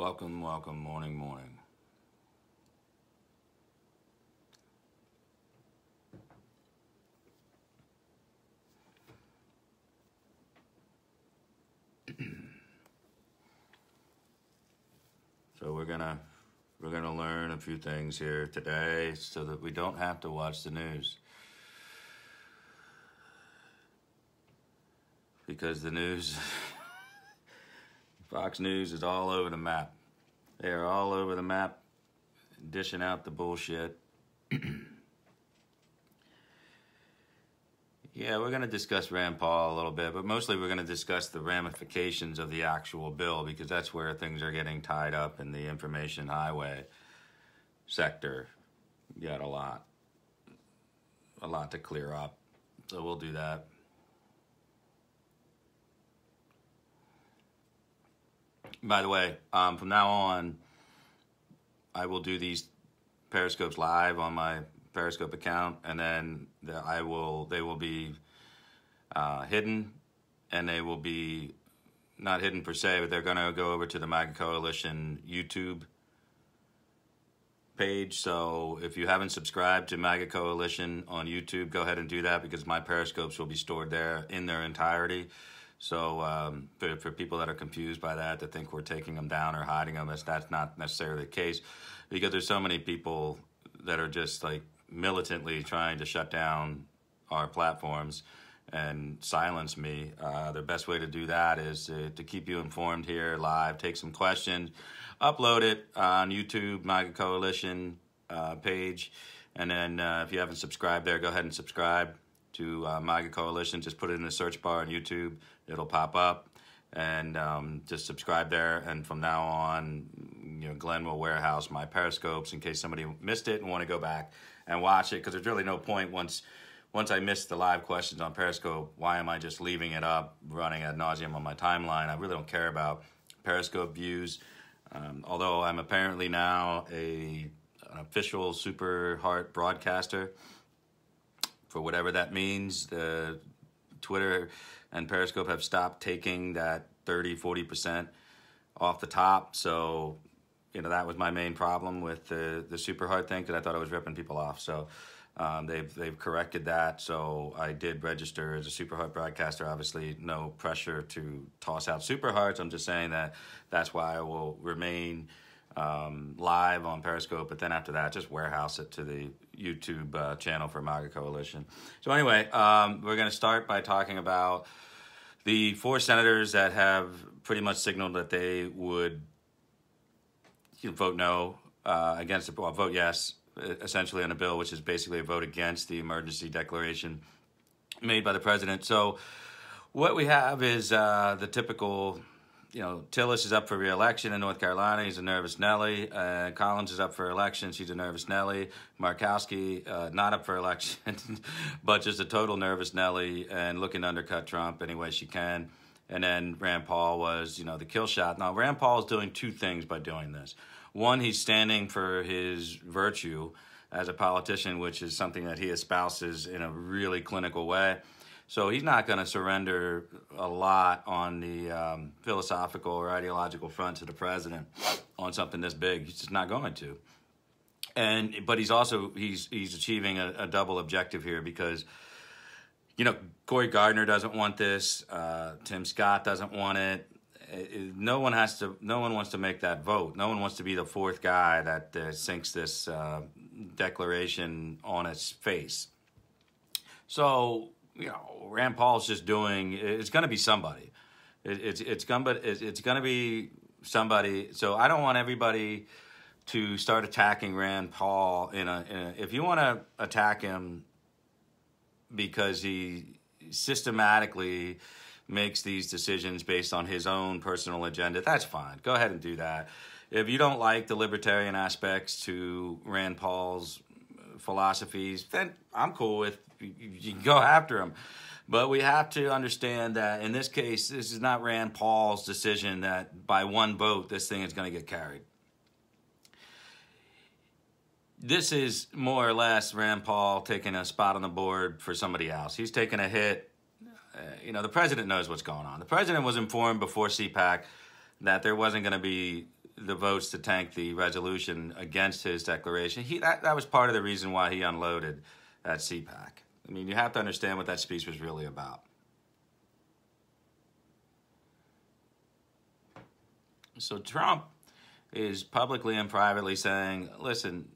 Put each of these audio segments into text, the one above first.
Welcome, welcome, morning, morning. So we're gonna learn a few things here today so that we don't have to watch the news. Because the news, Fox News is all over the map. They are all over the map, dishing out the bullshit. Yeah, we're going to discuss Rand Paul a little bit, but mostly we're going to discuss the ramifications of the actual bill, because that's where things are getting tied up in the information highway sector. You got a lot to clear up, so we'll do that. By the way, from now on, I will do these Periscopes live on my Periscope account, and then they will be hidden, and they will be not hidden per se, but they're going to go over to the MAGA Coalition YouTube page. So if you haven't subscribed to MAGA Coalition on YouTube, go ahead and do that, because my Periscopes will be stored there in their entirety. So for people that are confused by that think we're taking them down or hiding them, that's not necessarily the case, because there's so many people that are just like militantly trying to shut down our platforms and silence me. The best way to do that is to keep you informed here live, take some questions, upload it on YouTube, MAGA Coalition page, and then if you haven't subscribed there, go ahead and subscribe to MAGA Coalition. Just put it in the search bar on YouTube. It'll pop up, and just subscribe there. And from now on, Glenn will warehouse my Periscopes in case somebody missed it and want to go back and watch it, because there's really no point once I miss the live questions on Periscope. Why am I just leaving it up, running ad nauseum on my timeline? I really don't care about Periscope views, although I'm apparently now an official Super Heart broadcaster, for whatever that means. The Twitter and Periscope have stopped taking that 30-40% off the top. So, that was my main problem with the Super Hard thing, because I thought I was ripping people off. So they've corrected that. So I did register as a Super Hard broadcaster. Obviously, no pressure to toss out Super Hards. I'm just saying that's why I will remain live on Periscope, but then after that, just warehouse it to the YouTube channel for MAGA Coalition. So anyway, we're going to start by talking about the 4 senators that have pretty much signaled that they would vote no against the, well, vote yes, essentially, on a bill, which is basically a vote against the emergency declaration made by the president. So what we have is the typical, Tillis is up for re-election in North Carolina. He's a nervous Nelly. Collins is up for election. She's a nervous Nelly. Markowski, not up for election, but just a total nervous Nelly and looking to undercut Trump any way she can. And then Rand Paul was, the kill shot. Now, Rand Paul is doing 2 things by doing this. One, he's standing for his virtue as a politician, which is something that he espouses in a really clinical way. So he's not going to surrender a lot on the philosophical or ideological front to the president on something this big. He's just not going to. But he's also he's achieving a double objective here, because Cory Gardner doesn't want this. Tim Scott doesn't want it. No one wants to make that vote. No one wants to be the 4th guy that sinks this declaration on its face. So, Rand Paul's just doing, it's going to be somebody. It's going to be somebody. So I don't want everybody to start attacking Rand Paul if you want to attack him because he systematically makes these decisions based on his own personal agenda, that's fine. Go ahead and do that. If you don't like the libertarian aspects to Rand Paul's philosophies, then I'm cool with, you can go after him. But we have to understand that in this case, this is not Rand Paul's decision that by 1 vote, this thing is going to get carried. This is more or less Rand Paul taking a spot on the board for somebody else. He's taking a hit. The president knows what's going on. The president was informed before CPAC that there wasn't going to be the votes to tank the resolution against his declaration. That was part of the reason why he unloaded at CPAC. I mean, you have to understand what that speech was really about. So Trump is publicly and privately saying, listen,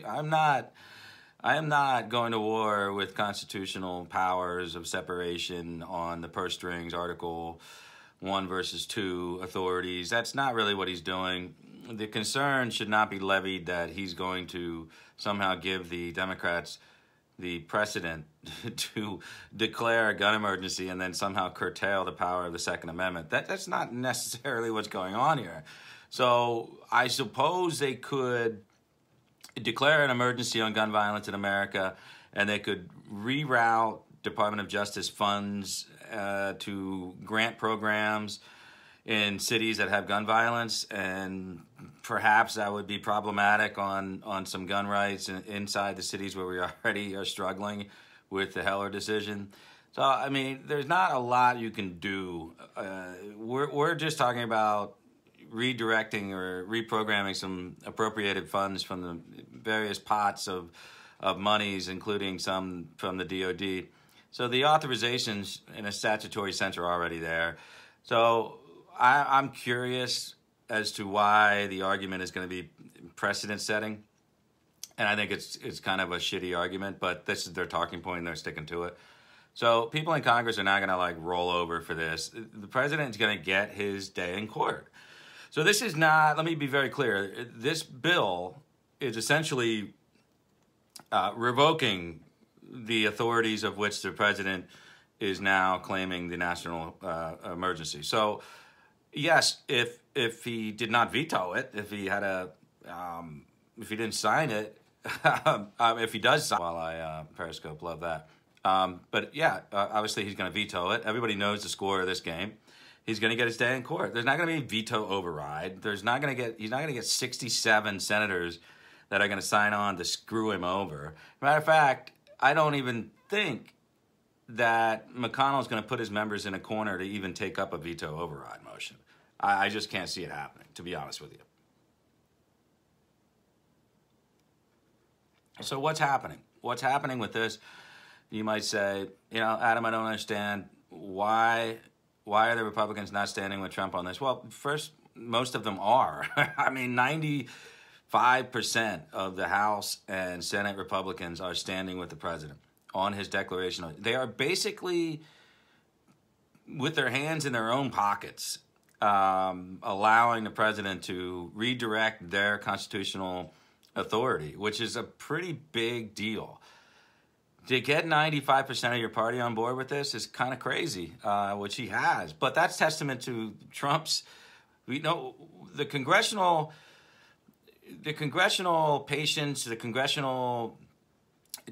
I am not going to war with constitutional powers of separation on the purse strings, Article 1 versus 2 authorities. That's not really what he's doing. The concern should not be levied that he's going to somehow give the Democrats the precedent to declare a gun emergency and then somehow curtail the power of the Second Amendment. That's not necessarily what's going on here. So I suppose they could declare an emergency on gun violence in America, and they could reroute Department of Justice funds to grant programs in cities that have gun violence, and perhaps that would be problematic on some gun rights inside the cities where we already are struggling with the Heller decision. So, I mean, there's not a lot you can do. We're just talking about redirecting or reprogramming some appropriated funds from the various pots of monies, including some from the DOD. So the authorizations in a statutory sense are already there. So I'm curious as to why the argument is going to be precedent setting. And I think it's kind of a shitty argument, but this is their talking point and they're sticking to it. So people in Congress are not going to like roll over for this. The president is going to get his day in court. So this is not, let me be very clear, this bill is essentially revoking the authorities of which the president is now claiming the national emergency. So yes, if he did not veto it, if he had if he didn't sign it, if he does sign, while I Periscope, love that. But yeah, obviously he's going to veto it. Everybody knows the score of this game. He's going to get his day in court. There's not going to be a veto override. He's not going to get 67 senators that are going to sign on to screw him over. Matter of fact, I don't even think that McConnell's going to put his members in a corner to even take up a veto override motion. I just can't see it happening, to be honest with you. So what's happening? What's happening with this? You might say, Adam, I don't understand why are the Republicans not standing with Trump on this? Well, first, most of them are. I mean, 95% of the House and Senate Republicans are standing with the president on his declaration. They are basically with their hands in their own pockets, allowing the president to redirect their constitutional authority, which is a pretty big deal. To get 95% of your party on board with this is kind of crazy, which he has. But that's testament to Trump's, the congressional patience, the congressional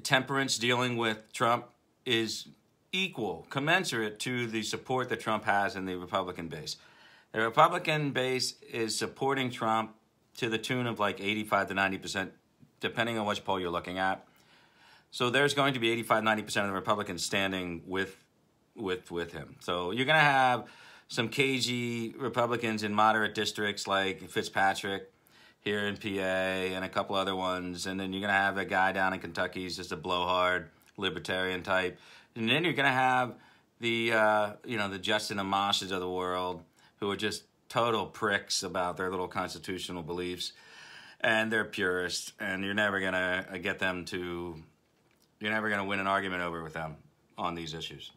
temperance dealing with Trump is equal, commensurate to the support that Trump has in the Republican base. The Republican base is supporting Trump to the tune of like 85 to 90%, depending on which poll you're looking at. So there's going to be 85, 90% of the Republicans standing with him. So you're going to have some cagey Republicans in moderate districts like Fitzpatrick here in PA and a couple other ones. And then you're going to have a guy down in Kentucky. He's just a blowhard libertarian type. And then you're going to have the, the Justin Amash's of the world who are just total pricks about their little constitutional beliefs. And they're purists. And you're never going to get them to... You're never going to win an argument over with them on these issues.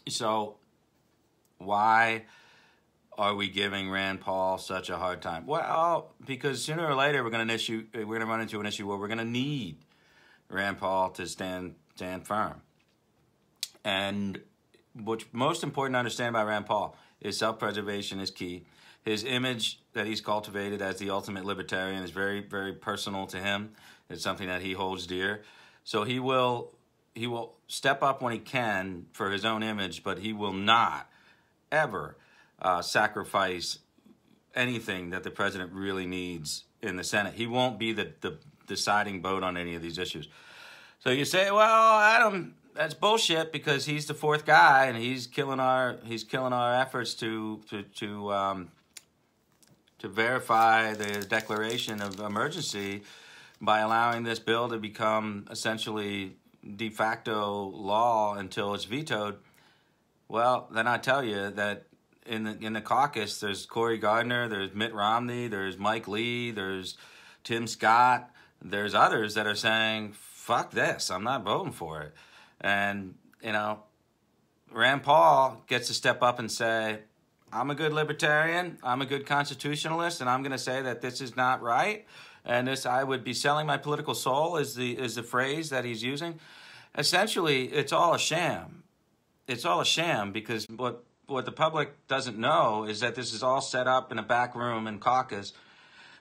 So why are we giving Rand Paul such a hard time? Well, because sooner or later we're going to run into an issue where we're going to need Rand Paul to stand firm. And what's most important to understand about Rand Paul is self-preservation is key. His image that he's cultivated as the ultimate libertarian is very, very personal to him. It's something that he holds dear. So he will step up when he can for his own image, but he will not ever sacrifice anything that the president really needs in the Senate. He won't be the deciding vote on any of these issues. So you say, well, Adam, that's bullshit because he's the fourth guy and he's killing our efforts to verify the declaration of emergency by allowing this bill to become essentially de facto law until it's vetoed. Well, then I tell you that in the caucus, there's Cory Gardner, there's Mitt Romney, there's Mike Lee, there's Tim Scott, there's others that are saying, fuck this, I'm not voting for it. And, Rand Paul gets to step up and say, I'm a good libertarian, I'm a good constitutionalist, and I'm going to say that this is not right. And this, I would be selling my political soul is the phrase that he's using. Essentially, it's all a sham. It's all a sham because what the public doesn't know is that this is all set up in a back room in caucus.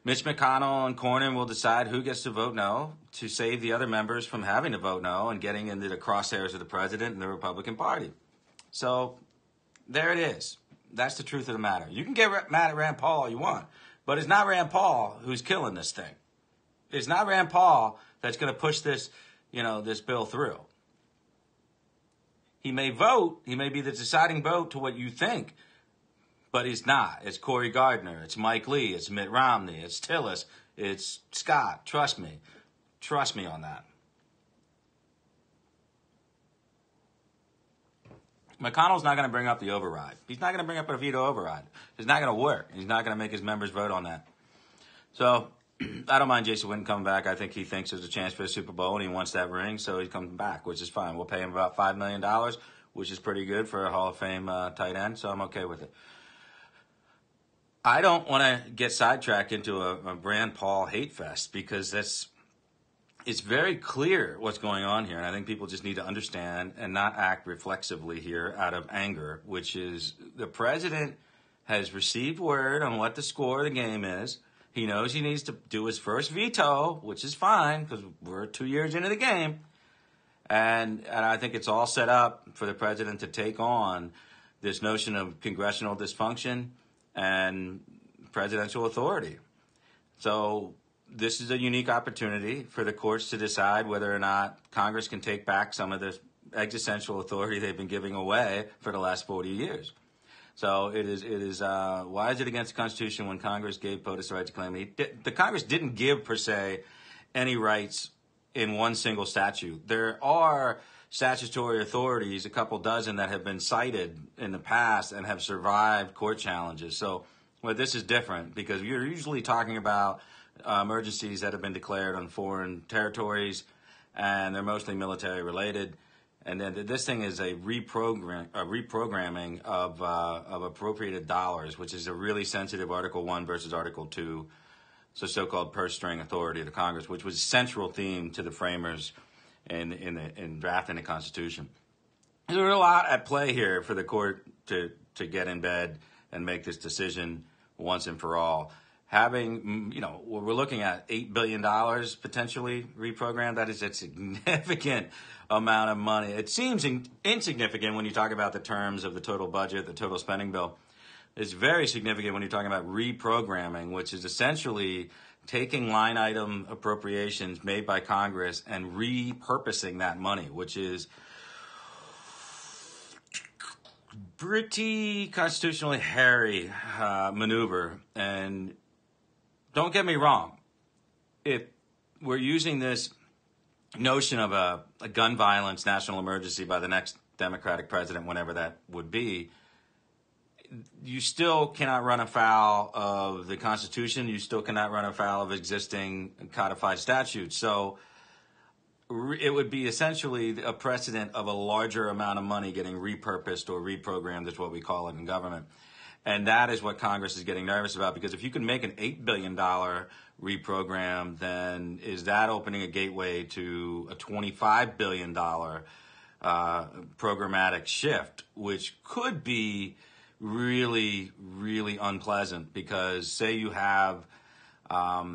Mitch McConnell and Cornyn will decide who gets to vote no to save the other members from having to vote no and getting into the crosshairs of the president and the Republican Party. So there it is. That's the truth of the matter. You can get mad at Rand Paul all you want, but it's not Rand Paul who's killing this thing. It's not Rand Paul that's going to push this, this bill through. He may vote. He may be the deciding vote to what you think, but he's not. It's Cory Gardner. It's Mike Lee. It's Mitt Romney. It's Tillis. It's Scott. Trust me. Trust me on that. McConnell's not going to bring up the override. He's not going to bring up a veto override. It's not going to work. He's not going to make his members vote on that. So I don't mind Jason Witten coming back. I think he thinks there's a chance for the Super Bowl, and he wants that ring, so he's coming back, which is fine. We'll pay him about $5 million, which is pretty good for a Hall of Fame tight end, so I'm okay with it. I don't want to get sidetracked into a Rand Paul hate fest because it's very clear what's going on here, and I think people just need to understand and not act reflexively here out of anger, which is the president has received word on what the score of the game is. He knows he needs to do his first veto, which is fine because we're 2 years into the game. And I think it's all set up for the president to take on this notion of congressional dysfunction and presidential authority. So this is a unique opportunity for the courts to decide whether or not Congress can take back some of this existential authority they've been giving away for the last 40 years. So it is. Why is it against the Constitution when Congress gave POTUS the right to claim? The Congress didn't give, per se, any rights in one single statute. There are statutory authorities, a couple dozen, that have been cited in the past and have survived court challenges. So this is different because you're usually talking about emergencies that have been declared on foreign territories, and they're mostly military related. And then this thing is a reprogramming of appropriated dollars, which is a really sensitive Article 1 versus Article 2, so-called purse string authority of the Congress, which was a central theme to the framers in drafting the Constitution. There's a lot at play here for the court to get in bed and make this decision once and for all. Having, we're looking at $8 billion potentially reprogrammed. That is a significant amount of money. It seems insignificant when you talk about the terms of the total budget, the total spending bill. It's very significant when you're talking about reprogramming, which is essentially taking line item appropriations made by Congress and repurposing that money, which is pretty constitutionally hairy maneuver. And don't get me wrong, if we're using this notion of a gun violence national emergency by the next Democratic president, whenever that would be, you still cannot run afoul of the Constitution. You still cannot run afoul of existing codified statutes. So it would be essentially a precedent of a larger amount of money getting repurposed or reprogrammed, is what we call it in government. And that is what Congress is getting nervous about, because if you can make an $8 billion reprogram, then is that opening a gateway to a $25 billion programmatic shift, which could be really, really unpleasant, because say you have a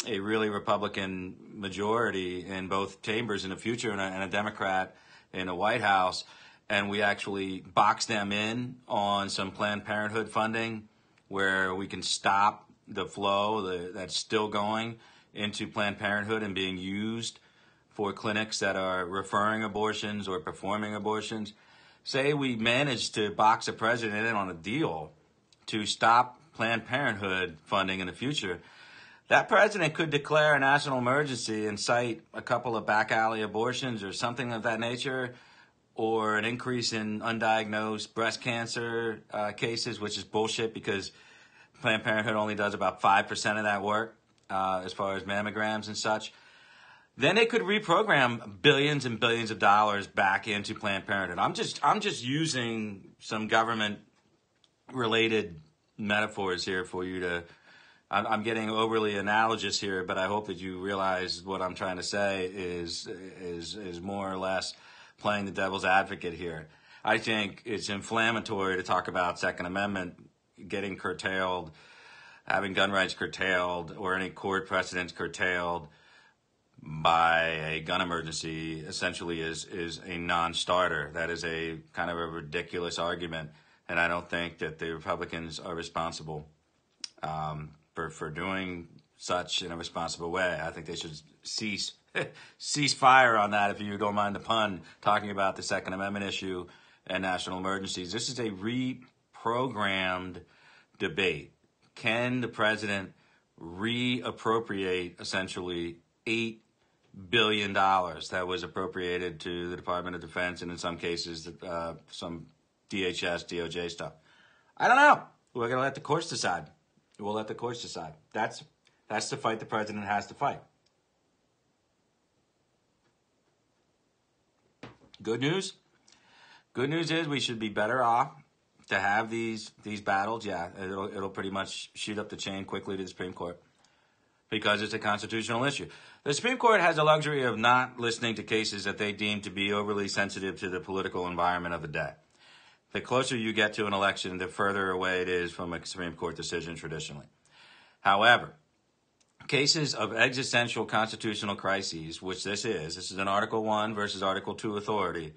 really Republican majority in both chambers in the future and a Democrat in the White House, and we actually box them in on some Planned Parenthood funding where we can stop the flow that's still going into Planned Parenthood and being used for clinics that are referring abortions or performing abortions. Say we manage to box a president in on a deal to stop Planned Parenthood funding in the future, that president could declare a national emergency and cite a couple of back alley abortions or something of that nature, or an increase in undiagnosed breast cancer cases, which is bullshit because Planned Parenthood only does about 5% of that work as far as mammograms and such. Then they could reprogram billions and billions of dollars back into Planned Parenthood. I'm just using some government-related metaphors here for you to. I'm getting overly analogous here, but I hope that you realize what I'm trying to say is more or less playing the devil's advocate here. I think it's inflammatory to talk about Second Amendment getting curtailed, having gun rights curtailed, or any court precedents curtailed by a gun emergency essentially is a non-starter. That is a kind of a ridiculous argument, and I don't think that the Republicans are responsible for doing such in a responsible way. I think they should cease fire on that, if you don't mind the pun, talking about the Second Amendment issue and national emergencies. This is a reprogrammed debate. Can the president reappropriate essentially $8 billion that was appropriated to the Department of Defense and in some cases some DHS, DOJ stuff? I don't know. We're going to let the courts decide. We'll let the courts decide. That's the fight the president has to fight. Good news? Good news is we should be better off to have these battles. Yeah, it'll pretty much shoot up the chain quickly to the Supreme Court because it's a constitutional issue. The Supreme Court has the luxury of not listening to cases that they deem to be overly sensitive to the political environment of the day. The closer you get to an election, the further away it is from a Supreme Court decision traditionally. However, cases of existential constitutional crises, which this is an Article 1 versus Article 2 authority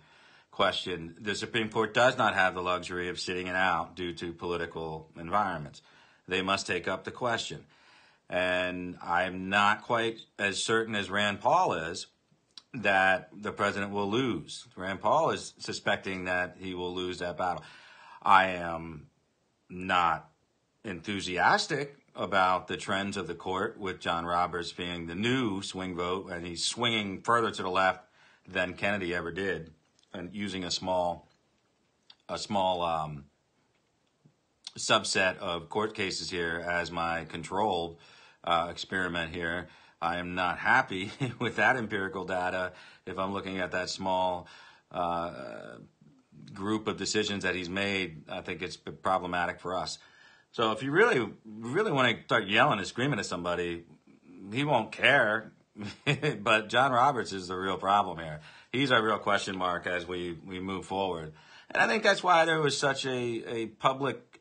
question. The Supreme Court does not have the luxury of sitting it out due to political environments. They must take up the question. And I'm not quite as certain as Rand Paul is that the president will lose. Rand Paul is suspecting that he will lose that battle. I am not enthusiastic about the trends of the court, with John Roberts being the new swing vote, and he's swinging further to the left than Kennedy ever did, and using a small subset of court cases here as my controlled experiment here. I am not happy with that empirical data if I'm looking at that small group of decisions that he's made. I think it's problematic for us. So if you really want to start yelling and screaming at somebody, he won't care. But John Roberts is the real problem here. He's our real question mark as we move forward. And I think that's why there was such a public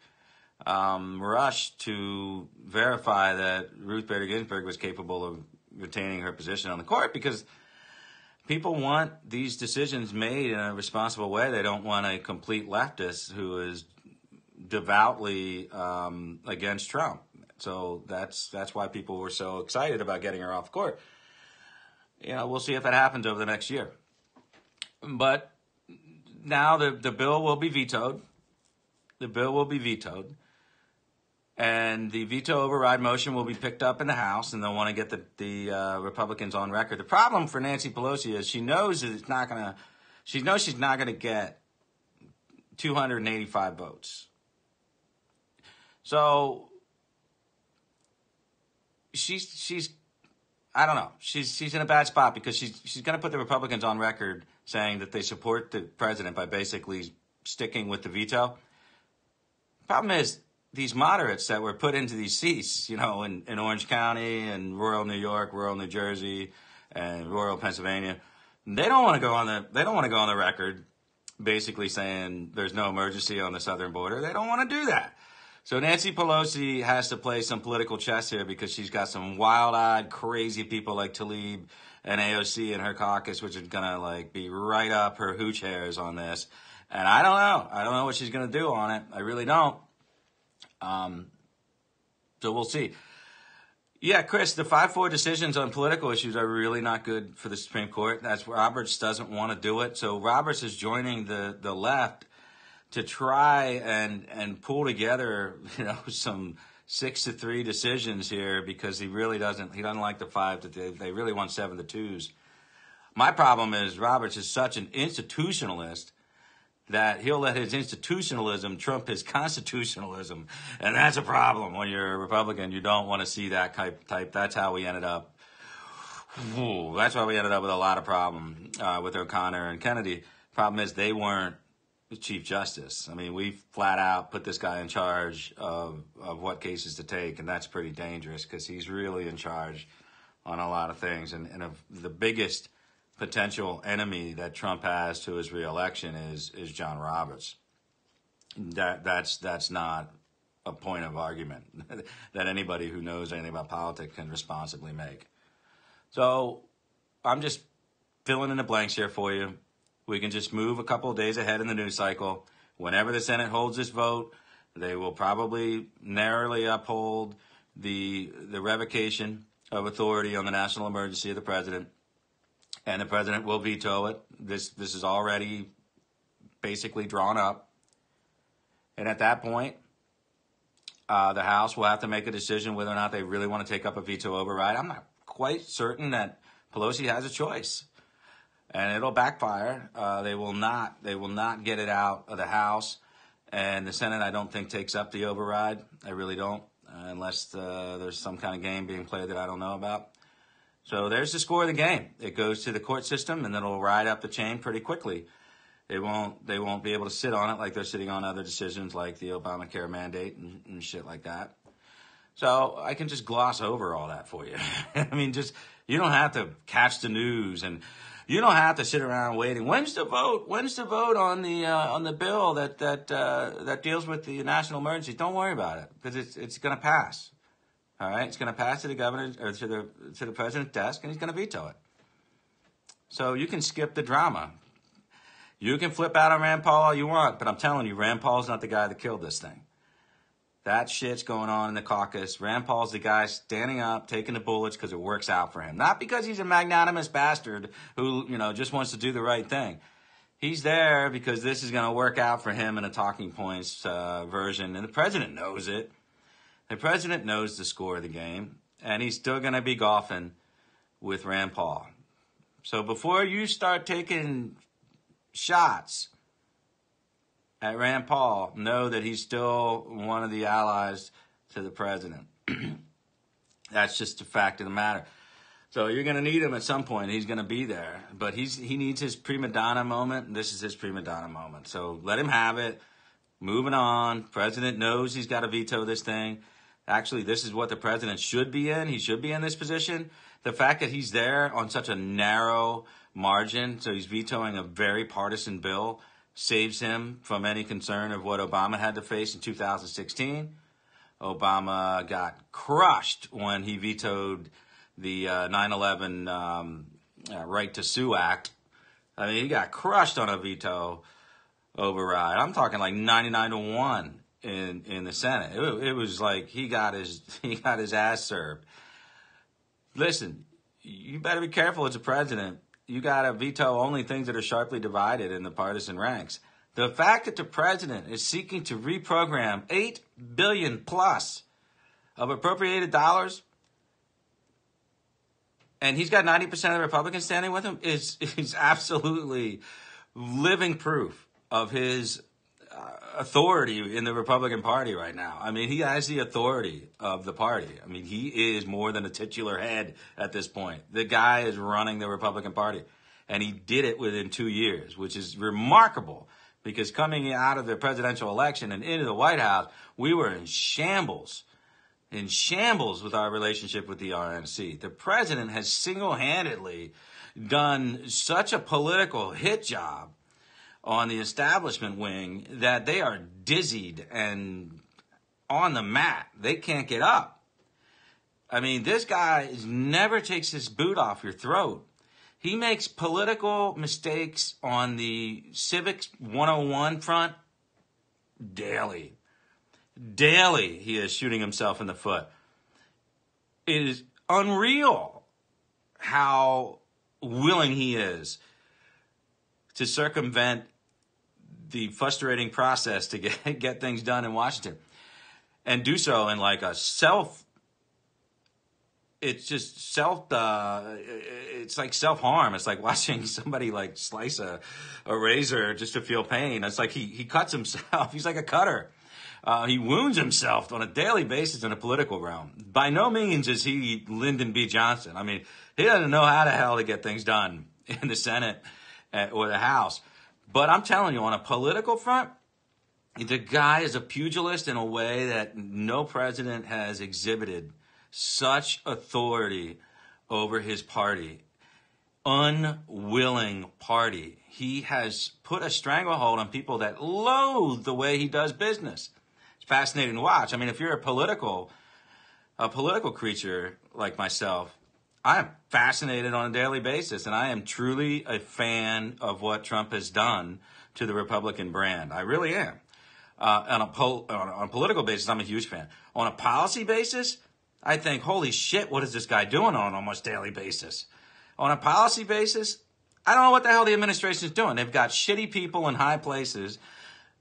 rush to verify that Ruth Bader Ginsburg was capable of retaining her position on the court, because people want these decisions made in a responsible way. They don't want a complete leftist who is devoutly against Trump. So that's why people were so excited about getting her off court. You know, we'll see if that happens over the next year. But now the bill will be vetoed. The bill will be vetoed. And the veto override motion will be picked up in the House, and they'll want to get the Republicans on record. The problem for Nancy Pelosi is she knows that she's not gonna get 285 votes. So she's I don't know. She's in a bad spot because she's going to put the Republicans on record saying that they support the president by basically sticking with the veto. Problem is, these moderates that were put into these seats, you know, in Orange County and rural New York, rural New Jersey, and rural Pennsylvania, they don't want to go on the record basically saying there's no emergency on the southern border. They don't want to do that. So Nancy Pelosi has to play some political chess here because she's got some wild-eyed, crazy people like Tlaib and AOC in her caucus, which are gonna be right up her hooch hairs on this. And I don't know. I don't know what she's gonna do on it. I really don't. So we'll see. Yeah, Chris, the 5-4 decisions on political issues are really not good for the Supreme Court. That's Roberts doesn't want to do it. So Roberts is joining the left to try and pull together, some 6-3 decisions here because he doesn't like the 5 to they really want 7-2s. My problem is Roberts is such an institutionalist that he'll let his institutionalism trump his constitutionalism. And that's a problem when you're a Republican. You don't want to see that type. That's how we ended up. That's why we ended up with a lot of problem with O'Connor and Kennedy. Problem is they weren't the Chief Justice. I mean, we flat out put this guy in charge of what cases to take, and that's pretty dangerous because he's really in charge on a lot of things. And the biggest potential enemy that Trump has to his reelection is John Roberts. That's not a point of argument that anybody who knows anything about politics can responsibly make. So I'm just filling in the blanks here for you. We can just move a couple of days ahead in the news cycle. Whenever the Senate holds this vote, they will probably narrowly uphold the revocation of authority on the national emergency of the president. And the president will veto it. This is already basically drawn up. And at that point, the House will have to make a decision whether or not they really want to take up a veto override. I'm not quite certain that Pelosi has a choice, and it'll backfire. They will not get it out of the House, and the Senate I don't think takes up the override. I really don't, unless there's some kind of game being played that I don't know about. So there's the score of the game. It goes to the court system, and then it'll ride up the chain pretty quickly. They won't be able to sit on it like they're sitting on other decisions like the Obamacare mandate and shit like that. So I can just gloss over all that for you. I mean, you don't have to catch the news, and you don't have to sit around waiting. When's the vote? When's the vote on the bill that deals with the national emergency? Don't worry about it because it's going to pass. All right, it's going to pass to the governor or to the president's desk, and he's going to veto it. So you can skip the drama. You can flip out on Rand Paul all you want, but I'm telling you, Rand Paul's not the guy that killed this thing. That shit's going on in the caucus. Rand Paul's the guy standing up, taking the bullets because it works out for him. Not because he's a magnanimous bastard who, just wants to do the right thing. He's there because this is going to work out for him in a talking points version, and the president knows it. The president knows the score of the game, and he's still going to be golfing with Rand Paul. So before you start taking shots at Rand Paul, know that he's still one of the allies to the president. That's just a fact of the matter. So you're going to need him at some point. He's going to be there. But he needs his prima donna moment, and this is his prima donna moment. So let him have it. Moving on. President knows he's got to veto this thing. Actually, this is what the president should be in. He should be in this position. The fact that he's there on such a narrow margin, so he's vetoing a very partisan bill, saves him from any concern of what Obama had to face in 2016. Obama got crushed when he vetoed the 9/11 Right to Sue Act. I mean, he got crushed on a veto override. I'm talking like 99-1 in the Senate. It was like he got his ass served. Listen, you better be careful as a president. You got to veto only things that are sharply divided in the partisan ranks. The fact that the president is seeking to reprogram $8 billion plus of appropriated dollars, and he's got 90% of the Republicans standing with him, is absolutely living proof of his authority in the Republican Party right now. I mean, he has the authority of the party. I mean, he is more than a titular head at this point. The guy is running the Republican Party, and he did it within 2 years, which is remarkable because coming out of the presidential election and into the White House, we were in shambles with our relationship with the RNC. The president has single-handedly done such a political hit job on the establishment wing that they are dizzied and on the mat. They can't get up. I mean, this guy never takes his boot off your throat. He makes political mistakes on the Civics 101 front daily. Daily, he is shooting himself in the foot. it is unreal how willing he is to circumvent the frustrating process to get things done in Washington, and do so in like a it's like self-harm. It's like watching somebody like slice a razor just to feel pain. It's like he cuts himself. He's like a cutter. He wounds himself on a daily basis in a political realm. By no means is he Lyndon B. Johnson. I mean, he doesn't know how the hell to get things done in the Senate or the House. But I'm telling you, on a political front, the guy is a pugilist in a way that no president has exhibited such authority over his party. Unwilling party. He has put a stranglehold on people that loathe the way he does business. It's fascinating to watch. I mean, if you're a political creature like myself, I am fascinated on a daily basis, and I am truly a fan of what Trump has done to the Republican brand. I really am. On a political basis, I'm a huge fan. On a policy basis, I think, holy shit, what is this guy doing on an almost daily basis? On a policy basis, I don't know what the hell the administration is doing. They've got shitty people in high places.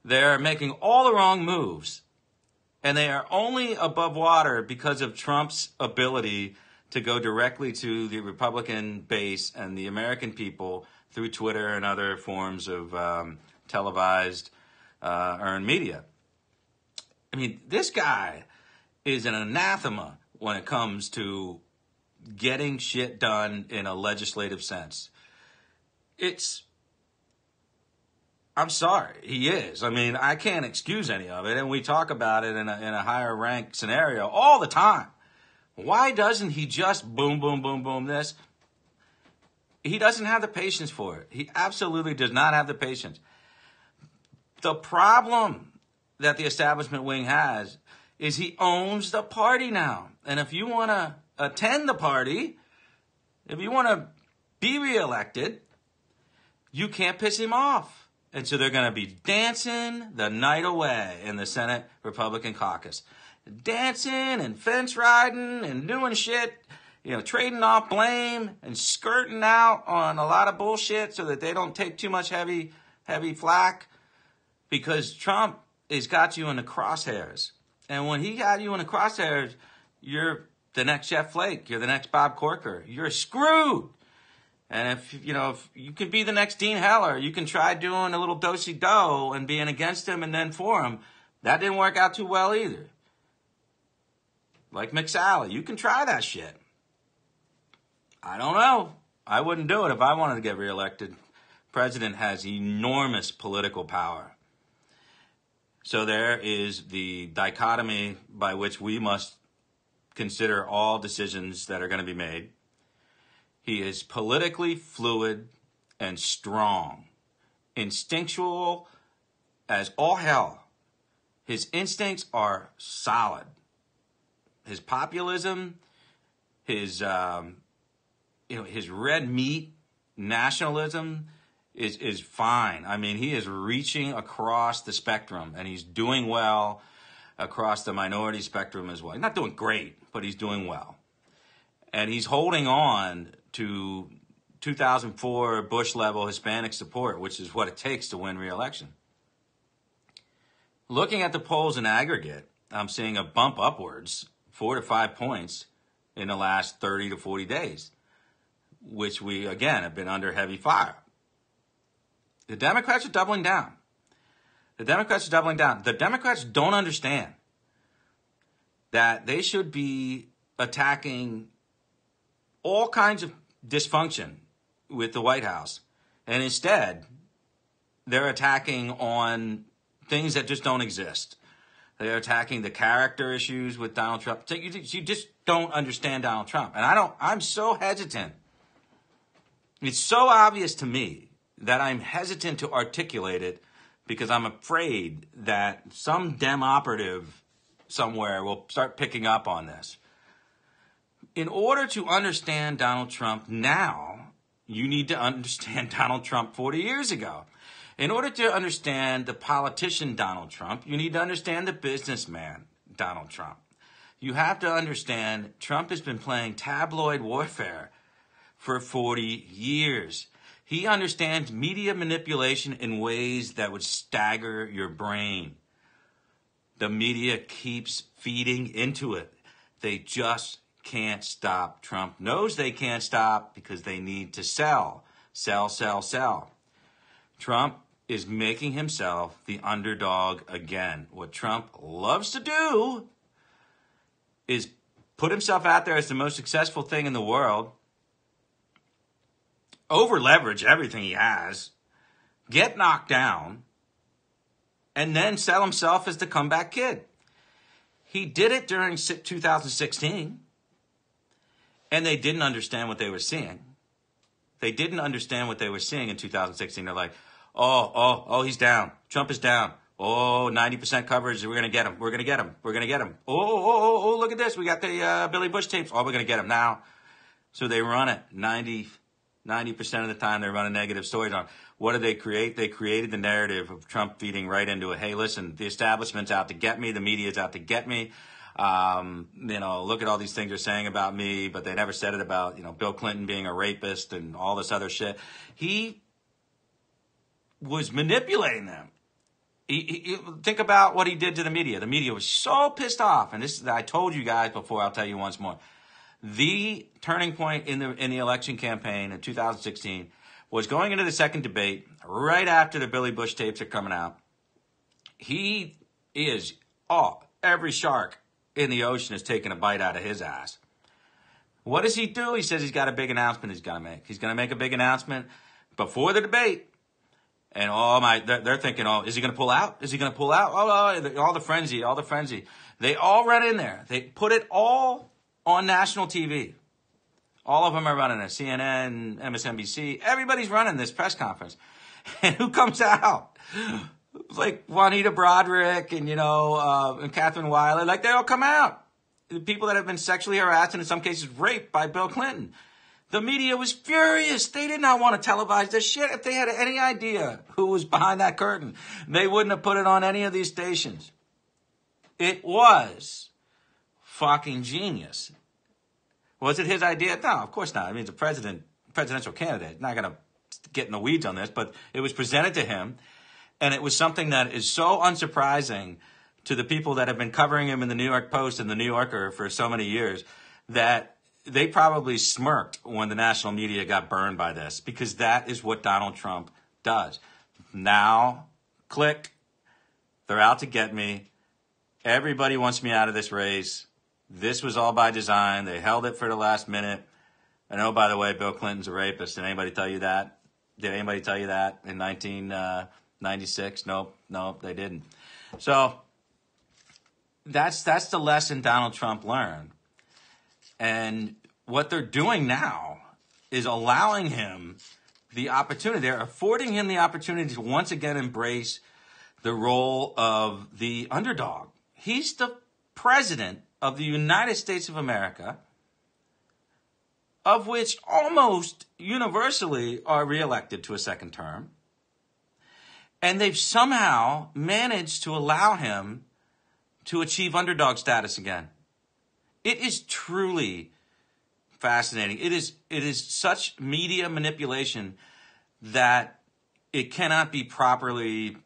They're making all the wrong moves, and they are only above water because of Trump's ability to go directly to the Republican base and the American people through Twitter and other forms of televised earned media. I mean, this guy is an anathema when it comes to getting shit done in a legislative sense. I'm sorry, he is. I mean, I can't excuse any of it, and we talk about it in a higher rank scenario all the time. Why doesn't he just boom, boom, boom, boom this? He doesn't have the patience for it. He absolutely does not have the patience. The problem that the establishment wing has is he owns the party now. And if you want to attend the party, if you want to be reelected, you can't piss him off. And so they're going to be dancing the night away in the Senate Republican caucus. Dancing and fence riding and doing shit, trading off blame and skirting out on a lot of bullshit so that they don't take too much heavy flack, because Trump has got you in the crosshairs. And when he got you in the crosshairs, you're the next Jeff Flake, you're the next Bob Corker, you're screwed. And if you can be the next Dean Heller, you can try doing a little do-si-do and being against him and then for him. That didn't work out too well either. Like McSally, you can try that shit. I don't know. I wouldn't do it if I wanted to get reelected. President has enormous political power. So there is the dichotomy by which we must consider all decisions that are going to be made. He is politically fluid and strong, instinctual as all hell. His instincts are solid. His populism, his red meat nationalism is fine. I mean, he is reaching across the spectrum, and he's doing well across the minority spectrum as well. He's not doing great, but he's doing well. And he's holding on to 2004 Bush-level Hispanic support, which is what it takes to win re-election. Looking at the polls in aggregate, I'm seeing a bump upwards, 4 to 5 points in the last 30 to 40 days, which we, again, have been under heavy fire. The Democrats are doubling down. The Democrats don't understand that they should be attacking all kinds of dysfunction with the White House. And instead, they're attacking on things that just don't exist. They're attacking the character issues with Donald Trump. So you just don't understand Donald Trump. And I'm so hesitant. It's so obvious to me that I'm hesitant to articulate it because I'm afraid that some Dem operative somewhere will start picking up on this. In order to understand Donald Trump now, you need to understand Donald Trump 40 years ago. In order to understand the politician Donald Trump, you need to understand the businessman Donald Trump. You have to understand, Trump has been playing tabloid warfare for 40 years. He understands media manipulation in ways that would stagger your brain. The media keeps feeding into it. They just can't stop. Trump knows they can't stop because they need to sell. Sell, sell, sell. Trump is making himself the underdog again. What Trump loves to do is put himself out there as the most successful thing in the world, over-leverage everything he has, get knocked down, and then sell himself as the comeback kid. He did it during 2016, and they didn't understand what they were seeing. They didn't understand what they were seeing in 2016. They're like, oh, he's down. Trump is down. Oh, 90% coverage. We're going to get him. We're going to get him. We're going to get him. Oh, look at this. We got the Billy Bush tapes. Oh, we're going to get him now. So they run it 90% of the time. They run a negative story on. What did they create? They created the narrative of Trump feeding right into it. Hey, listen, the establishment's out to get me. The media's out to get me. Look at all these things they're saying about me, but they never said it about, Bill Clinton being a rapist and all this other shit. He was manipulating them. Think about what he did to the media. The media was so pissed off, and I told you guys before. I'll tell you once more. The turning point in the election campaign in 2016 was going into the second debate right after the Billy Bush tapes are coming out. He is every shark in the ocean is taking a bite out of his ass. What does he do? He says he's got a big announcement he's got to make. He's going to make a big announcement before the debate. And they're thinking, is he going to pull out? Is he going to pull out? All the frenzy. They all run in there. They put it all on national TV. All of them are running it. CNN, MSNBC. Everybody's running this press conference. And who comes out? Like Juanita Broderick and, and Catherine Weiler. Like, they all come out. The people that have been sexually harassed and in some cases raped by Bill Clinton. The media was furious. They did not want to televise this shit. If they had any idea who was behind that curtain, they wouldn't have put it on any of these stations. It was fucking genius. Was it his idea? No, of course not. I mean, he's a presidential candidate. Not going to get in the weeds on this, but it was presented to him, and it was something that is so unsurprising to the people that have been covering him in the New York Post and the New Yorker for so many years that they probably smirked when the national media got burned by this, because that is what Donald Trump does. Now, click. They're out to get me. Everybody wants me out of this race. This was all by design. They held it for the last minute. And oh, by the way, Bill Clinton's a rapist. Did anybody tell you that? Did anybody tell you that in 1996? Nope, they didn't. So that's the lesson Donald Trump learned. And what they're doing now is allowing him the opportunity. They're affording him the opportunity to once again embrace the role of the underdog. He's the president of the United States of America, of which almost universally are reelected to a second term. And they've somehow managed to allow him to achieve underdog status again. It is truly fascinating. It is such media manipulation that it cannot be properly.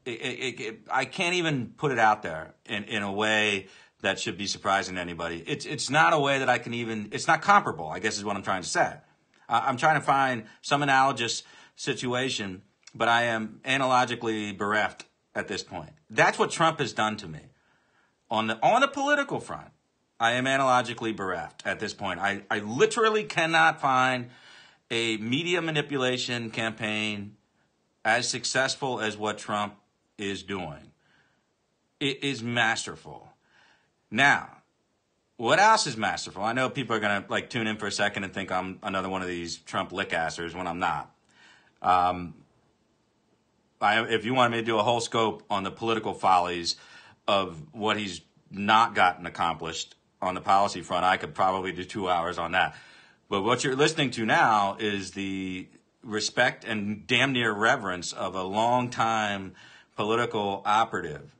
I can't even put it out there in a way that should be surprising to anybody. It's not a way that I can even. It's not comparable, I guess, is what I'm trying to say. I'm trying to find some analogous situation, but I am analogically bereft at this point. That's what Trump has done to me. On the political front, I am analogically bereft at this point. I literally cannot find a media manipulation campaign as successful as what Trump is doing. It is masterful. Now, what else is masterful? I know people are going to tune in for a second and think I'm another one of these Trump lick-assers when I'm not. If you wanted me to do a whole scope on the political follies of what he's not gotten accomplished on the policy front, I could probably do 2 hours on that. But what you're listening to now is the respect and damn near reverence of a long-time political operative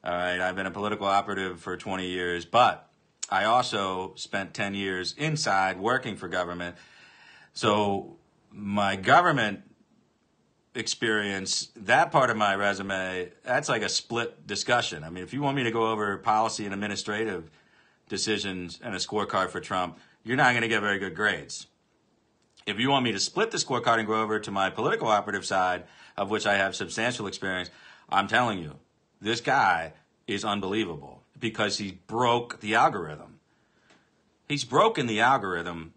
All right, I've been a political operative for 20 years, but I also spent 10 years inside working for government. So my government experience, that part of my resume, that's like a split discussion. I mean, if you want me to go over policy and administrative decisions and a scorecard for Trump, you're not going to get very good grades. If you want me to split the scorecard and go over to my political operative side, of which I have substantial experience, I'm telling you, this guy is unbelievable because he broke the algorithm. He's broken the algorithm.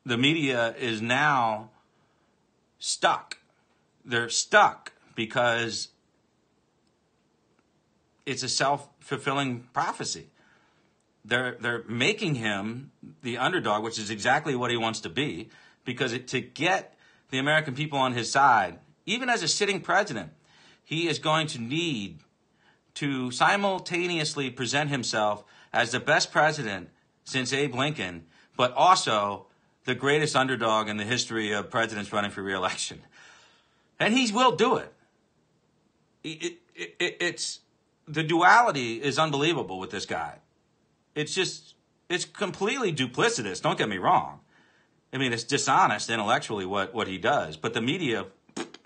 The media is now stuck. They're stuck because it's a self-fulfilling prophecy. They're making him the underdog, which is exactly what he wants to be, because to get the American people on his side, even as a sitting president, he is going to need to simultaneously present himself as the best president since Abe Lincoln, but also the greatest underdog in the history of presidents running for re-election. And he will do it. It's the duality is unbelievable with this guy. It's completely duplicitous. Don't get me wrong. I mean, it's dishonest intellectually what he does, but the media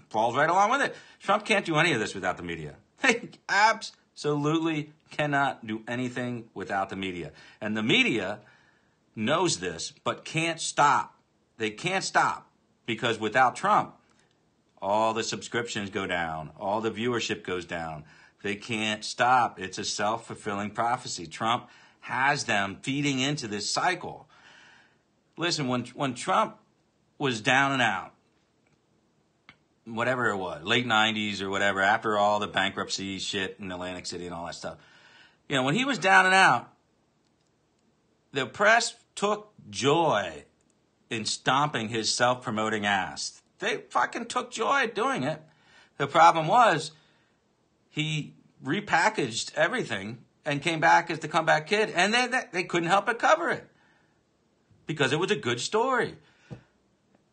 falls right along with it. Trump can't do any of this without the media. They absolutely cannot do anything without the media. And the media knows this, but can't stop. They can't stop because without Trump, all the subscriptions go down. All the viewership goes down. They can't stop. It's a self-fulfilling prophecy. Trump has them feeding into this cycle. Listen, when Trump was down and out, whatever it was, late 90s or whatever, after all the bankruptcy shit in Atlantic City and all that stuff, you know, when he was down and out, the press took joy in stomping his self-promoting ass. They fucking took joy doing it. The problem was he repackaged everything and came back as the comeback kid, and they couldn't help but cover it because it was a good story.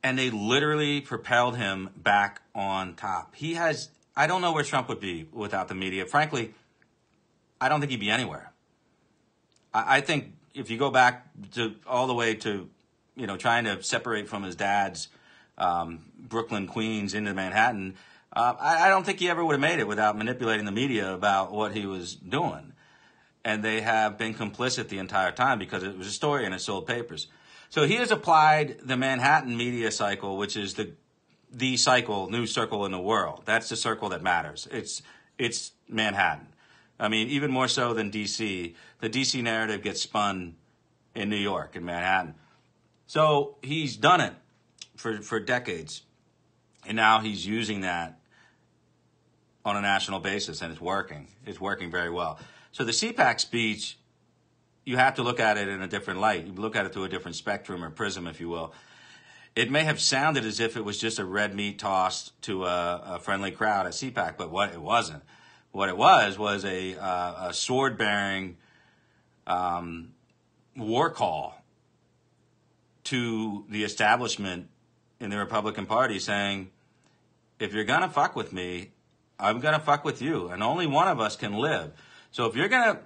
And they literally propelled him back on top. I don't know where Trump would be without the media. Frankly, I don't think he'd be anywhere. I think if you go back to all the way to, you know, trying to separate from his dad's Brooklyn, Queens into Manhattan, I don't think he ever would have made it without manipulating the media about what he was doing. And they have been complicit the entire time because it was a story and it sold papers. So he has applied the Manhattan media cycle, which is the cycle, news circle in the world. That's the circle that matters. It's Manhattan. I mean, even more so than D.C. The D.C. narrative gets spun in New York, in Manhattan. So he's done it for decades. And now he's using that on a national basis, and it's working. It's working very well. So the CPAC speech, you have to look at it in a different light. You look at it through a different spectrum or prism, if you will. It may have sounded as if it was just a red meat tossed to a friendly crowd at CPAC, but what it wasn't. What it was a sword-bearing war call to the establishment in the Republican Party saying, if you're going to fuck with me, I'm going to fuck with you, and only one of us can live. So if you're going to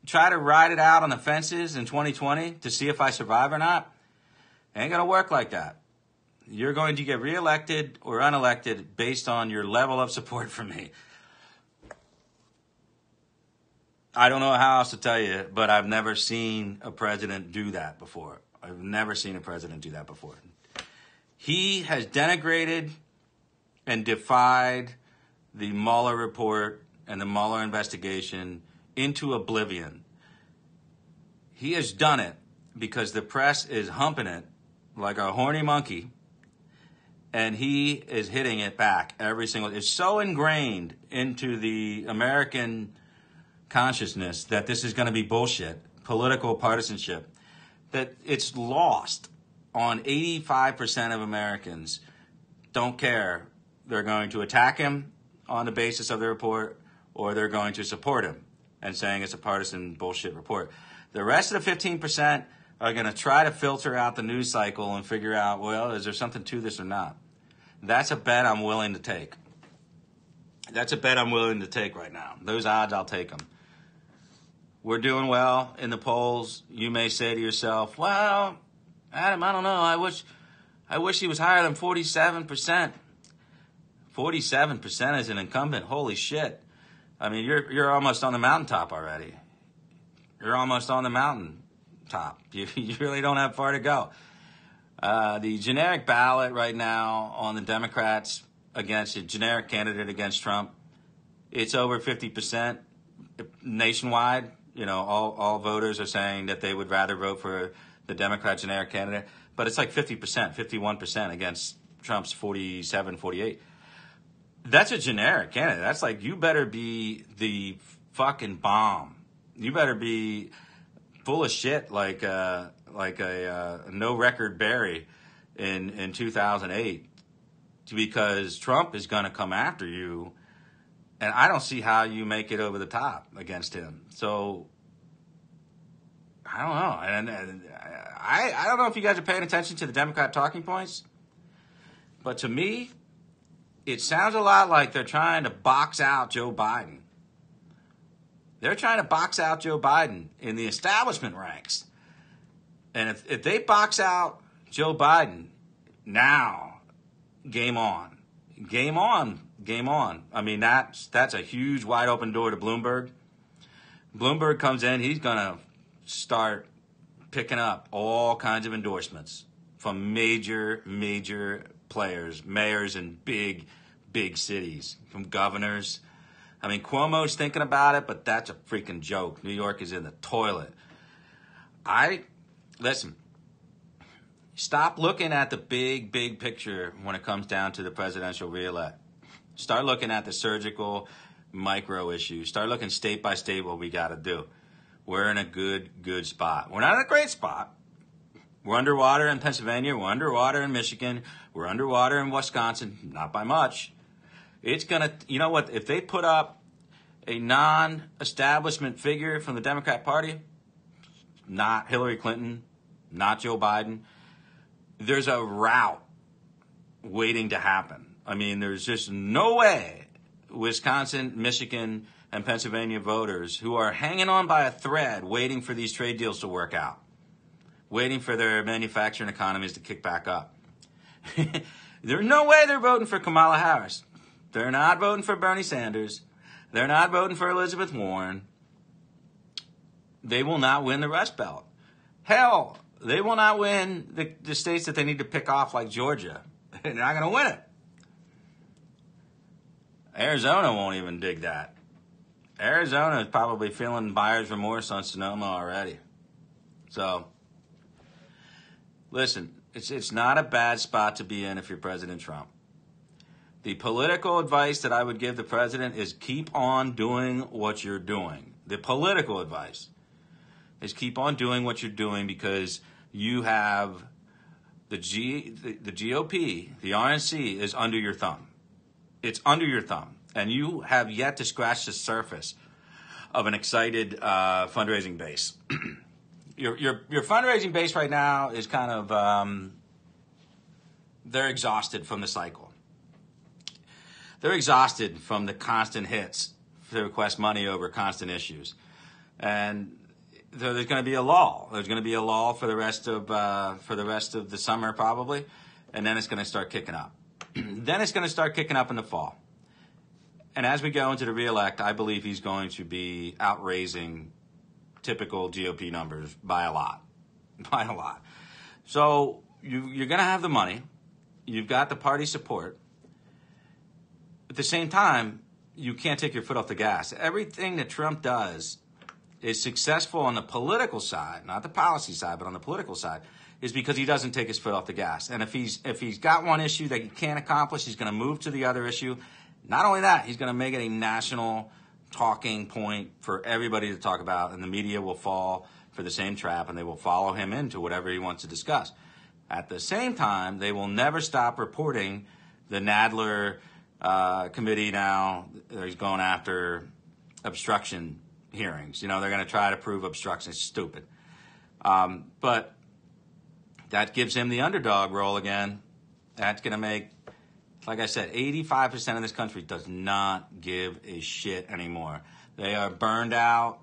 try to ride it out on the fences in 2020 to see if I survive or not, it ain't going to work like that. You're going to get reelected or unelected based on your level of support for me. I don't know how else to tell you, but I've never seen a president do that before. I've never seen a president do that before. He has denigrated and defied the Mueller report and the Mueller investigation into oblivion. He has done it because the press is humping it like a horny monkey, and he is hitting it back every single. It's so ingrained into the American consciousness that this is going to be bullshit, political partisanship, that it's lost on 85% of Americans. Don't care. They're going to attack him on the basis of the report, or they're going to support him and saying it's a partisan bullshit report. The rest of the 15% are going to try to filter out the news cycle and figure out, well, is there something to this or not? That's a bet I'm willing to take. That's a bet I'm willing to take right now. Those odds, I'll take them. We're doing well in the polls. You may say to yourself, well, Adam, I don't know. I wish he was higher than 47%. 47% as an incumbent. Holy shit. I mean, you're almost on the mountaintop already. You're almost on the mountaintop. You really don't have far to go. The generic ballot right now on the Democrats against a generic candidate against Trump, it's over 50% nationwide. You know, all voters are saying that they would rather vote for the Democrat generic candidate, but it's like 50%, 51% against Trump's 47, 48. That's a generic candidate. That's like, you better be the fucking bomb. You better be full of shit like a no record Barry in 2008, because Trump is going to come after you, and I don't see how you make it over the top against him. So I don't know, and I don't know if you guys are paying attention to the Democrat talking points, but to me, it sounds a lot like they're trying to box out Joe Biden. They're trying to box out Joe Biden in the establishment ranks. And if they box out Joe Biden, now, game on. Game on. Game on. I mean, that's a huge wide open door to Bloomberg. Bloomberg comes in, he's going to start picking up all kinds of endorsements from major players, mayors in big cities, from governors. I mean, Cuomo's thinking about it, but that's a freaking joke. New York is in the toilet. Listen, stop looking at the big picture when it comes down to the presidential reelect. Start looking at the surgical micro issues. Start looking state by state what we got to do. We're in a good spot. We're not in a great spot. We're underwater in Pennsylvania. We're underwater in Michigan. We're underwater in Wisconsin. Not by much. It's going to, you know what, if they put up a non-establishment figure from the Democrat Party, not Hillary Clinton, not Joe Biden, there's a rout waiting to happen. I mean, there's just no way Wisconsin, Michigan, and Pennsylvania voters who are hanging on by a thread waiting for these trade deals to work out, waiting for their manufacturing economies to kick back up. There's no way they're voting for Kamala Harris. They're not voting for Bernie Sanders. They're not voting for Elizabeth Warren. They will not win the Rust Belt. Hell, they will not win the states that they need to pick off, like Georgia. They're not going to win it. Arizona won't even dig that. Arizona is probably feeling buyer's remorse on Sonoma already. So, listen, it's not a bad spot to be in if you're President Trump. The political advice that I would give the president is keep on doing what you're doing. The political advice is keep on doing what you're doing, because you have the GOP, the RNC is under your thumb. It's under your thumb. And you have yet to scratch the surface of an excited fundraising base. Your fundraising base right now is kind of, they're exhausted from the cycle. They're exhausted from the constant hits to request money over constant issues. And there's going to be a lull. There's going to be a lull for the rest of the summer probably, and then it's going to start kicking up. Then it's going to start kicking up in the fall. And as we go into the reelect, I believe he's going to be outraising typical GOP numbers by a lot. By a lot. So you're going to have the money. You've got the party support. At the same time, you can't take your foot off the gas. Everything that Trump does is successful on the political side, not the policy side, but on the political side, is because he doesn't take his foot off the gas. And if he's got one issue that he can't accomplish, he's going to move to the other issue. Not only that, he's going to make it a national talking point for everybody to talk about, and the media will fall for the same trap, and they will follow him into whatever he wants to discuss. At the same time, they will never stop reporting the Nadler committee now. He's going after obstruction hearings. You know, they're going to try to prove obstruction. It's stupid. But that gives him the underdog role again. That's going to make, like I said, 85% of this country does not give a shit anymore. They are burned out.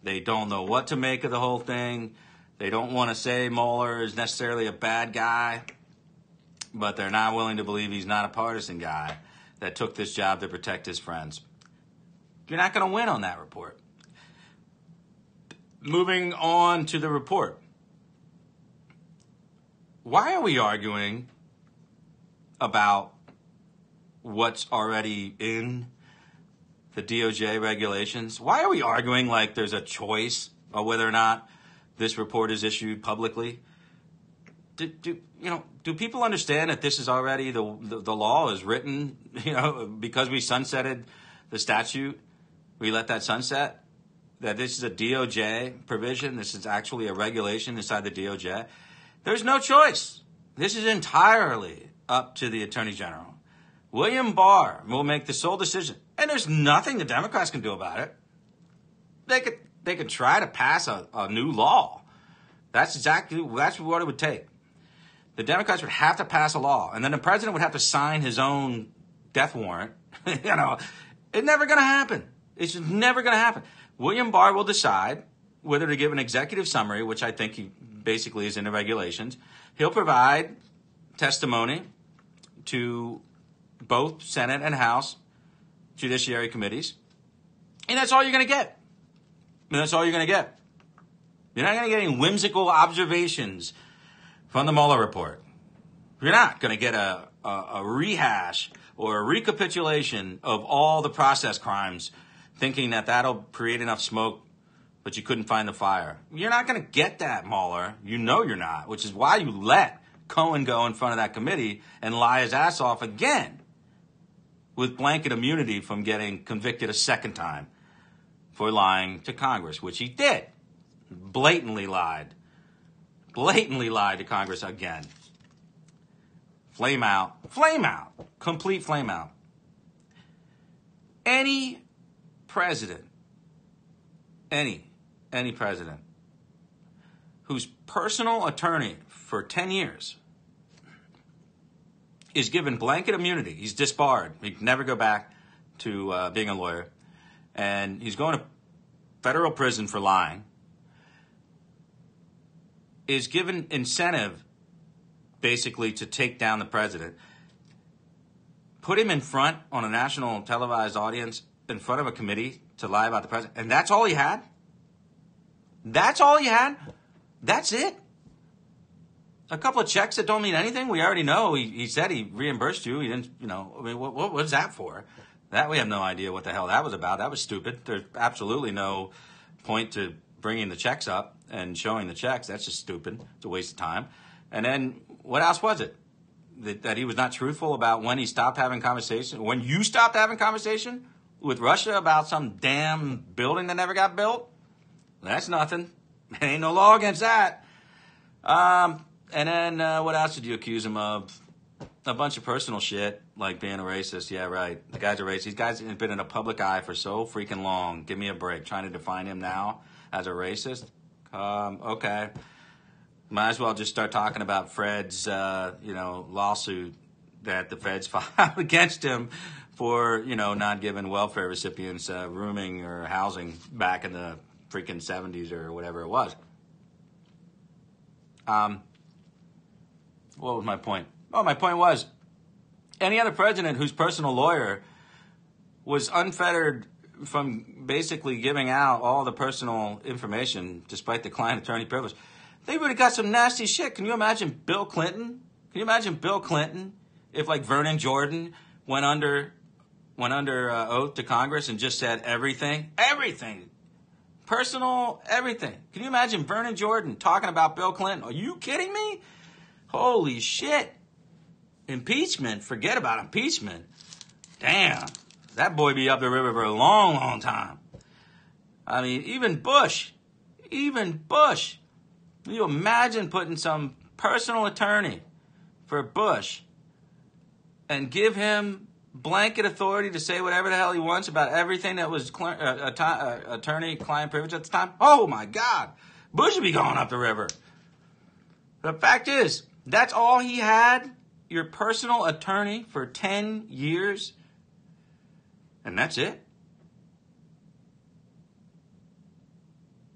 They don't know what to make of the whole thing. They don't want to say Mueller is necessarily a bad guy, but they're not willing to believe he's not a partisan guy that took this job to protect his friends. You're not going to win on that report. Moving on to the report. Why are we arguing about what's already in the DOJ regulations? Why are we arguing like there's a choice of whether or not this report is issued publicly? Do people understand that this is already the law is written? Because we sunsetted the statute, we let that sunset. That this is a DOJ provision. This is actually a regulation inside the DOJ. There's no choice. This is entirely up to the Attorney General. William Barr will make the sole decision, and there's nothing the Democrats can do about it. They could try to pass a new law. That's what it would take. The Democrats would have to pass a law, and then the president would have to sign his own death warrant. It's never going to happen. It's just never going to happen. William Barr will decide whether to give an executive summary, which I think he basically is in the regulations. He'll provide testimony to both Senate and House Judiciary Committees. And that's all you're going to get. And that's all you're going to get. You're not going to get any whimsical observations from the Mueller report. You're not going to get a rehash or a recapitulation of all the process crimes, thinking that that'll create enough smoke, but you couldn't find the fire. You're not going to get that, Mueller. You know you're not, which is why you let Cohen go in front of that committee and lie his ass off again with blanket immunity from getting convicted a second time for lying to Congress, which he did. Blatantly lied to Congress again. Flame out, complete flame out. Any president whose personal attorney for 10 years is given blanket immunity, he's disbarred, he can never go back to being a lawyer, and he's going to federal prison for lying, is given incentive basically to take down the president, put him in front on a national televised audience in front of a committee to lie about the president, and that's all he had? That's all he had? That's it? A couple of checks that don't mean anything? We already know. He said he reimbursed you. He didn't, what was that for? That we have no idea what the hell that was about. That was stupid. There's absolutely no point to bringing the checks up and showing the checks. That's just stupid. It's a waste of time. And then what else was it? That he was not truthful about when he stopped having conversation? When you stopped having conversation with Russia about some damn building that never got built? That's nothing. There ain't no law against that. And then what else did you accuse him of? A bunch of personal shit, like being a racist. Yeah, right. The guy's a racist. These guys have been in a public eye for so freaking long. Give me a break. Trying to define him now as a racist? Okay. Might as well just start talking about Fred's, lawsuit that the feds filed against him for, not giving welfare recipients rooming or housing back in the freaking 70s or whatever it was. What was my point? Oh, my point was, any other president whose personal lawyer was unfettered from basically giving out all the personal information despite the client-attorney privilege, they would have got some nasty shit. Can you imagine Bill Clinton? Can you imagine Bill Clinton if, like, Vernon Jordan went under oath to Congress and just said everything? Everything. Personal, everything. Can you imagine Vernon Jordan talking about Bill Clinton? Are you kidding me? Holy shit. Impeachment? Forget about impeachment. Damn. That boy be up the river for a long, long time. I mean, even Bush. Can you imagine putting some personal attorney for Bush and give him blanket authority to say whatever the hell he wants about everything that was attorney-client privilege at the time? Oh, my God. Bush would be going up the river. The fact is, that's all he had, your personal attorney for 10 years, and that's it.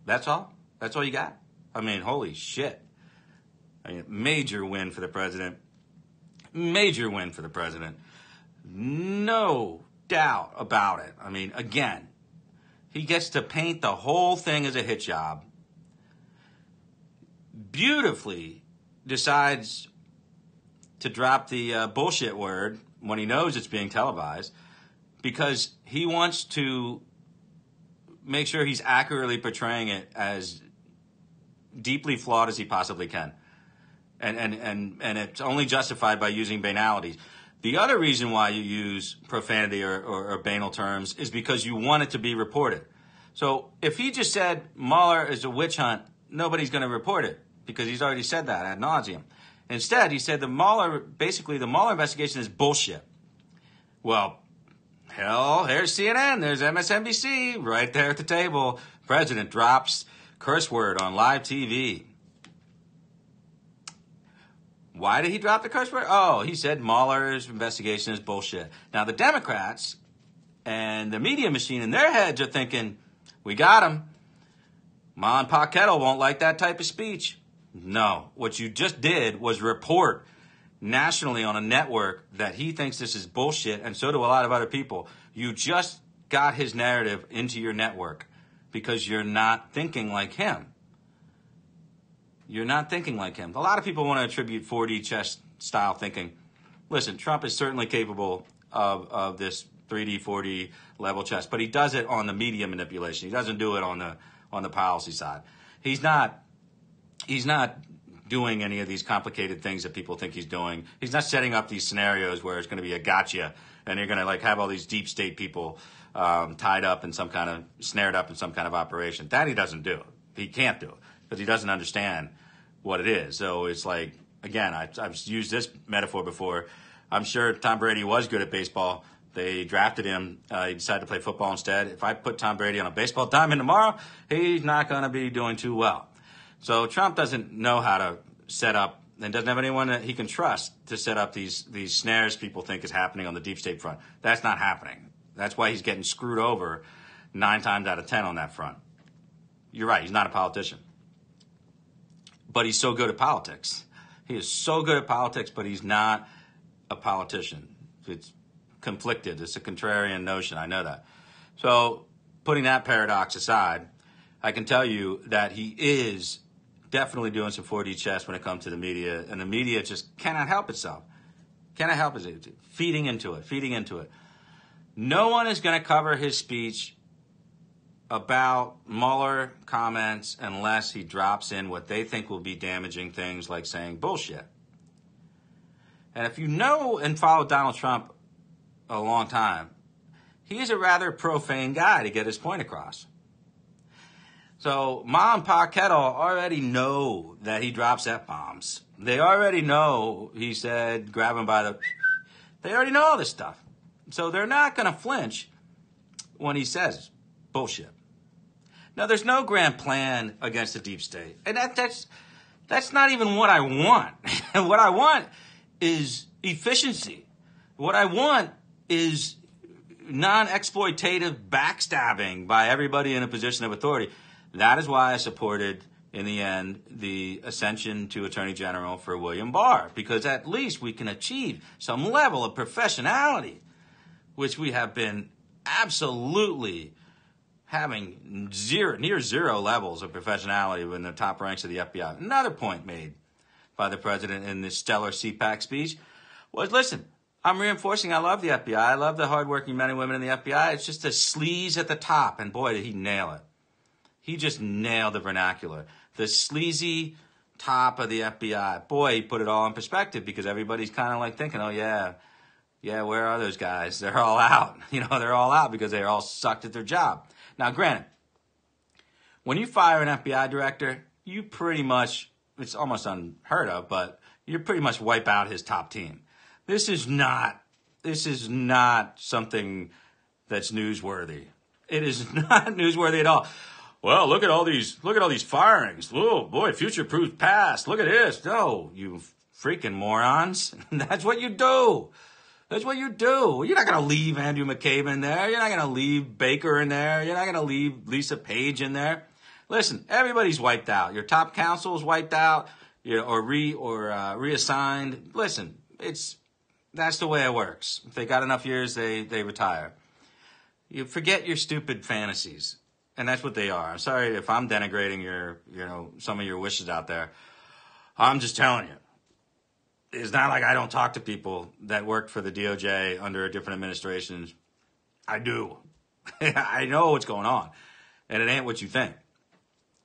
That's all. That's all you got. I mean, holy shit. I mean, major win for the president. Major win for the president. No doubt about it. I mean, again, he gets to paint the whole thing as a hit job. Beautifully decides to drop the bullshit word when he knows it's being televised because he wants to make sure he's accurately portraying it as deeply flawed as he possibly can. And it's only justified by using banalities. The other reason why you use profanity or banal terms is because you want it to be reported. So if he just said Mueller is a witch hunt, nobody's going to report it because he's already said that ad nauseum. Instead, he said the Mueller investigation is bullshit. Well, hell, there's CNN, there's MSNBC right there at the table. President drops curse word on live TV. Why did he drop the curse word? Oh, he said Mueller's investigation is bullshit. Now, the Democrats and the media machine in their heads are thinking, we got him. Ma and Pa Kettle won't like that type of speech. No, what you just did was report nationally on a network that he thinks this is bullshit, and so do a lot of other people. You just got his narrative into your network because you're not thinking like him. You're not thinking like him. A lot of people want to attribute 4D chess style thinking. Listen, Trump is certainly capable of this 3D, 4D level chess, but he does it on the media manipulation. He doesn't do it on the policy side. He's not doing any of these complicated things that people think he's doing. He's not setting up these scenarios where it's going to be a gotcha and you're going to like have all these deep state people tied up in some kind of, snared up in some kind of operation. That he doesn't do. He can't do it because he doesn't understand what it is. So it's like, again, I've used this metaphor before. I'm sure Tom Brady was good at baseball. They drafted him. He decided to play football instead. If I put Tom Brady on a baseball diamond tomorrow, he's not going to be doing too well. So Trump doesn't know how to set up and doesn't have anyone that he can trust to set up these snares people think is happening on the deep state front. That's not happening. That's why he's getting screwed over 9 times out of 10 on that front. You're right. He's not a politician. But he's so good at politics. He is so good at politics, but he's not a politician. It's conflicted. It's a contrarian notion. I know that. So putting that paradox aside, I can tell you that he is definitely doing some 4D chess when it comes to the media, and the media just cannot help itself. Cannot help it. Feeding into it. No one is going to cover his speech about Mueller comments unless he drops in what they think will be damaging things like saying bullshit. And if you know and follow Donald Trump a long time, he's a rather profane guy to get his point across. So Ma and Pa Kettle already know that he drops F-bombs. They already know he said grab him by the... They already know all this stuff. So they're not going to flinch when he says bullshit. Now, there's no grand plan against the deep state. And that's not even what I want. What I want is efficiency. What I want is non-exploitative backstabbing by everybody in a position of authority. That is why I supported, in the end, the ascension to Attorney General for William Barr, because at least we can achieve some level of professionality, which we have been absolutely having near zero levels of professionality in the top ranks of the FBI. Another point made by the president in this stellar CPAC speech was, listen, I'm reinforcing I love the FBI. I love the hardworking men and women in the FBI. It's just the sleaze at the top. And boy, did he nail it. He just nailed the vernacular. The sleazy top of the FBI. Boy, he put it all in perspective because everybody's kind of like thinking, oh, yeah, where are those guys? They're all out. They're all out because they're all sucked at their job. Now, granted, when you fire an FBI director, you pretty much, it's almost unheard of, but you pretty much wipe out his top team. This is not something that's newsworthy. It is not newsworthy at all. Well, look at all these firings. Oh boy, future-proof past. Look at this. No, you freaking morons. That's what you do. That's what you do. You're not going to leave Andrew McCabe in there. You're not going to leave Baker in there. You're not going to leave Lisa Page in there. Listen, everybody's wiped out. Your top counsel is wiped out, or reassigned. Listen, that's the way it works. If they got enough years, they retire. You forget your stupid fantasies, and that's what they are. I'm sorry if I'm denigrating some of your wishes out there. I'm just telling you. It's not like I don't talk to people that worked for the DOJ under different administrations. I do. I know what's going on, and it ain't what you think.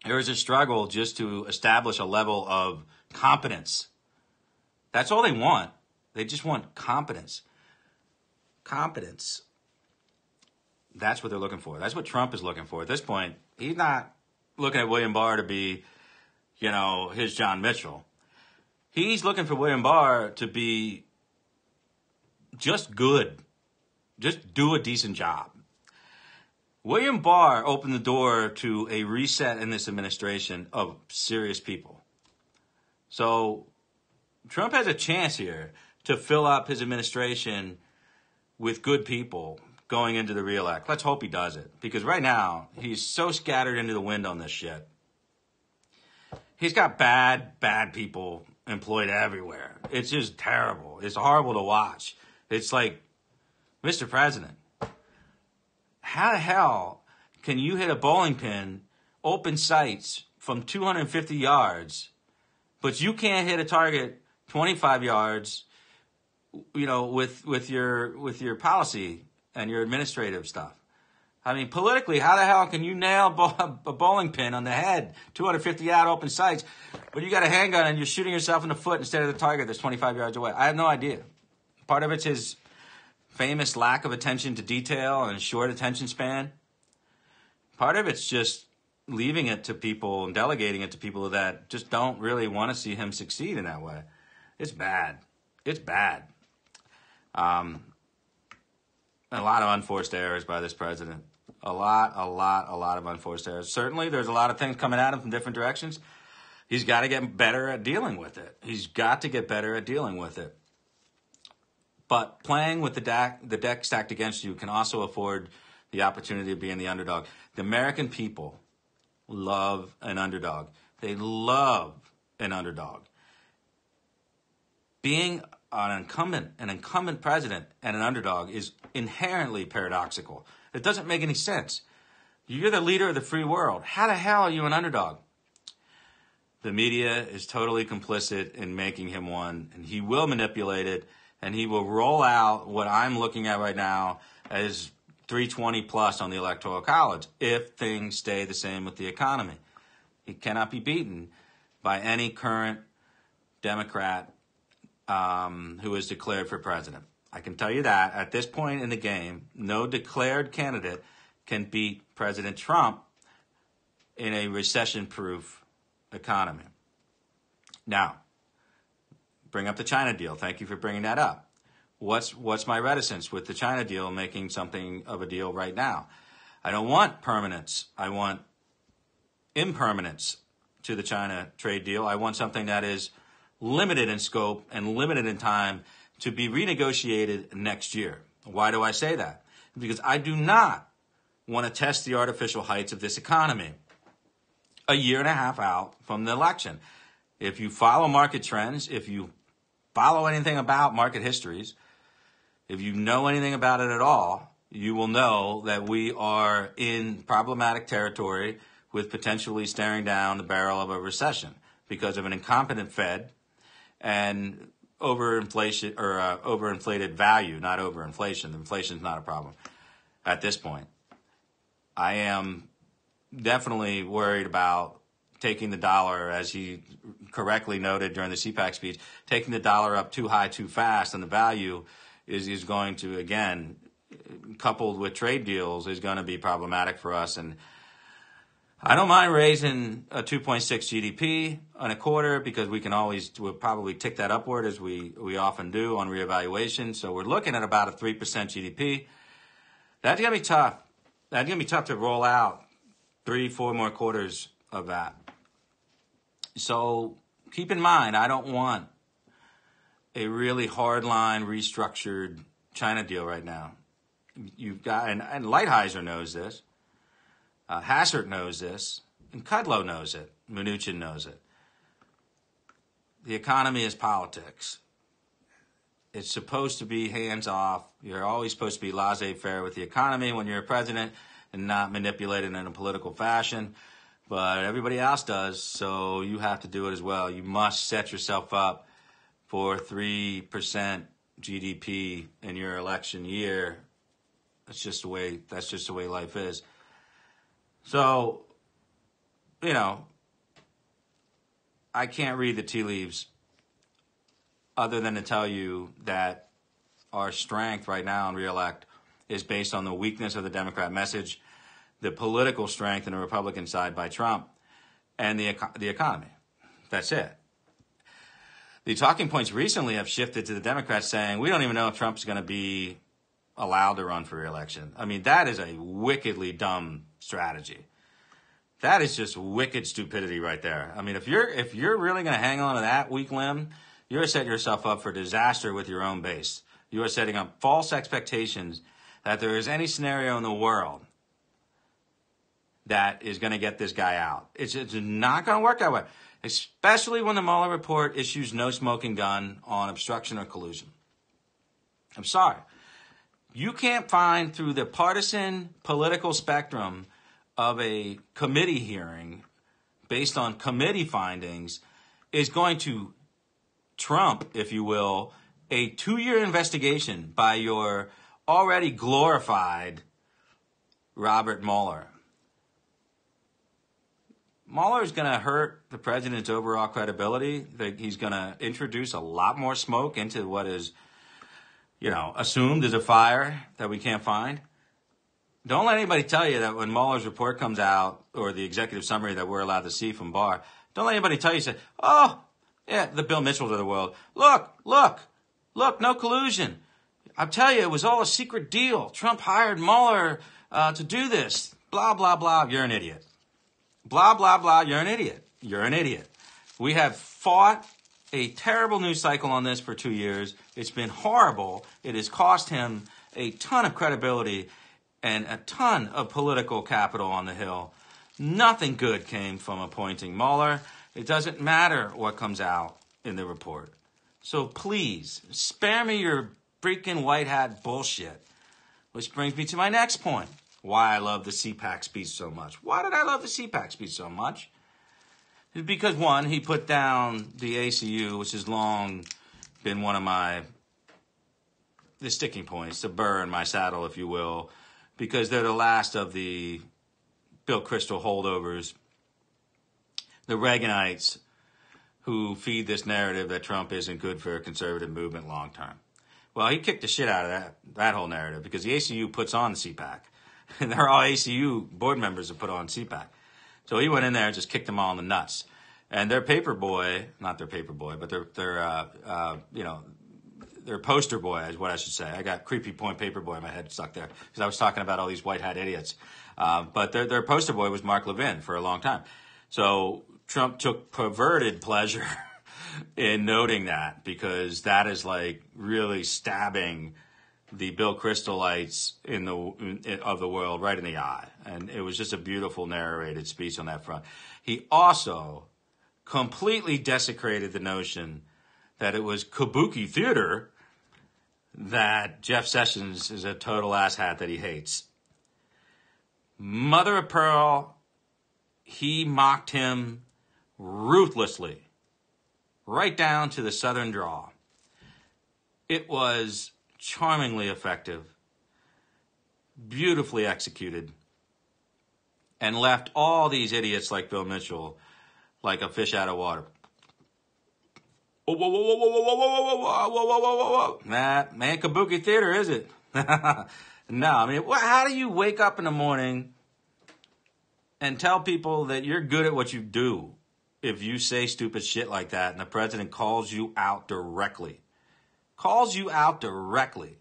There is a struggle just to establish a level of competence. That's all they want. They just want competence. Competence. That's what they're looking for. That's what Trump is looking for. At this point, he's not looking at William Barr to be, his John Mitchell. He's looking for William Barr to be just good. Just do a decent job. William Barr opened the door to a reset in this administration of serious people. So Trump has a chance here to fill up his administration with good people going into the reelect. Let's hope he does it. Because right now, he's so scattered into the wind on this shit. He's got bad people employed everywhere. It's just terrible. It's horrible to watch. It's like, Mr. President, how the hell can you hit a bowling pin, open sights from 250 yards, but you can't hit a target 25 yards, with your policy and your administrative stuff? I mean, politically, how the hell can you nail a bowling pin on the head, 250 yard open sights, but you got a handgun and you're shooting yourself in the foot instead of the target that's 25 yards away? I have no idea. Part of it's his famous lack of attention to detail and short attention span. Part of it's just leaving it to people and delegating it to people that just don't really want to see him succeed in that way. It's bad. It's bad. A lot of unforced errors by this president. A lot of unforced errors. Certainly, there's a lot of things coming at him from different directions. He's got to get better at dealing with it. But playing with the deck stacked against you can also afford the opportunity of being the underdog. The American people love an underdog. They love an underdog. Being an incumbent president and an underdog is inherently paradoxical. It doesn't make any sense. You're the leader of the free world. How the hell are you an underdog? The media is totally complicit in making him one, and he will manipulate it, and he will roll out what I'm looking at right now as 320 plus on the Electoral College if things stay the same with the economy. He cannot be beaten by any current Democrat who is declared for president. I can tell you that at this point in the game, no declared candidate can beat President Trump in a recession-proof economy. Now, bring up the China deal. Thank you for bringing that up. What's my reticence with the China deal making something of a deal right now? I don't want permanence. I want impermanence to the China trade deal. I want something that is limited in scope and limited in time to be renegotiated next year. Why do I say that? Because I do not want to test the artificial heights of this economy a year and a half out from the election. If you follow market trends, if you follow anything about market histories, if you know anything about it at all, you will know that we are in problematic territory with potentially staring down the barrel of a recession because of an incompetent Fed and overinflation or overinflated value, not overinflation. Inflation is not a problem at this point. I am definitely worried about taking the dollar, as he correctly noted during the CPAC speech, taking the dollar up too high too fast, and the value is going to, again, coupled with trade deals, is going to be problematic for us. And I don't mind raising a 2.6 GDP on a quarter because we'll probably tick that upward as we often do on reevaluation. So we're looking at about a 3% GDP. That's going to be tough. That's going to be tough to roll out 3-4 more quarters of that. So keep in mind, I don't want a really hardline restructured China deal right now. You've got, and Lighthizer knows this. Hassert knows this. And Kudlow knows it. Mnuchin knows it. The economy is politics. It's supposed to be hands-off. You're always supposed to be laissez-faire with the economy when you're a president and not manipulate it in a political fashion. But everybody else does, so you have to do it as well. You must set yourself up for 3% GDP in your election year. That's just the way life is. So, I can't read the tea leaves other than to tell you that our strength right now in re-elect is based on the weakness of the Democrat message, the political strength in the Republican side by Trump, and the economy. That's it. The talking points recently have shifted to the Democrats saying, we don't even know if Trump's going to be allowed to run for re-election. I mean, that is a wickedly dumb strategy. That is just wicked stupidity right there. I mean, if you're really going to hang on to that weak limb, you're setting yourself up for disaster with your own base. You are setting up false expectations that there is any scenario in the world that is going to get this guy out. It's not going to work that way, especially when the Mueller report issues no smoking gun on obstruction or collusion. I'm sorry. You can't find through the partisan political spectrum of a committee hearing based on committee findings is going to trump, if you will, a 2-year investigation by your already glorified Robert Mueller. Mueller is going to hurt the president's overall credibility. He's going to introduce a lot more smoke into what is, assumed is a fire that we can't find. Don't let anybody tell you that when Mueller's report comes out, or the executive summary that we're allowed to see from Barr, don't let anybody tell you, say, oh, yeah, the Bill Mitchells of the world. Look, no collusion. I'll tell you, it was all a secret deal. Trump hired Mueller to do this. Blah, blah, blah. You're an idiot. Blah, blah, blah. You're an idiot. You're an idiot. We have fought a terrible news cycle on this for 2 years. It's been horrible. It has cost him a ton of credibility and a ton of political capital on the Hill. Nothing good came from appointing Mueller. It doesn't matter what comes out in the report. So please, spare me your freaking white hat bullshit. Which brings me to my next point. Why I love the CPAC speech so much. Why did I love the CPAC speech so much? It's because, one, he put down the ACU, which has long been one of the sticking points, the burr in my saddle, if you will, because they're the last of the Bill Kristol holdovers, the Reaganites who feed this narrative that Trump isn't good for a conservative movement long term. Well, he kicked the shit out of that whole narrative because the ACU puts on the CPAC. And they're all ACU board members that put on CPAC. So he went in there and just kicked them all in the nuts. And their paper boy, not their paper boy, but their poster boy is what I should say. I got creepy point paper boy in my head stuck there because I was talking about all these white hat idiots. But their poster boy was Mark Levin for a long time. So Trump took perverted pleasure in noting that because that is like really stabbing the Bill Kristolites of the world right in the eye. And it was just a beautiful narrated speech on that front. He also completely desecrated the notion that it was kabuki theater that Jeff Sessions is a total asshat that he hates. Mother of pearl, he mocked him ruthlessly, right down to the southern drawl. It was charmingly effective, beautifully executed, and left all these idiots like Bill Mitchell like a fish out of water. Whoa, whoa, whoa, whoa, whoa, whoa, whoa, whoa, whoa, whoa, whoa, whoa. Nah, man, kabuki theater, is it? No, I mean, how do you wake up in the morning and tell people that you're good at what you do if you say stupid shit like that and the president calls you out directly? Calls you out directly.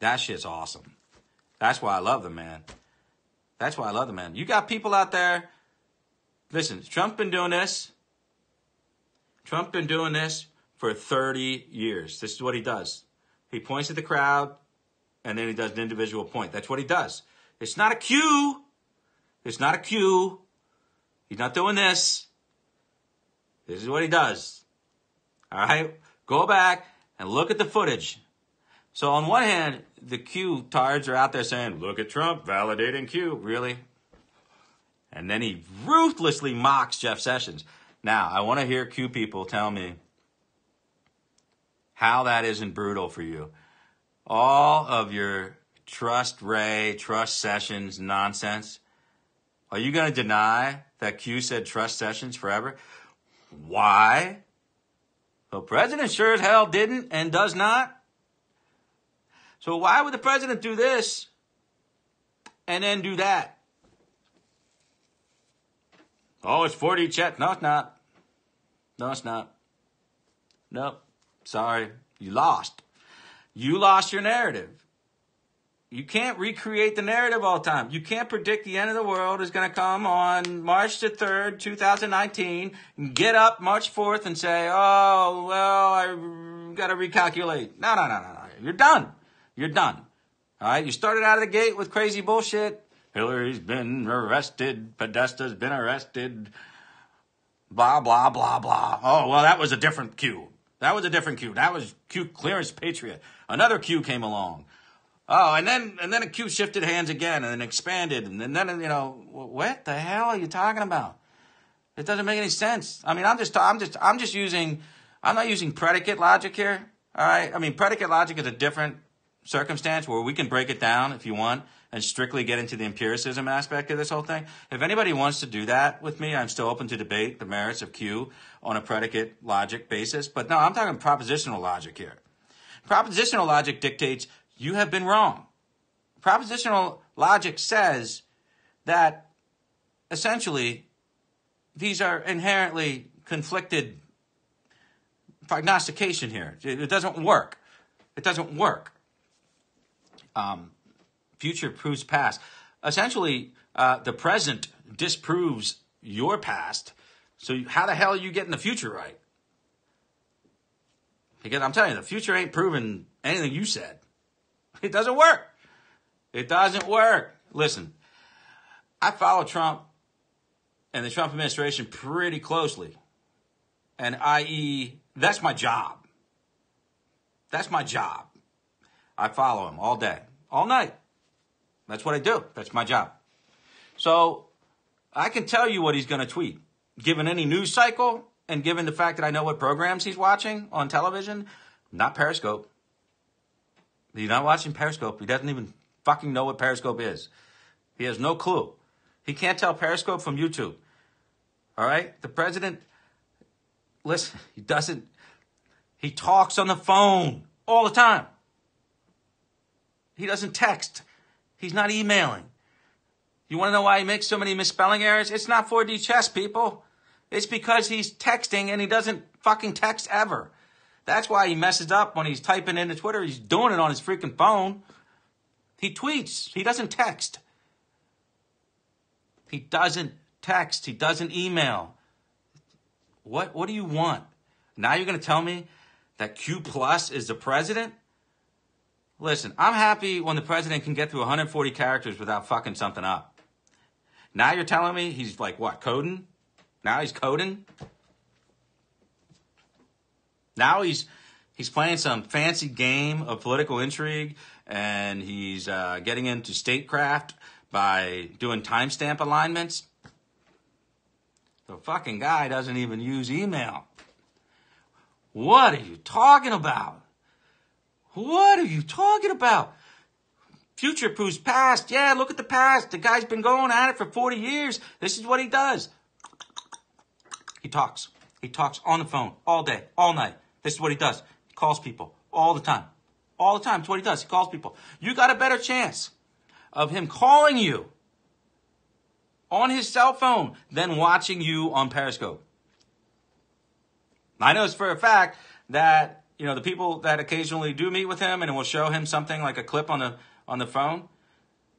That shit's awesome. That's why I love the man. That's why I love the man. You got people out there. Listen, Trump's been doing this. Trump's been doing this for 30 years. This is what he does. He points at the crowd, and then he does an individual point. That's what he does. It's not a cue. It's not a cue. He's not doing this. This is what he does. All right? Go back and look at the footage. So on one hand, the Q tards are out there saying, look at Trump validating Q. Really? And then he ruthlessly mocks Jeff Sessions. Now, I want to hear Q people tell me how that isn't brutal for you. All of your trust Ray, trust Sessions nonsense. Are you going to deny that Q said trust Sessions forever? Why? The president sure as hell didn't and does not. So why would the president do this and then do that? Oh, it's 4D chat. No, it's not. No, it's not. Nope. Sorry. You lost. You lost your narrative. You can't recreate the narrative all the time. You can't predict the end of the world is going to come on March the 3rd, 2019, and get up March 4th and say, oh, well, I got to recalculate. No. You're done. You're done. All right? You started out of the gate with crazy bullshit. Hillary's been arrested. Podesta's been arrested. Blah, blah, blah, blah. Oh, well, that was a different Q. That was a different Q. That was Q Clearance Patriot. Another Q came along. Oh, and then a Q shifted hands again and then expanded. And then, you know, what the hell are you talking about? It doesn't make any sense. I mean, I'm not using predicate logic here. All right. I mean, predicate logic is a different circumstance where we can break it down if you want and strictly get into the empiricism aspect of this whole thing. If anybody wants to do that with me, I'm still open to debate the merits of Q on a predicate logic basis. But no, I'm talking propositional logic here. Propositional logic dictates you have been wrong. Propositional logic says that essentially these are inherently conflicted prognostication here. It doesn't work. It doesn't work. Future proves past. Essentially, the present disproves your past. So how the hell are you getting the future right? Because I'm telling you, the future ain't proving anything you said. It doesn't work. It doesn't work. Listen, I follow Trump and the Trump administration pretty closely. And i.e., that's my job. That's my job. I follow him all day, all night. That's what I do. That's my job. So I can tell you what he's going to tweet. Given any news cycle and given the fact that I know what programs he's watching on television, not Periscope. He's not watching Periscope. He doesn't even fucking know what Periscope is. He has no clue. He can't tell Periscope from YouTube. All right? The president, listen, he talks on the phone all the time. He doesn't text. He's not emailing. You want to know why he makes so many misspelling errors? It's not 4D chess, people. It's because he's texting and he doesn't fucking text ever. That's why he messes up when he's typing into Twitter. He's doing it on his freaking phone. He tweets. He doesn't text. He doesn't text. He doesn't email. What do you want? Now you're going to tell me that Q plus is the president? Listen, I'm happy when the president can get through 140 characters without fucking something up. Now you're telling me he's like, what, coding? Now he's coding? Now he's playing some fancy game of political intrigue, and he's getting into statecraft by doing timestamp alignments. The fucking guy doesn't even use email. What are you talking about? What are you talking about? Future proves past. Yeah, look at the past. The guy's been going at it for 40 years. This is what he does. He talks. He talks on the phone all day, all night. This is what he does. He calls people all the time. All the time. It's what he does. He calls people. You got a better chance of him calling you on his cell phone than watching you on Periscope. I know it's for a fact that, you know, the people that occasionally do meet with him and will show him something like a clip on the phone,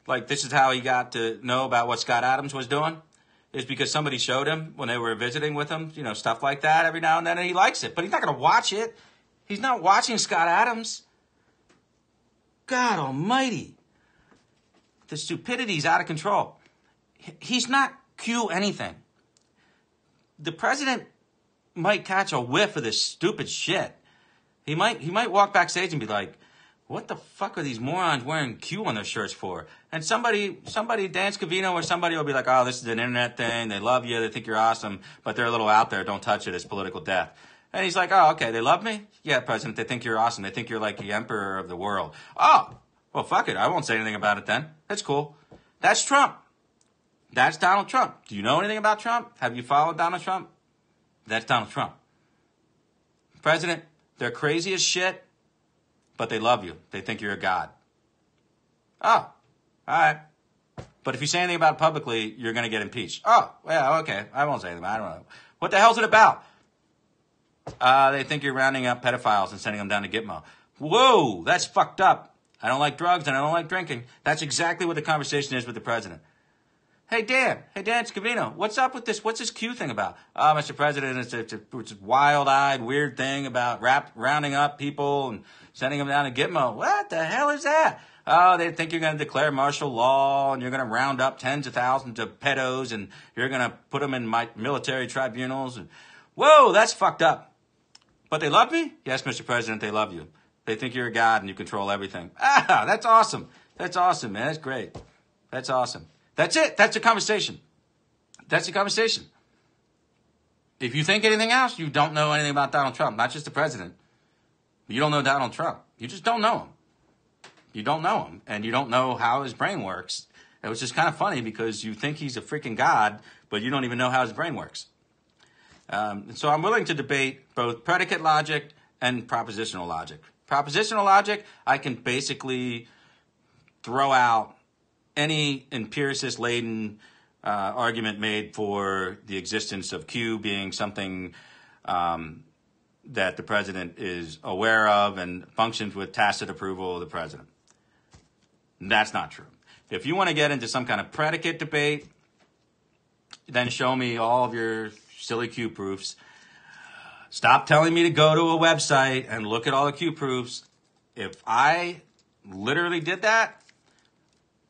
like this is how he got to know about what Scott Adams was doing, is because somebody showed him when they were visiting with him, you know, stuff like that every now and then, and he likes it. But he's not going to watch it. He's not watching Scott Adams. God almighty. The stupidity's out of control. He's not Q anything. the president might catch a whiff of this stupid shit. He might walk backstage and be like, what the fuck are these morons wearing Q on their shirts for? And somebody, Dan Scavino or somebody will be like, oh, this is an internet thing. They love you. They think you're awesome, but they're a little out there. Don't touch it. It's political death. And he's like, oh, okay. They love me? Yeah, President. They think you're awesome. They think you're like the emperor of the world. Oh, well, fuck it. I won't say anything about it then. That's cool. That's Trump. That's Donald Trump. Do you know anything about Trump? Have you followed Donald Trump? That's Donald Trump. President, they're crazy as shit, but they love you. They think you're a god. Oh, all right. But if you say anything about it publicly, you're going to get impeached. Oh, well, okay. I won't say anything. I don't know. What the hell's it about? They think you're rounding up pedophiles and sending them down to Gitmo. Whoa, that's fucked up. I don't like drugs and I don't like drinking. That's exactly what the conversation is with the president. Hey, Dan Scavino, what's up with this? What's this Q thing about? Oh, Mr. President, it's a wild-eyed, weird thing about rounding up people and sending them down to Gitmo. What the hell is that? Oh, they think you're going to declare martial law and you're going to round up tens of thousands of pedos and you're going to put them in military tribunals. And whoa, that's fucked up. But they love me? Yes, Mr. President, they love you. They think you're a god and you control everything. Ah, that's awesome. That's awesome, man. That's great. That's awesome. That's it. That's the conversation. That's the conversation. If you think anything else, you don't know anything about Donald Trump, not just the president. You don't know Donald Trump. You just don't know him. You don't know him, and you don't know how his brain works. It was just kind of funny because you think he's a freaking god, but you don't even know how his brain works. So I'm willing to debate both predicate logic and propositional logic. Propositional logic, I can basically throw out any empiricist-laden argument made for the existence of Q being something that the president is aware of and functions with tacit approval of the president. That's not true. If you want to get into some kind of predicate debate, then show me all of your silly Q proofs. Stop telling me to go to a website and look at all the Q proofs. If I literally did that,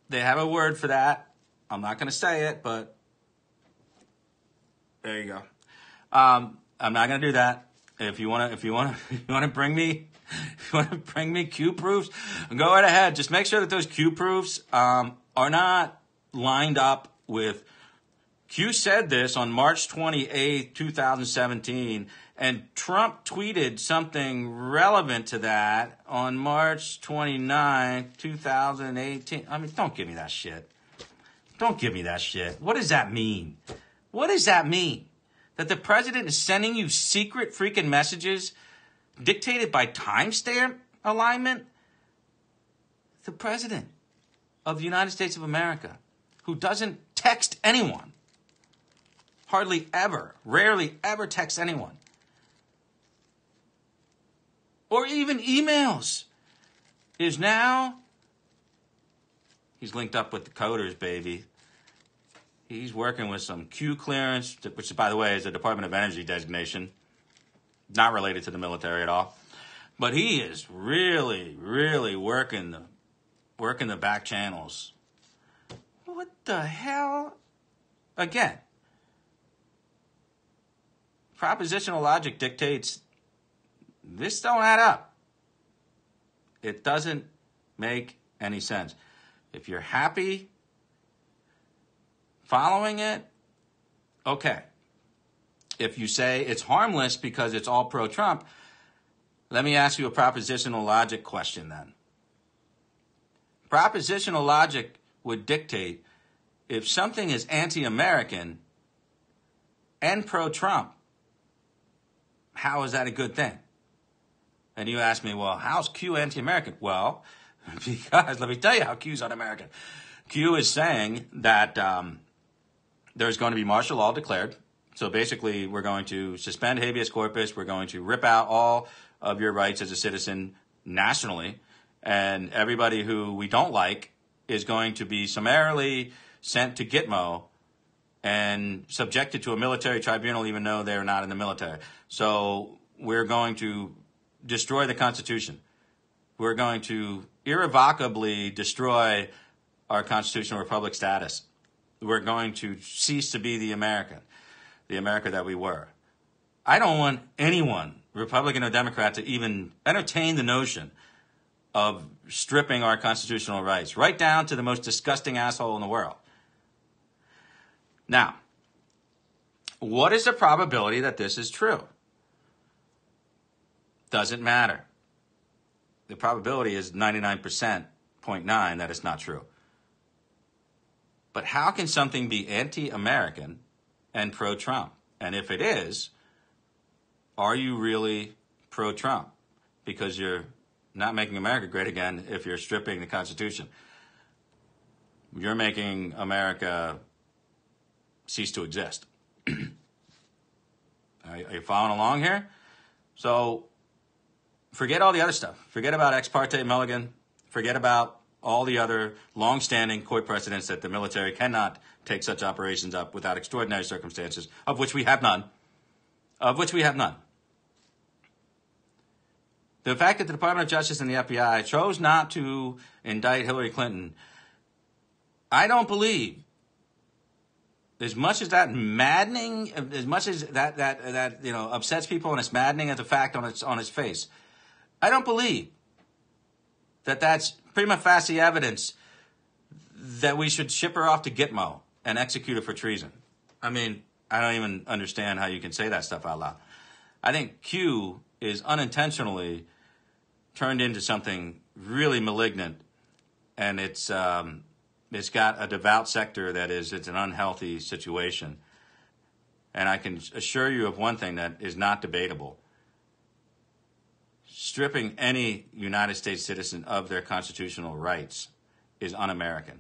they have a word for that. I'm not going to say it, but there you go. I'm not going to do that. If you want to bring me Q proofs, go right ahead. Just make sure that those Q proofs are not lined up with Q said this on March 28th, 2017, and Trump tweeted something relevant to that on March 29th, 2018. I mean, don't give me that shit. Don't give me that shit. What does that mean? What does that mean? That the president is sending you secret freaking messages dictated by timestamp alignment? The president of the United States of America, who doesn't text anyone, hardly ever, rarely ever texts anyone, or even emails, is now, he's linked up with the coders, baby. He's working with some Q clearance, which, by the way, is a Department of Energy designation, not related to the military at all. But he is really, really working the back channels. What the hell? Again, propositional logic dictates this don't add up. It doesn't make any sense. If you're happy following it, okay. If you say it's harmless because it's all pro-Trump, let me ask you a propositional logic question then. Propositional logic would dictate if something is anti-American and pro-Trump, how is that a good thing? And you ask me, well, how's Q anti-American? Well, because let me tell you how Q's un-American. Q is saying that there's going to be martial law declared. So basically, we're going to suspend habeas corpus. We're going to rip out all of your rights as a citizen nationally. And everybody who we don't like is going to be summarily sent to Gitmo and subjected to a military tribunal, even though they're not in the military. So we're going to destroy the Constitution. We're going to irrevocably destroy our constitutional republic status. We're going to cease to be the American. the America that we were. I don't want anyone, Republican or Democrat, to even entertain the notion of stripping our constitutional rights, right down to the most disgusting asshole in the world. Now, what is the probability that this is true? Doesn't matter. The probability is 99.9% that it's not true. But how can something be anti-American and pro-Trump? And if it is, are you really pro-Trump? Because you're not making America great again if you're stripping the Constitution. You're making America cease to exist. Are you following along here? So forget all the other stuff. Forget about ex parte Mulligan. Forget about all the other long-standing court precedents that the military cannot take such operations up without extraordinary circumstances, of which we have none. Of which we have none. The fact that the Department of Justice and the FBI chose not to indict Hillary Clinton, I don't believe, as much as that maddening, as much as that upsets people and it's maddening as a fact on its face, I don't believe that that's prima facie evidence that we should ship her off to Gitmo and execute her for treason. I mean, I don't even understand how you can say that stuff out loud. I think Q is unintentionally turned into something really malignant, and it's got a devout sector it's an unhealthy situation. And I can assure you of one thing that is not debatable. Stripping any United States citizen of their constitutional rights is un-American.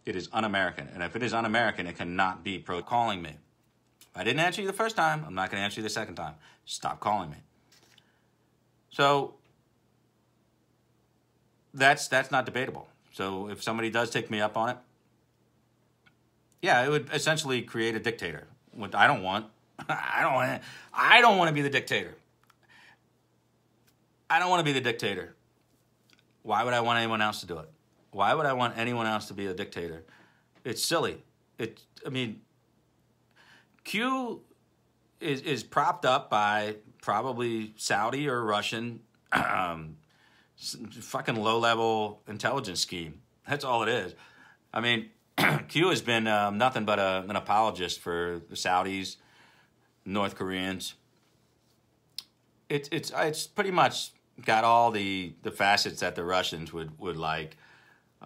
It is un-American. And if it is un-American, it cannot be calling me. If I didn't answer you the first time, I'm not going to answer you the second time. Stop calling me. So that's not debatable. So if somebody does take me up on it, yeah, it would essentially create a dictator. What I don't want. I don't want to be the dictator. I don't want to be the dictator. Why would I want anyone else to do it? Why would I want anyone else to be a dictator? It's silly. Q is propped up by probably Saudi or Russian fucking low-level intelligence scheme. That's all it is. I mean, Q has been nothing but an apologist for the Saudis, North Koreans. It's pretty much got all the facets that the Russians would like.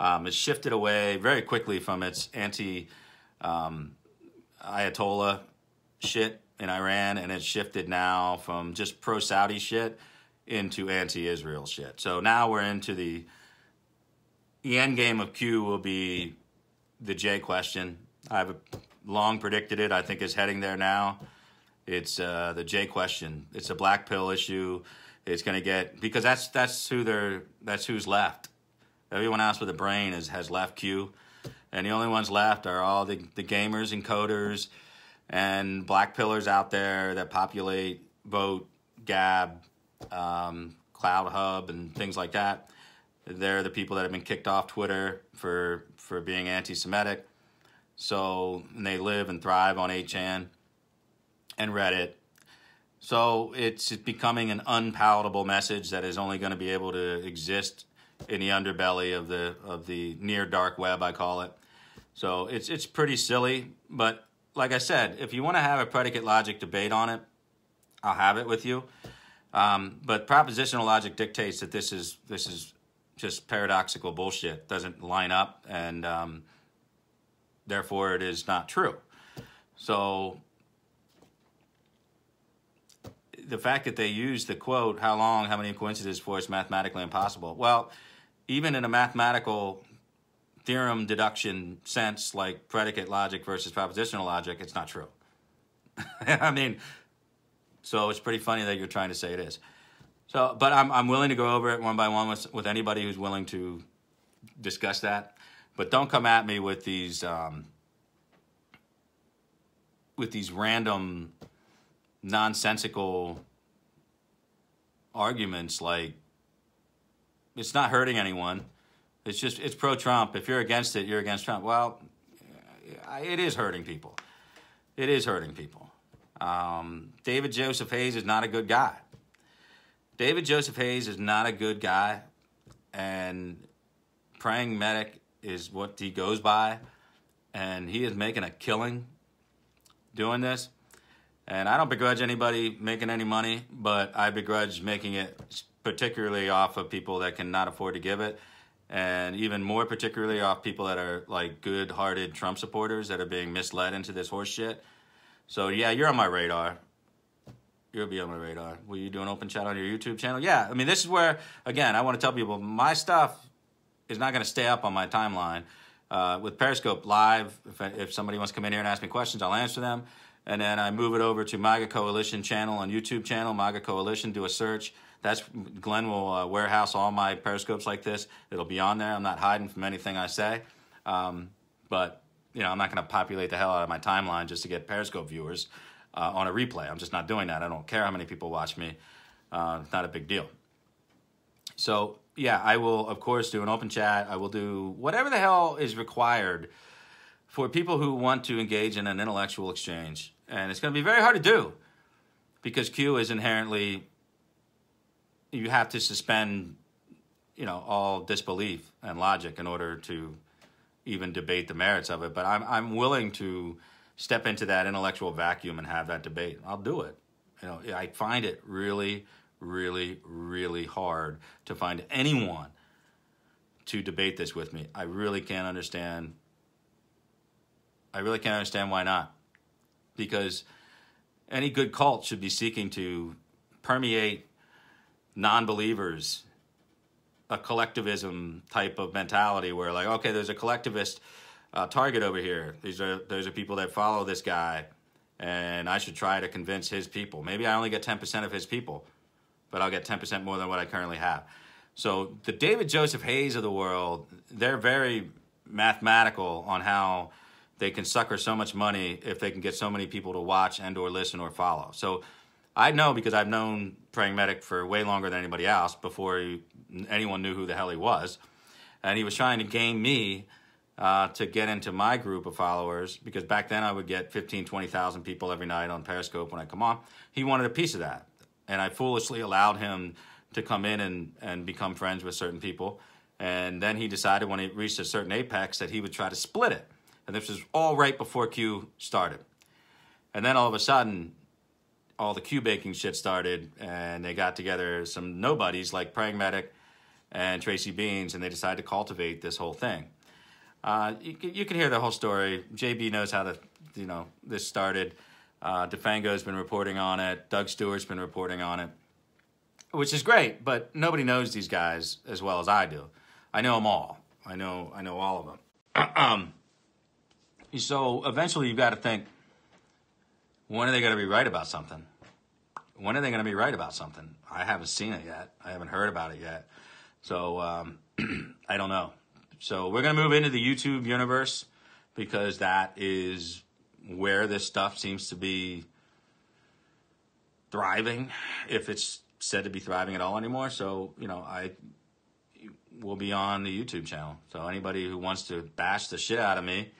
It's shifted away very quickly from its anti-Ayatollah shit in Iran, and it's shifted now from just pro-Saudi shit into anti-Israel shit. So now we're into the end game of Q will be the J question. I've long predicted it. I think it's heading there now. It's the J question. It's a black pill issue. It's going to get, because that's who's left. Everyone else with a brain has left Q, and the only ones left are all the gamers and coders and black pillars out there that populate Vote, Gab, Cloud Hub, and things like that. They're the people that have been kicked off Twitter for being anti-Semitic. So and they live and thrive on 8chan and Reddit. So it's becoming an unpalatable message that is only going to be able to exist in the underbelly of the near dark web, I call it. So it's pretty silly, but like I said, if you want to have a predicate logic debate on it, I'll have it with you. But propositional logic dictates that this is just paradoxical bullshit, doesn't line up, and therefore it is not true. So the fact that they use the quote, how many coincidences for it's mathematically impossible. Well, even in a mathematical theorem deduction sense, like predicate logic versus propositional logic, it's not true. I mean, so it's pretty funny that you're trying to say it is. So, but I'm willing to go over it one by one with anybody who's willing to discuss that. But don't come at me with these random nonsensical arguments like it's not hurting anyone. It's pro-Trump. If you're against it, you're against Trump. Well, it is hurting people. It is hurting people. David Joseph Hayes is not a good guy. David Joseph Hayes is not a good guy, and praying medic is what he goes by, and he is making a killing doing this. And I don't begrudge anybody making any money, but I begrudge making it particularly off of people that cannot afford to give it, and even more particularly off people that are like good-hearted Trump supporters that are being misled into this horse shit. So yeah, you're on my radar. You'll be on my radar. Will you do an open chat on your YouTube channel? Yeah, I mean, this is where, again, I want to tell people my stuff is not going to stay up on my timeline. With Periscope Live, if somebody wants to come in here and ask me questions, I'll answer them. And then I move it over to MAGA Coalition channel on YouTube channel, MAGA Coalition, do a search. That's Glenn will warehouse all my Periscopes like this. It'll be on there. I'm not hiding from anything I say. But, you know, I'm not going to populate the hell out of my timeline just to get Periscope viewers on a replay. I'm just not doing that. I don't care how many people watch me. It's not a big deal. So, yeah, I will, of course, do an open chat. I will do whatever the hell is required for people who want to engage in an intellectual exchange. And it's going to be very hard to do because Q is inherently, you have to suspend, you know, all disbelief and logic in order to even debate the merits of it. But I'm willing to step into that intellectual vacuum and have that debate. I'll do it. You know, I find it really, really, really hard to find anyone to debate this with me. I really can't understand. I really can't understand why not. Because any good cult should be seeking to permeate non-believers a collectivism type of mentality where, like, okay, there's a collectivist target over here. Those are people that follow this guy, and I should try to convince his people. Maybe I only get 10% of his people, but I'll get 10% more than what I currently have. So the David Joseph Hayes of the world, they're very mathematical on how they can sucker so much money if they can get so many people to watch and or listen or follow. So I know because I've known Praying Medic for way longer than anybody else before anyone knew who the hell he was. And he was trying to game me to get into my group of followers because back then I would get 15, 20,000 people every night on Periscope when I come on. He wanted a piece of that. And I foolishly allowed him to come in and become friends with certain people. And then he decided when he reached a certain apex that he would try to split it. And this was all right before Q started. And then all of a sudden, all the Q baking shit started, and they got together some nobodies like Praying Medic and Tracy Beans, and they decided to cultivate this whole thing. You can hear the whole story. JB knows how this started. DeFango's been reporting on it. Doug Stewart's been reporting on it, which is great, but nobody knows these guys as well as I do. I know them all. I know all of them. So eventually you've got to think, when are they going to be right about something? When are they going to be right about something? I haven't seen it yet. I haven't heard about it yet. So I don't know. So we're going to move into the YouTube universe because that is where this stuff seems to be thriving, if it's said to be thriving at all anymore. So, you know, I will be on the YouTube channel. So anybody who wants to bash the shit out of me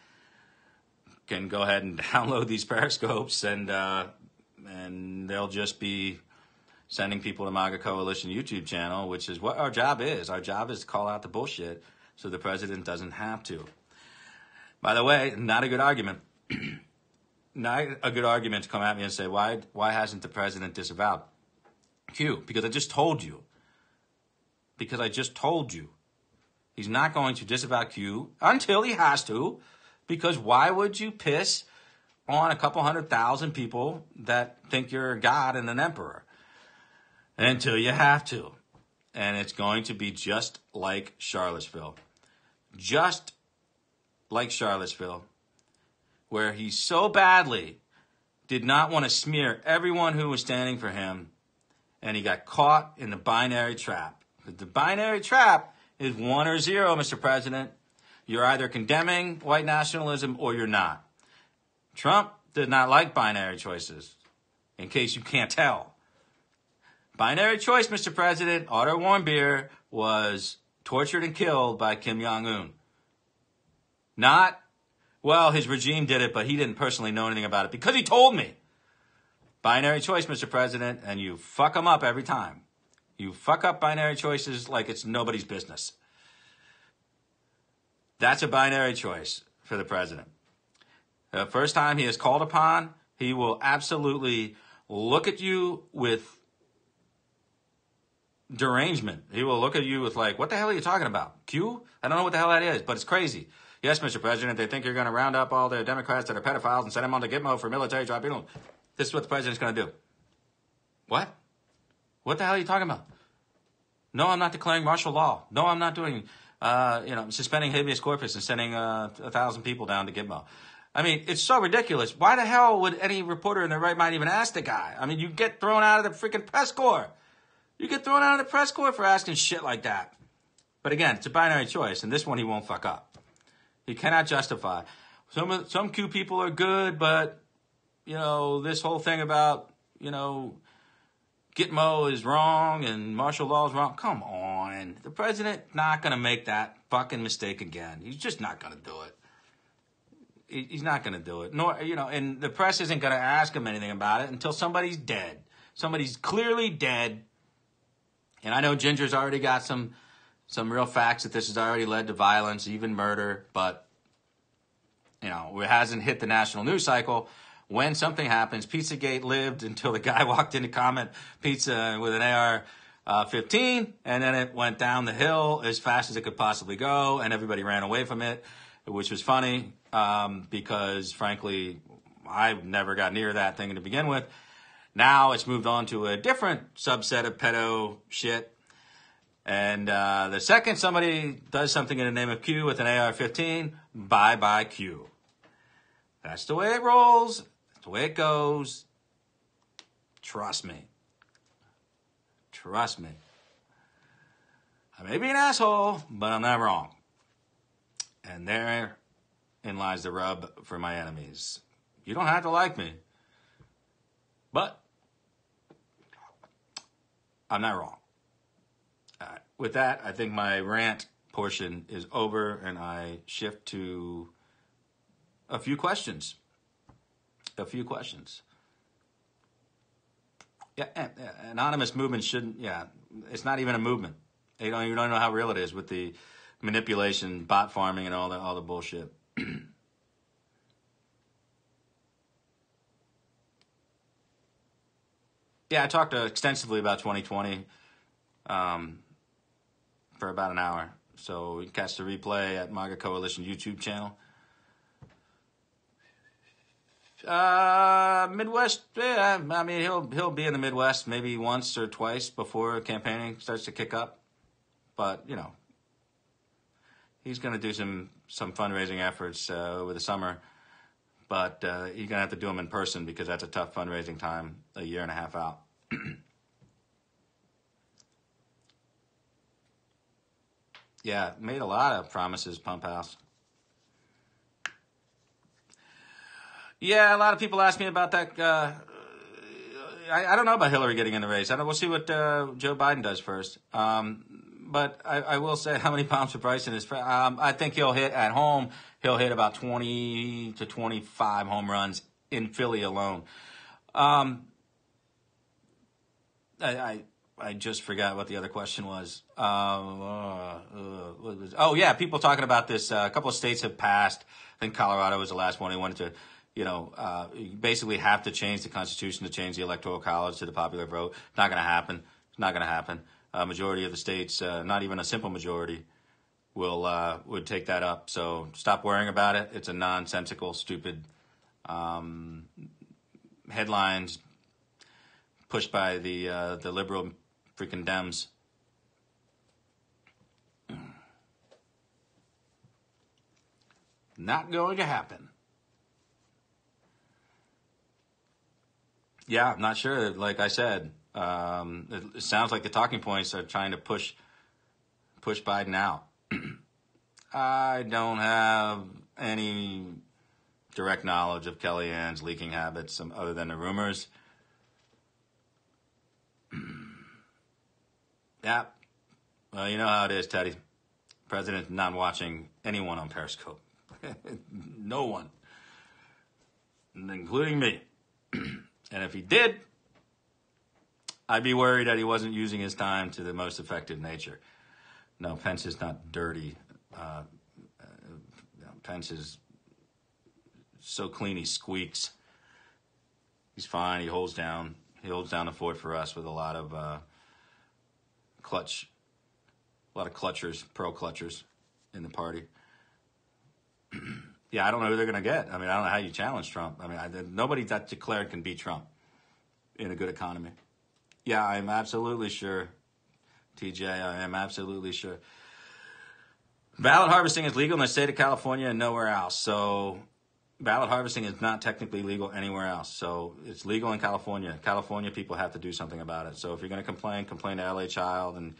can go ahead and download these Periscopes, and they'll just be sending people to MAGA Coalition YouTube channel, which is what our job is. Our job is to call out the bullshit so the president doesn't have to. By the way, not a good argument. Not a good argument to come at me and say, why hasn't the president disavowed Q? Because I just told you. Because I just told you. He's not going to disavow Q until he has to. Because why would you piss on a couple 100,000 people that think you're a god and an emperor? Until you have to. And it's going to be just like Charlottesville. Just like Charlottesville. Where he so badly did not want to smear everyone who was standing for him. And he got caught in the binary trap. The binary trap is 1 or 0, Mr. President. You're either condemning white nationalism or you're not. Trump did not like binary choices, in case you can't tell. Binary choice, Mr. President, Otto Warmbier was tortured and killed by Kim Jong-un. Not, well, his regime did it, but he didn't personally know anything about it because he told me. Binary choice, Mr. President, and you fuck them up every time. You fuck up binary choices like it's nobody's business. That's a binary choice for the president. The first time he is called upon, he will absolutely look at you with derangement. He will look at you with like, what the hell are you talking about? Q? I don't know what the hell that is, but it's crazy. Yes, Mr. President, they think you're going to round up all the Democrats that are pedophiles and send them on to Gitmo for military tribunal. This is what the president's going to do. What? What the hell are you talking about? No, I'm not declaring martial law. No, I'm not doing, suspending habeas corpus and sending 1,000 people down to Gitmo. I mean, it's so ridiculous. Why the hell would any reporter in their right mind even ask the guy? I mean, you get thrown out of the freaking press corps. You get thrown out of the press corps for asking shit like that. But again, it's a binary choice, and this one he won't fuck up. He cannot justify. Some Q people are good, but, this whole thing about, Gitmo is wrong and martial law is wrong. Come on. The president's not going to make that fucking mistake again. He's just not going to do it. He's not going to do it. Nor, and the press isn't going to ask him anything about it until somebody's dead. Somebody's clearly dead. And I know Ginger's already got some real facts that this has already led to violence, even murder. But, it hasn't hit the national news cycle. When something happens, Pizzagate lived until the guy walked in to comment pizza with an AR-15, and then it went down the hill as fast as it could possibly go, and everybody ran away from it, which was funny because, frankly, I never got near that thing to begin with. Now it's moved on to a different subset of pedo shit, and the second somebody does something in the name of Q with an AR-15, bye-bye Q. That's the way it rolls. That's the way it goes. Trust me. Trust me. I may be an asshole, but I'm not wrong. And therein lies the rub for my enemies. You don't have to like me, but I'm not wrong. With that, I think my rant portion is over, and I shift to a few questions. Yeah, anonymous movement shouldn't, it's not even a movement. You don't know how real it is with the manipulation, bot farming, and all the bullshit. Yeah, I talked extensively about 2020 for about an hour. So you can catch the replay at MAGA Coalition YouTube channel. Midwest, yeah, I mean, he'll be in the Midwest maybe once or twice before campaigning starts to kick up. But, he's going to do some fundraising efforts over the summer. But you're going to have to do them in person because that's a tough fundraising time a year and a half out. Yeah, made a lot of promises, Pump House. Yeah, a lot of people ask me about that. I don't know about Hillary getting in the race. We'll see what Joe Biden does first. But I will say how many pounds for Bryson is. I think he'll hit at home. He'll hit about 20 to 25 home runs in Philly alone. I just forgot what the other question was. Oh yeah, people talking about this. A couple of states have passed. I think Colorado was the last one. They wanted to. You basically have to change the Constitution to change the Electoral College to the popular vote. Not going to happen. It's not going to happen. A majority of the states, not even a simple majority, would take that up. So stop worrying about it. It's a nonsensical, stupid headlines pushed by the liberal freaking Dems. Not going to happen. Yeah, I'm not sure. Like I said, it sounds like the talking points are trying to push Biden out. I don't have any direct knowledge of Kellyanne's leaking habits other than the rumors. Yeah. Well, you know how it is, Teddy. President's not watching anyone on Periscope. No one. Including me. And if he did, I'd be worried that he wasn't using his time to the most effective nature. No, Pence is not dirty. Pence is so clean he squeaks. He's fine. He holds down the fort for us with a lot of clutchers, pro clutchers in the party. Yeah, I don't know who they're going to get. I mean, I don't know how you challenge Trump. I mean, nobody that declared can beat Trump in a good economy. Yeah, I'm absolutely sure, TJ, I am absolutely sure. Ballot harvesting is legal in the state of California and nowhere else. So ballot harvesting is not technically legal anywhere else. So it's legal in California. California people have to do something about it. So if you're going to complain to LA Child and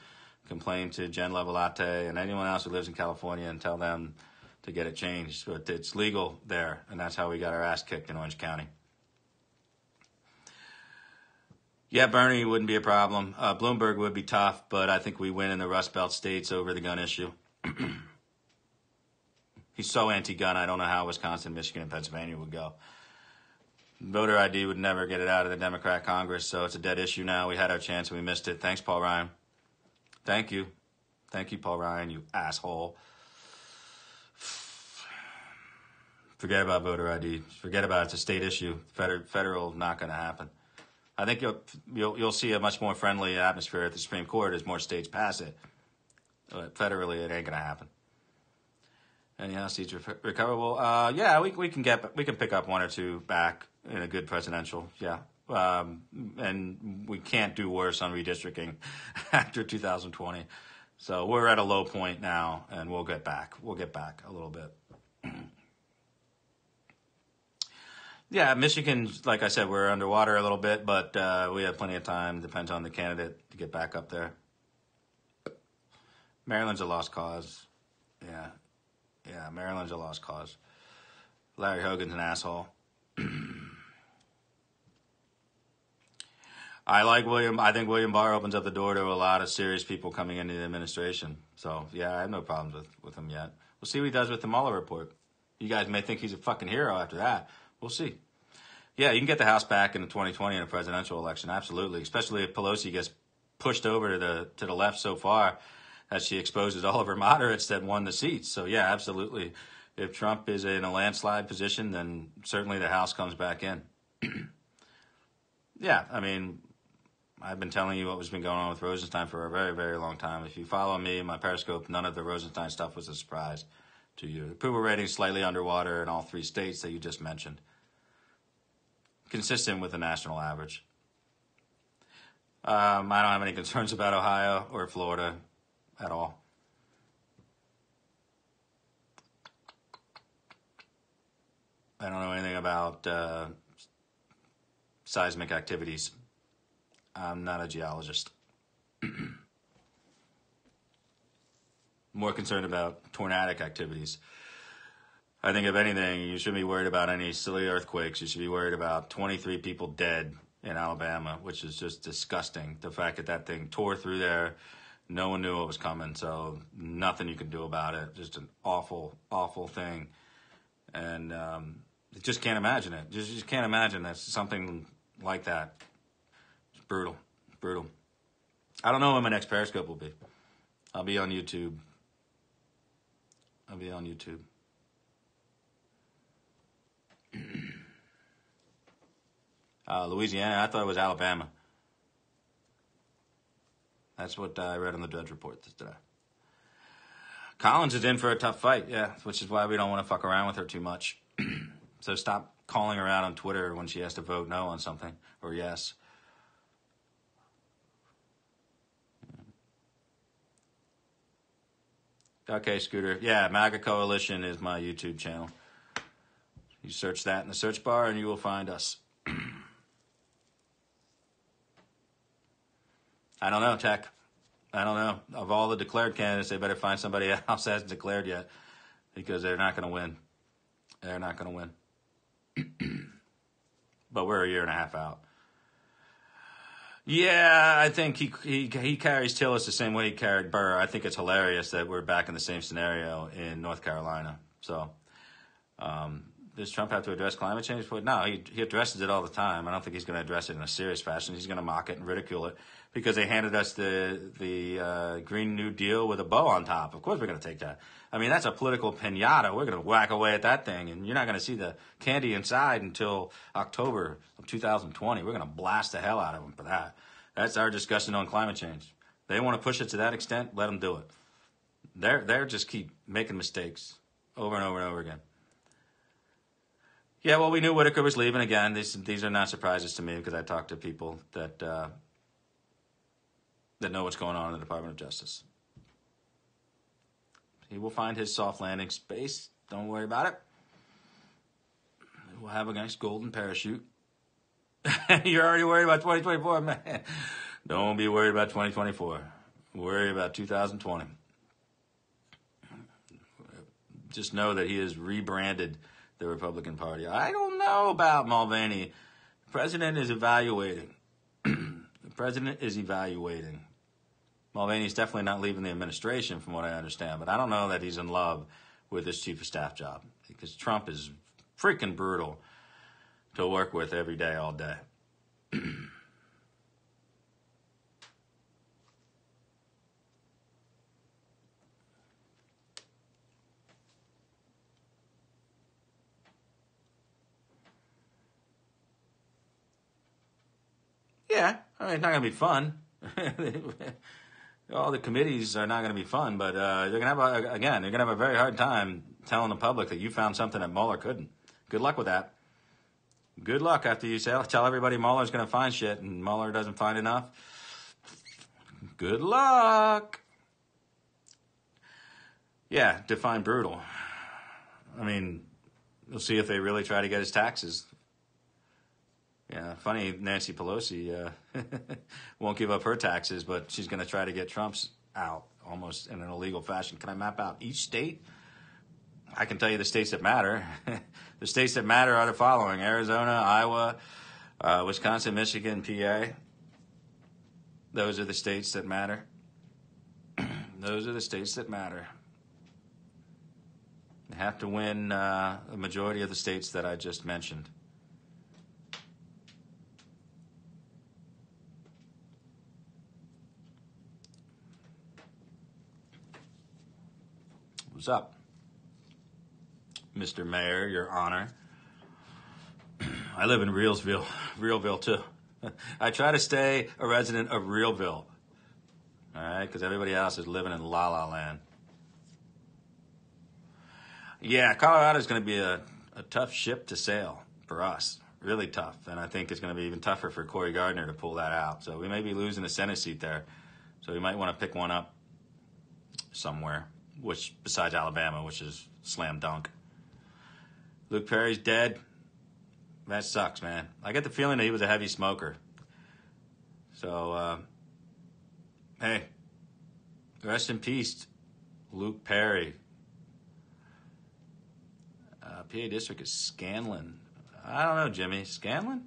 complain to Jen Levelate and anyone else who lives in California and tell them to get it changed. But it's legal there, and that's how we got our ass kicked in Orange County. Yeah, Bernie wouldn't be a problem. Bloomberg would be tough, but I think we win in the Rust Belt states over the gun issue. He's so anti-gun, I don't know how Wisconsin, Michigan, and Pennsylvania would go. Voter ID would never get it out of the Democrat Congress, so it's a dead issue now. We had our chance and we missed it. Thanks, Paul Ryan. Thank you. Thank you, Paul Ryan, you asshole. Forget about voter ID. Forget about it. It's a state issue. Federal, not going to happen. I think you'll see a much more friendly atmosphere at the Supreme Court as more states pass it. But federally, it ain't going to happen. Any House seats recoverable? Yeah, we can pick up one or two back in a good presidential. Yeah, and we can't do worse on redistricting after 2020. So we're at a low point now, and we'll get back. We'll get back a little bit. Yeah, Michigan, like I said, we're underwater a little bit, but we have plenty of time. Depends on the candidate to get back up there. Maryland's a lost cause. Yeah, Maryland's a lost cause. Larry Hogan's an asshole. I think William Barr opens up the door to a lot of serious people coming into the administration. So, yeah, I have no problems with him yet. We'll see what he does with the Mueller report. You guys may think he's a fucking hero after that. We'll see. Yeah, you can get the House back in 2020 in a presidential election, absolutely. Especially if Pelosi gets pushed over to the left so far that she exposes all of her moderates that won the seats. So, yeah, absolutely. If Trump is in a landslide position, then certainly the House comes back in. Yeah, I mean, I've been telling you what has been going on with Rosenstein for a very, very long time. If you follow me in my Periscope, none of the Rosenstein stuff was a surprise to you. The approval rating is slightly underwater in all three states that you just mentioned. Consistent with the national average. I don't have any concerns about Ohio or Florida at all. I don't know anything about seismic activities. I'm not a geologist. More concerned about tornadic activities. I think if anything, you shouldn't be worried about any silly earthquakes. You should be worried about 23 people dead in Alabama, which is just disgusting. The fact that thing tore through there, no one knew it was coming, so nothing you can do about it. Just an awful, awful thing. And just can't imagine it. Just can't imagine that something like that. It's brutal, brutal. I don't know when my next Periscope will be. I'll be on YouTube. Louisiana, I thought it was Alabama. That's what I read on the Drudge Report today. Collins is in for a tough fight, yeah, which is why we don't want to fuck around with her too much. So stop calling her out on Twitter when she has to vote no on something, or yes. Okay, Scooter. Yeah, MAGA Coalition is my YouTube channel. You search that in the search bar and you will find us. I don't know, Tech. I don't know. Of all the declared candidates, they better find somebody else that hasn't declared yet, because they're not going to win. They're not going to win. But we're a year and a half out. Yeah, I think he carries Tillis the same way he carried Burr. I think it's hilarious that we're back in the same scenario in North Carolina. So does Trump have to address climate change? Well, no, he addresses it all the time. I don't think he's going to address it in a serious fashion. He's going to mock it and ridicule it because they handed us the Green New Deal with a bow on top. Of course we're going to take that. I mean, that's a political piñata. We're going to whack away at that thing, and you're not going to see the candy inside until October of 2020. We're going to blast the hell out of them for that. That's our discussion on climate change. They want to push it to that extent, let them do it. They're just keep making mistakes over and over and over again. Yeah, well, we knew Whitaker was leaving again. These are not surprises to me because I talk to people that know what's going on in the Department of Justice. He will find his soft landing space. Don't worry about it. We'll have a nice golden parachute. You're already worried about 2024, man. Don't be worried about 2024. Worry about 2020. Just know that he has rebranded the Republican Party. I don't know about Mulvaney. The president is evaluating. Mulvaney's definitely not leaving the administration, from what I understand, but I don't know that he's in love with his chief of staff job because Trump is freaking brutal to work with every day, all day. Yeah, I mean, it's not going to be fun. All the committees are not going to be fun, but they're going to have a very hard time telling the public that you found something that Mueller couldn't. Good luck with that. Good luck after you tell everybody Mueller's going to find shit and Mueller doesn't find enough. Good luck. Yeah, define brutal. I mean, we'll see if they really try to get his taxes. Yeah, funny, Nancy Pelosi won't give up her taxes, but she's going to try to get Trump's out almost in an illegal fashion. Can I map out each state? I can tell you the states that matter. The states that matter are the following: Arizona, Iowa, Wisconsin, Michigan, PA. Those are the states that matter. Those are the states that matter. They have to win a majority of the states that I just mentioned. What's up, Mr. Mayor, Your Honor? I live in Realville too. I try to stay a resident of Realville, all right, because everybody else is living in La La Land. Yeah, Colorado's going to be a tough ship to sail for us, really tough, and I think it's going to be even tougher for Cory Gardner to pull that out. So we may be losing a Senate seat there, so we might want to pick one up somewhere. Which besides Alabama, which is slam dunk. Luke Perry's dead. That sucks, man. I get the feeling that he was a heavy smoker. So, hey, rest in peace, Luke Perry. PA District is Scanlon. I don't know, Jimmy. Scanlon?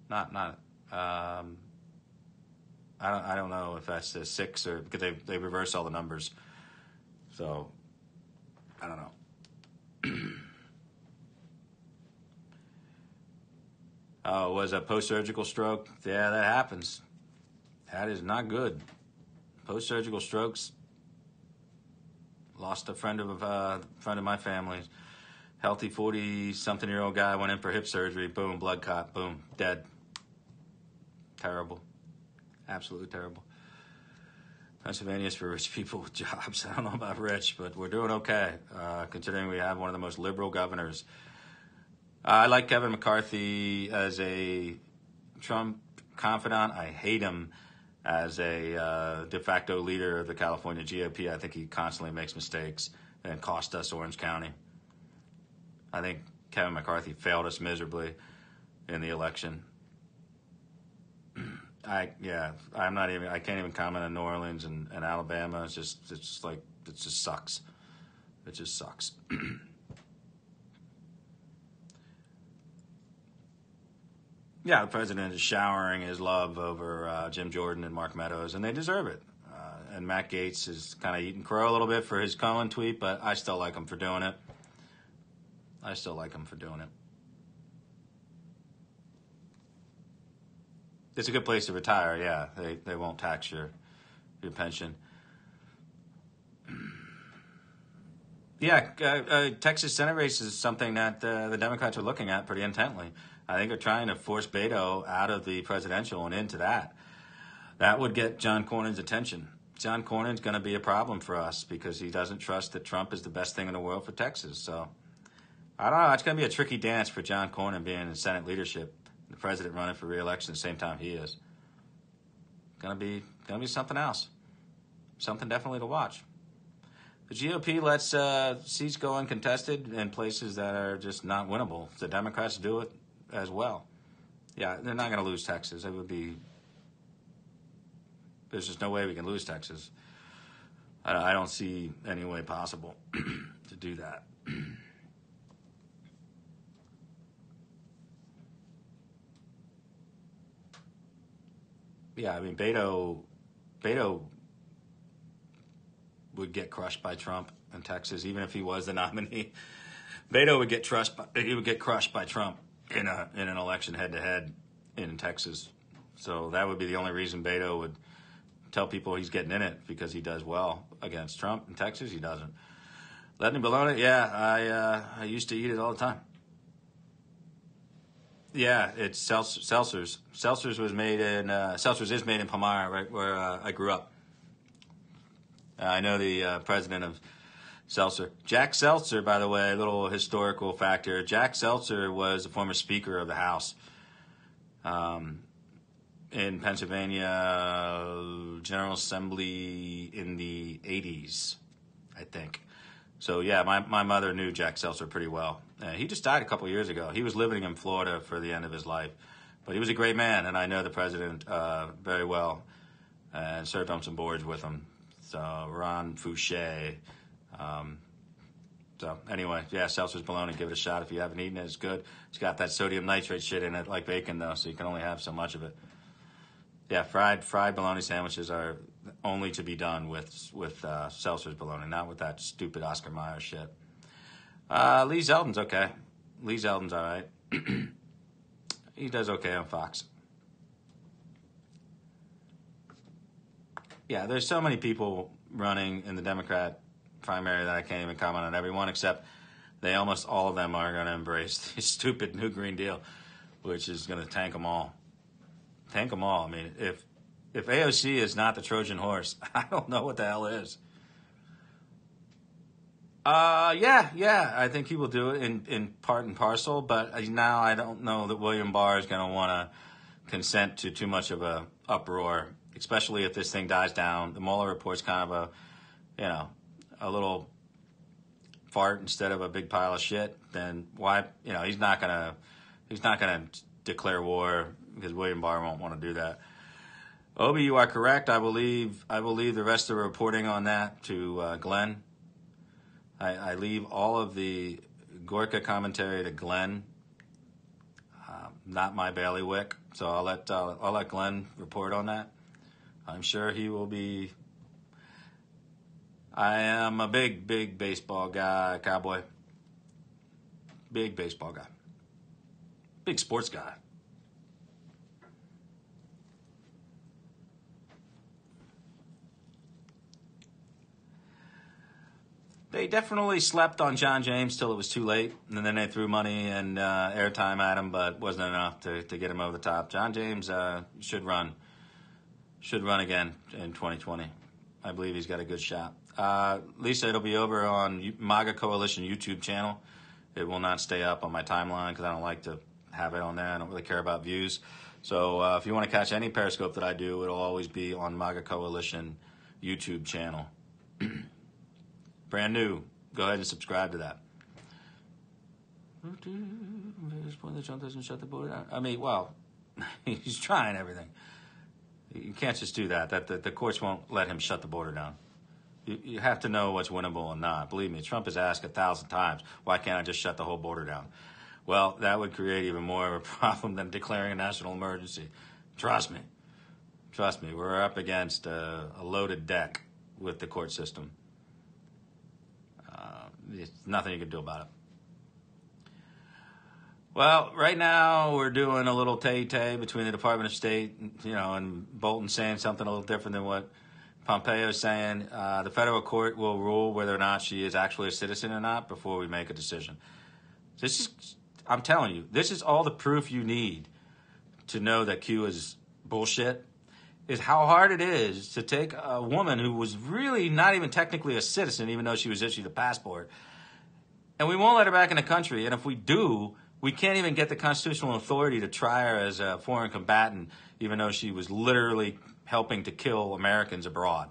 Not. I don't know if that's the 6 or because they reverse all the numbers. So, I don't know. Oh, was a post-surgical stroke? Yeah, that happens. That is not good. Post-surgical strokes. Lost a friend of my family. Healthy 40-something-year-old guy went in for hip surgery. Boom, blood clot. Boom, dead. Terrible. Absolutely terrible. Pennsylvania's for rich people with jobs. I don't know about rich, but we're doing okay, considering we have one of the most liberal governors. I like Kevin McCarthy as a Trump confidant. I hate him as a de facto leader of the California GOP. I think he constantly makes mistakes and cost us Orange County. I think Kevin McCarthy failed us miserably in the election. I can't even comment on New Orleans and Alabama. It just sucks. It just sucks. Yeah, the president is showering his love over Jim Jordan and Mark Meadows, and they deserve it. And Matt Gaetz is kind of eating crow a little bit for his Cohen tweet, but I still like him for doing it. I still like him for doing it. It's a good place to retire, yeah. They won't tax your pension. Yeah, Texas Senate race is something that the Democrats are looking at pretty intently. I think they're trying to force Beto out of the presidential and into that. That would get John Cornyn's attention. John Cornyn's going to be a problem for us because he doesn't trust that Trump is the best thing in the world for Texas. So, I don't know. It's going to be a tricky dance for John Cornyn being in Senate leadership, the president running for re-election at the same time he is. Going to be something else. Something definitely to watch. The GOP lets seats go uncontested in places that are just not winnable. The Democrats do it as well. Yeah, they're not going to lose Texas. There's just no way we can lose Texas. I don't see any way possible to do that. Yeah, I mean, Beto would get crushed by Trump in Texas, even if he was the nominee. Beto would get crushed by Trump in an election head-to-head in Texas. So that would be the only reason Beto would tell people he's getting in it, because he does well against Trump in Texas. He doesn't. Letting bologna, yeah, I used to eat it all the time. Yeah, it's Seltzer's. Seltzer's is made in Palmyra, right where I grew up. I know the president of Seltzer. Jack Seltzer, by the way, a little historical factor. Jack Seltzer was the former Speaker of the House in Pennsylvania General Assembly in the 80s, I think. So, yeah, my mother knew Jack Seltzer pretty well. He just died a couple years ago. He was living in Florida for the end of his life. But he was a great man, and I know the president very well and served on some boards with him. So, Ron Fouché. So, anyway, yeah, Seltzer's bologna. Give it a shot if you haven't eaten it. It's good. It's got that sodium nitrate shit in it like bacon, though, so you can only have so much of it. Yeah, fried bologna sandwiches are only to be done with Seltzer's bologna, not with that stupid Oscar Mayer shit. Lee Zeldin's okay. Lee Zeldin's all right. He does okay on Fox. Yeah, there's so many people running in the Democrat primary that I can't even comment on everyone, except almost all of them are going to embrace the stupid new Green Deal, which is going to tank them all. Tank them all. I mean, if AOC is not the Trojan horse, I don't know what the hell is. Yeah, I think he will do it in part and parcel, but now I don't know that William Barr is going to want to consent to too much of a uproar, especially if this thing dies down. The Mueller report's kind of a little fart instead of a big pile of shit. Then why, he's not gonna declare war, because William Barr won't want to do that. Obi, you are correct. I believe the rest of the reporting on that to Glenn. I leave all of the Gorka commentary to Glenn, not my bailiwick. So I'll let Glenn report on that. I'm sure he will be. I am a big baseball guy, cowboy. Big baseball guy. Big sports guy. They definitely slept on John James till it was too late, and then they threw money and airtime at him, but wasn't enough to get him over the top. John James should run again in 2020. I believe he's got a good shot. Lisa, it'll be over on MAGA Coalition YouTube channel. It will not stay up on my timeline because I don't like to have it on there. I don't really care about views. So if you want to catch any Periscope that I do, it'll always be on MAGA Coalition YouTube channel. Brand new. Go ahead and subscribe to that. Trump doesn't shut the border down. I mean, well, he's trying everything. You can't just do that. The courts won't let him shut the border down. You have to know what's winnable and not. Believe me, Trump has asked 1,000 times, why can't I just shut the whole border down? Well, that would create even more of a problem than declaring a national emergency. Trust me. We're up against a loaded deck with the court system. There's nothing you can do about it. Well, right now we're doing a little tay-tay between the Department of State, and Bolton saying something a little different than what Pompeo's saying. The federal court will rule whether or not she is actually a citizen or not before we make a decision. I'm telling you, this is all the proof you need to know that Q is bullshit, is how hard it is to take a woman who was really not even technically a citizen, even though she was issued a passport, and we won't let her back in the country. And if we do, we can't even get the constitutional authority to try her as a foreign combatant, even though she was literally helping to kill Americans abroad.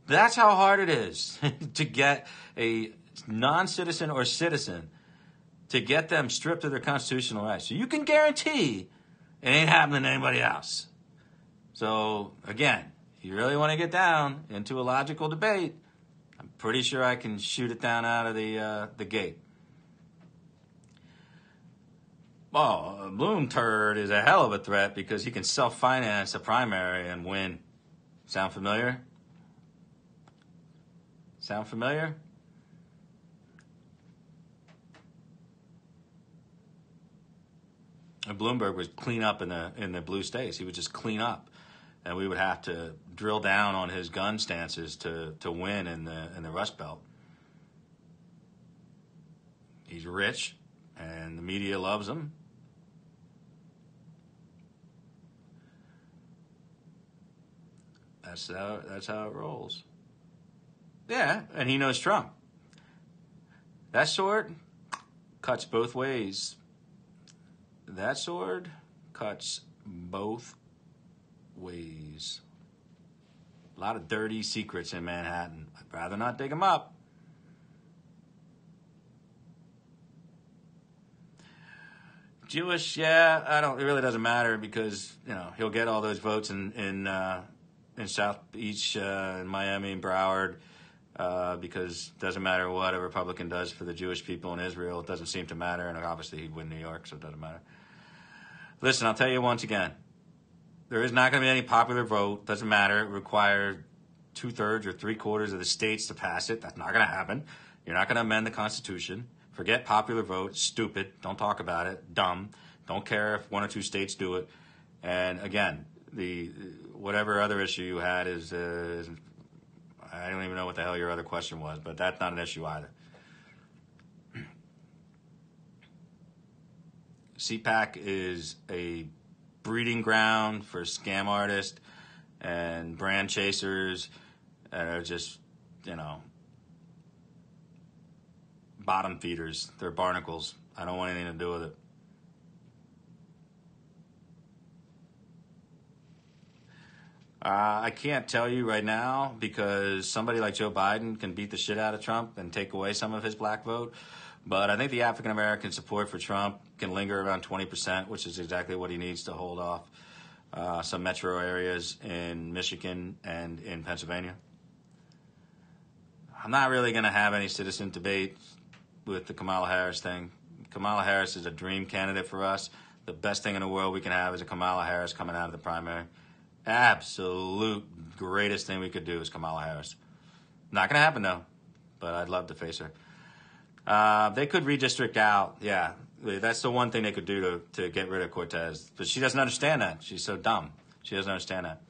That's how hard it is to get a non-citizen or citizen, to get them stripped of their constitutional rights. So you can guarantee it ain't happening to anybody else. So, again, if you really want to get down into a logical debate, I'm pretty sure I can shoot it down out of the gate. Well, Bloom turd is a hell of a threat because he can self-finance a primary and win. Sound familiar? Sound familiar? And Bloomberg would clean up in the blue states. He would just clean up, and we would have to drill down on his gun stances to win in the Rust Belt. He's rich, and the media loves him. That's how it rolls. Yeah, and he knows Trump. That sword cuts both ways. That sword cuts both ways. A lot of dirty secrets in Manhattan. I'd rather not dig them up. Jewish, yeah, it really doesn't matter because, he'll get all those votes in South Beach, in Miami and Broward, because it doesn't matter what a Republican does for the Jewish people in Israel. It doesn't seem to matter, and obviously he'd win New York, so it doesn't matter. Listen, I'll tell you once again, there is not going to be any popular vote. Doesn't matter. It requires 2/3 or 3/4 of the states to pass it. That's not going to happen. You're not going to amend the Constitution. Forget popular vote. Stupid. Don't talk about it. Dumb. Don't care if 1 or 2 states do it. And again, whatever other issue you had is I don't even know what the hell your other question was, but that's not an issue either. CPAC is a breeding ground for scam artists and brand chasers that are just, bottom feeders. They're barnacles. I don't want anything to do with it. I can't tell you right now because somebody like Joe Biden can beat the shit out of Trump and take away some of his black vote. But I think the African-American support for Trump can linger around 20%, which is exactly what he needs to hold off some metro areas in Michigan and in Pennsylvania. I'm not really going to have any citizen debate with the Kamala Harris thing. Kamala Harris is a dream candidate for us. The best thing in the world we can have is a Kamala Harris coming out of the primary. Absolute greatest thing we could do is Kamala Harris. Not going to happen, though, but I'd love to face her. They could redistrict out. Yeah, that's the one thing they could do to get rid of Cortez. But she doesn't understand that. She's so dumb. She doesn't understand that.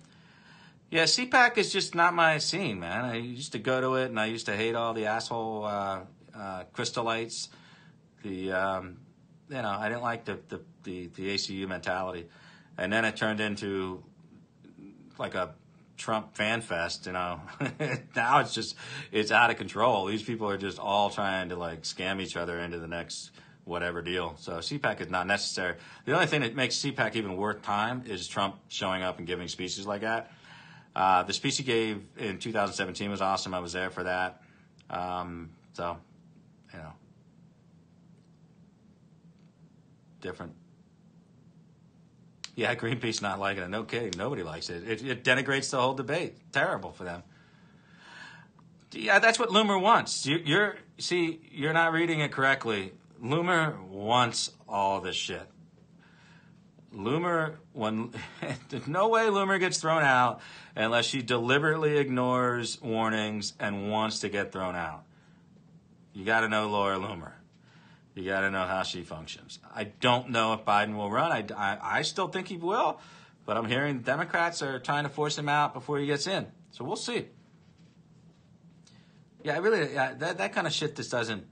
Yeah, CPAC is just not my scene, man. I used to go to it, and I used to hate all the asshole crystalites. I didn't like the ACU mentality. And then it turned into like a Trump fan fest, Now it's out of control. These people are just all trying to scam each other into the next whatever deal. So CPAC is not necessary. The only thing that makes CPAC even worth time is Trump showing up and giving speeches like that. The speech he gave in 2017 was awesome. I was there for that. Different. Yeah, Greenpeace not liking it. No kidding. Nobody likes it. It denigrates the whole debate. Terrible for them. Yeah, that's what Loomer wants. You're not reading it correctly. Loomer wants all this shit. There's no way Loomer gets thrown out unless she deliberately ignores warnings and wants to get thrown out. You got to know Laura Loomer. You got to know how she functions. I don't know if Biden will run. I still think he will, but I'm hearing Democrats are trying to force him out before he gets in. So we'll see. Yeah, that kind of shit just doesn't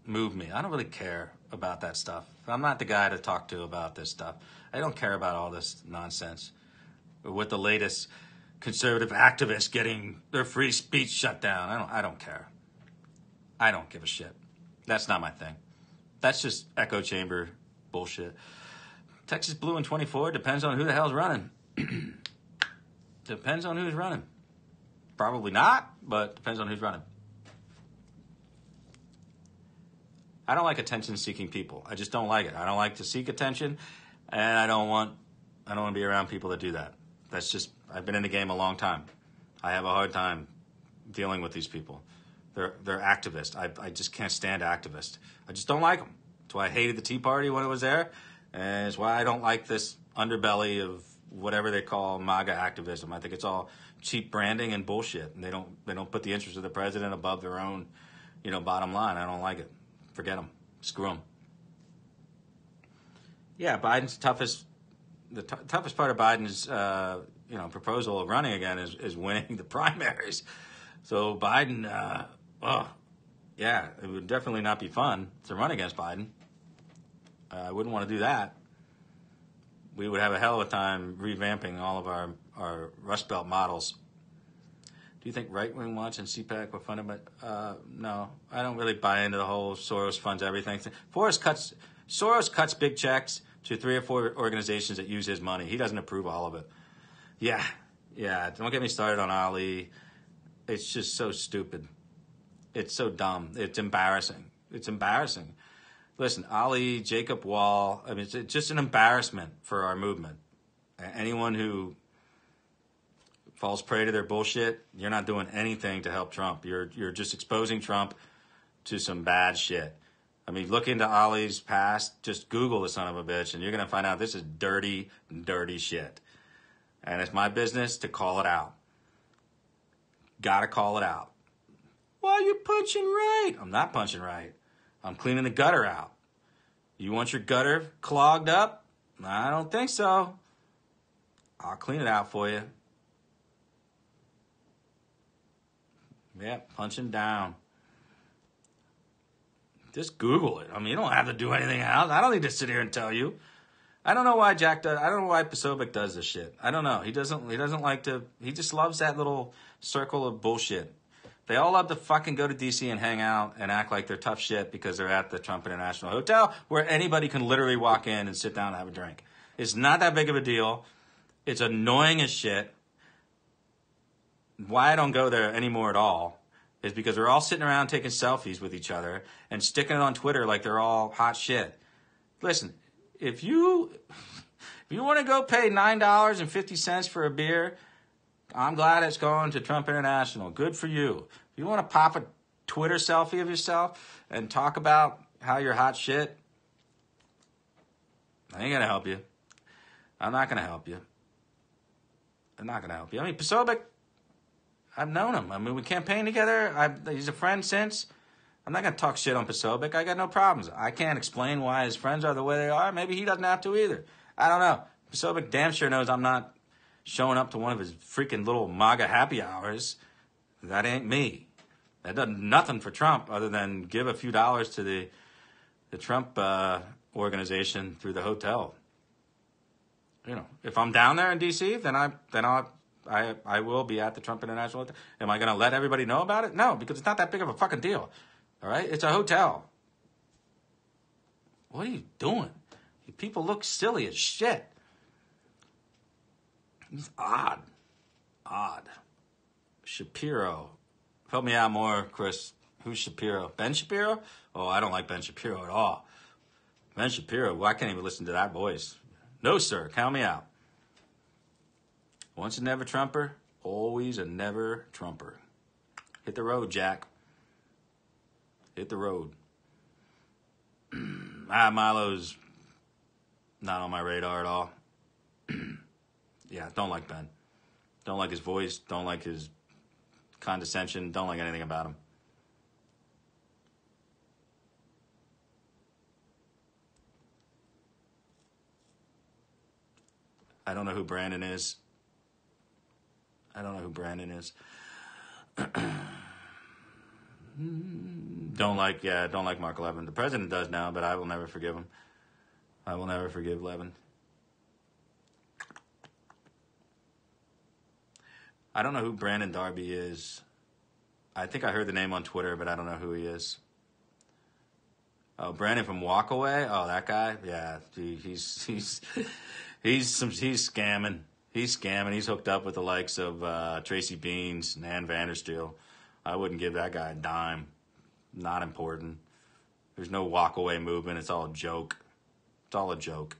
move me. I don't really care about that stuff. I'm not the guy to talk to about this stuff. I don't care about all this nonsense. Or with the latest conservative activists getting their free speech shut down. I don't care. I don't give a shit. That's not my thing. That's just echo chamber bullshit. Texas blue in 24 depends on who the hell's running. Depends on who's running. Probably not, but depends on who's running. I don't like attention-seeking people. I just don't like it. I don't like to seek attention, and I don't want to be around people that do that. That's just, I've been in the game a long time. I have a hard time dealing with these people. They're activists. I just can't stand activists. I just don't like them. That's why I hated the Tea Party when it was there, and it's why I don't like this underbelly of whatever they call MAGA activism. I think it's all cheap branding and bullshit, and they don't put the interest of the president above their own, bottom line. I don't like it. Forget them. Screw them. Yeah, Biden's toughest part of Biden's proposal of running again is winning the primaries. So Biden, it would definitely not be fun to run against Biden. I wouldn't want to do that. We would have a hell of a time revamping all of our Rust Belt models. Do you think right-wing watch and CPAC were funded by... no, I don't really buy into the whole Soros funds everything. Soros cuts big checks to 3 or 4 organizations that use his money. He doesn't approve all of it. Yeah, don't get me started on Ali. It's just so stupid. It's so dumb. It's embarrassing. Listen, Ali, Jacob Wall, it's just an embarrassment for our movement. Anyone who falls prey to their bullshit, you're not doing anything to help Trump. You're just exposing Trump to some bad shit. Look into Ali's past. Just Google the son of a bitch, and you're going to find out this is dirty, dirty shit. And it's my business to call it out. Gotta call it out. Why are you punching right? I'm not punching right. I'm cleaning the gutter out. You want your gutter clogged up? I don't think so. I'll clean it out for you. Yeah, punching down. Just Google it. You don't have to do anything else. I don't need to sit here and tell you. I don't know why Jack does. I don't know why Posobiec does this shit. I don't know. He doesn't like to. He just loves that little circle of bullshit. They all love to fucking go to D.C. and hang out and act like they're tough shit because they're at the Trump International Hotel where anybody can literally walk in and sit down and have a drink. It's not that big of a deal. It's annoying as shit. Why I don't go there anymore at all is because they're all sitting around taking selfies with each other and sticking it on Twitter like they're all hot shit. Listen, if you want to go pay $9.50 for a beer, I'm glad it's going to Trump International. Good for you. If you want to pop a Twitter selfie of yourself and talk about how you're hot shit, I ain't going to help you. I'm not going to help you. Posobiec, I've known him. We campaigned together. He's a friend since. I'm not going to talk shit on Posobiec. I got no problems. I can't explain why his friends are the way they are. Maybe he doesn't have to either. I don't know. Posobiec damn sure knows I'm not showing up to one of his freaking little MAGA happy hours. That ain't me. That does nothing for Trump other than give a few dollars to the Trump organization through the hotel. If I'm down there in D.C., then I will be at the Trump International Hotel. Am I going to let everybody know about it? No, because it's not that big of a fucking deal. All right? It's a hotel. What are you doing? You people look silly as shit. It's odd. Shapiro. Help me out more, Chris. Who's Shapiro? Ben Shapiro? Oh, I don't like Ben Shapiro at all. Ben Shapiro, well, I can't even listen to that voice. No, sir. Count me out. Once a never Trumper, always a never Trumper. Hit the road, Jack. Hit the road. Milo's not on my radar at all. Yeah, don't like Ben. Don't like his voice. Don't like his condescension. Don't like anything about him. I don't know who Brandon is. I don't know who Brandon is. Don't like Mark Levin. The president does now, but I will never forgive him. I will never forgive Levin. I don't know who Brandon Darby is. I think I heard the name on Twitter, but I don't know who he is. Oh, Brandon from Walkaway. Oh, that guy. Yeah, he's scamming. He's scamming. He's hooked up with the likes of Tracy Beans and Ann Vandersteel. I wouldn't give that guy a dime. Not important. There's no walkaway movement. It's all a joke. It's all a joke.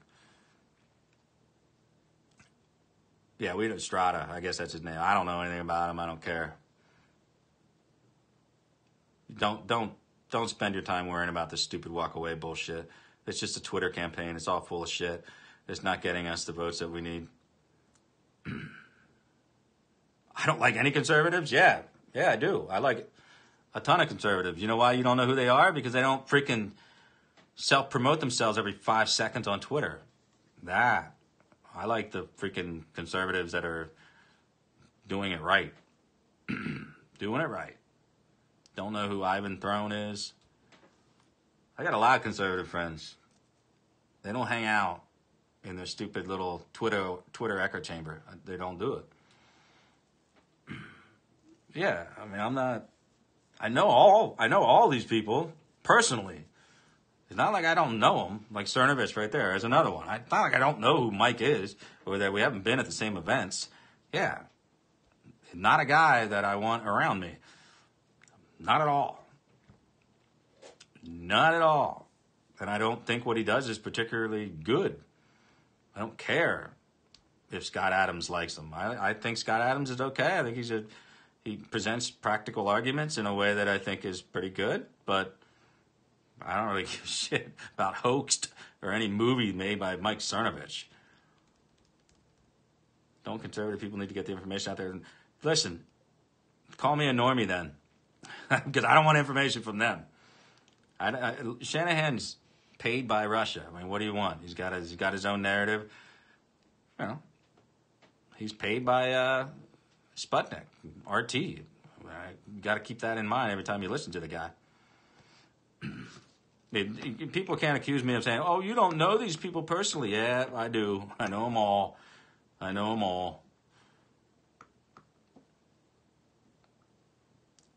Yeah, we know Strata. I guess that's his name. I don't know anything about him. I don't care. Don't spend your time worrying about this stupid walkaway bullshit. It's just a Twitter campaign. It's all full of shit. It's not getting us the votes that we need. I don't like any conservatives. Yeah, I do. I like a ton of conservatives. You know why you don't know who they are? Because they don't freaking self-promote themselves every 5 seconds on Twitter. I like the freaking conservatives that are doing it right. Doing it right. Don't know who Ivan Throne is. I got a lot of conservative friends. They don't hang out in their stupid little Twitter echo chamber. They don't do it. Yeah, I mean, I know all these people personally. It's not like I don't know them. Like Cernovich right there is another one. It's not like I don't know who Mike is or that we haven't been at the same events. Yeah. Not a guy that I want around me. Not at all. Not at all. And I don't think what he does is particularly good. I don't care if Scott Adams likes him. I think Scott Adams is okay. I think he presents practical arguments in a way that I think is pretty good, but I don't really give a shit about Hoaxed or any movie made by Mike Cernovich. Don't conservative people need to get the information out there? Listen, call me a normie then, because I don't want information from them. Shanahan's paid by Russia. I mean, what do you want? He's got his own narrative. You know, he's paid by Sputnik, RT. You got to keep that in mind every time you listen to the guy. People can't accuse me of saying, "Oh, you don't know these people personally." Yeah, I do. I know them all.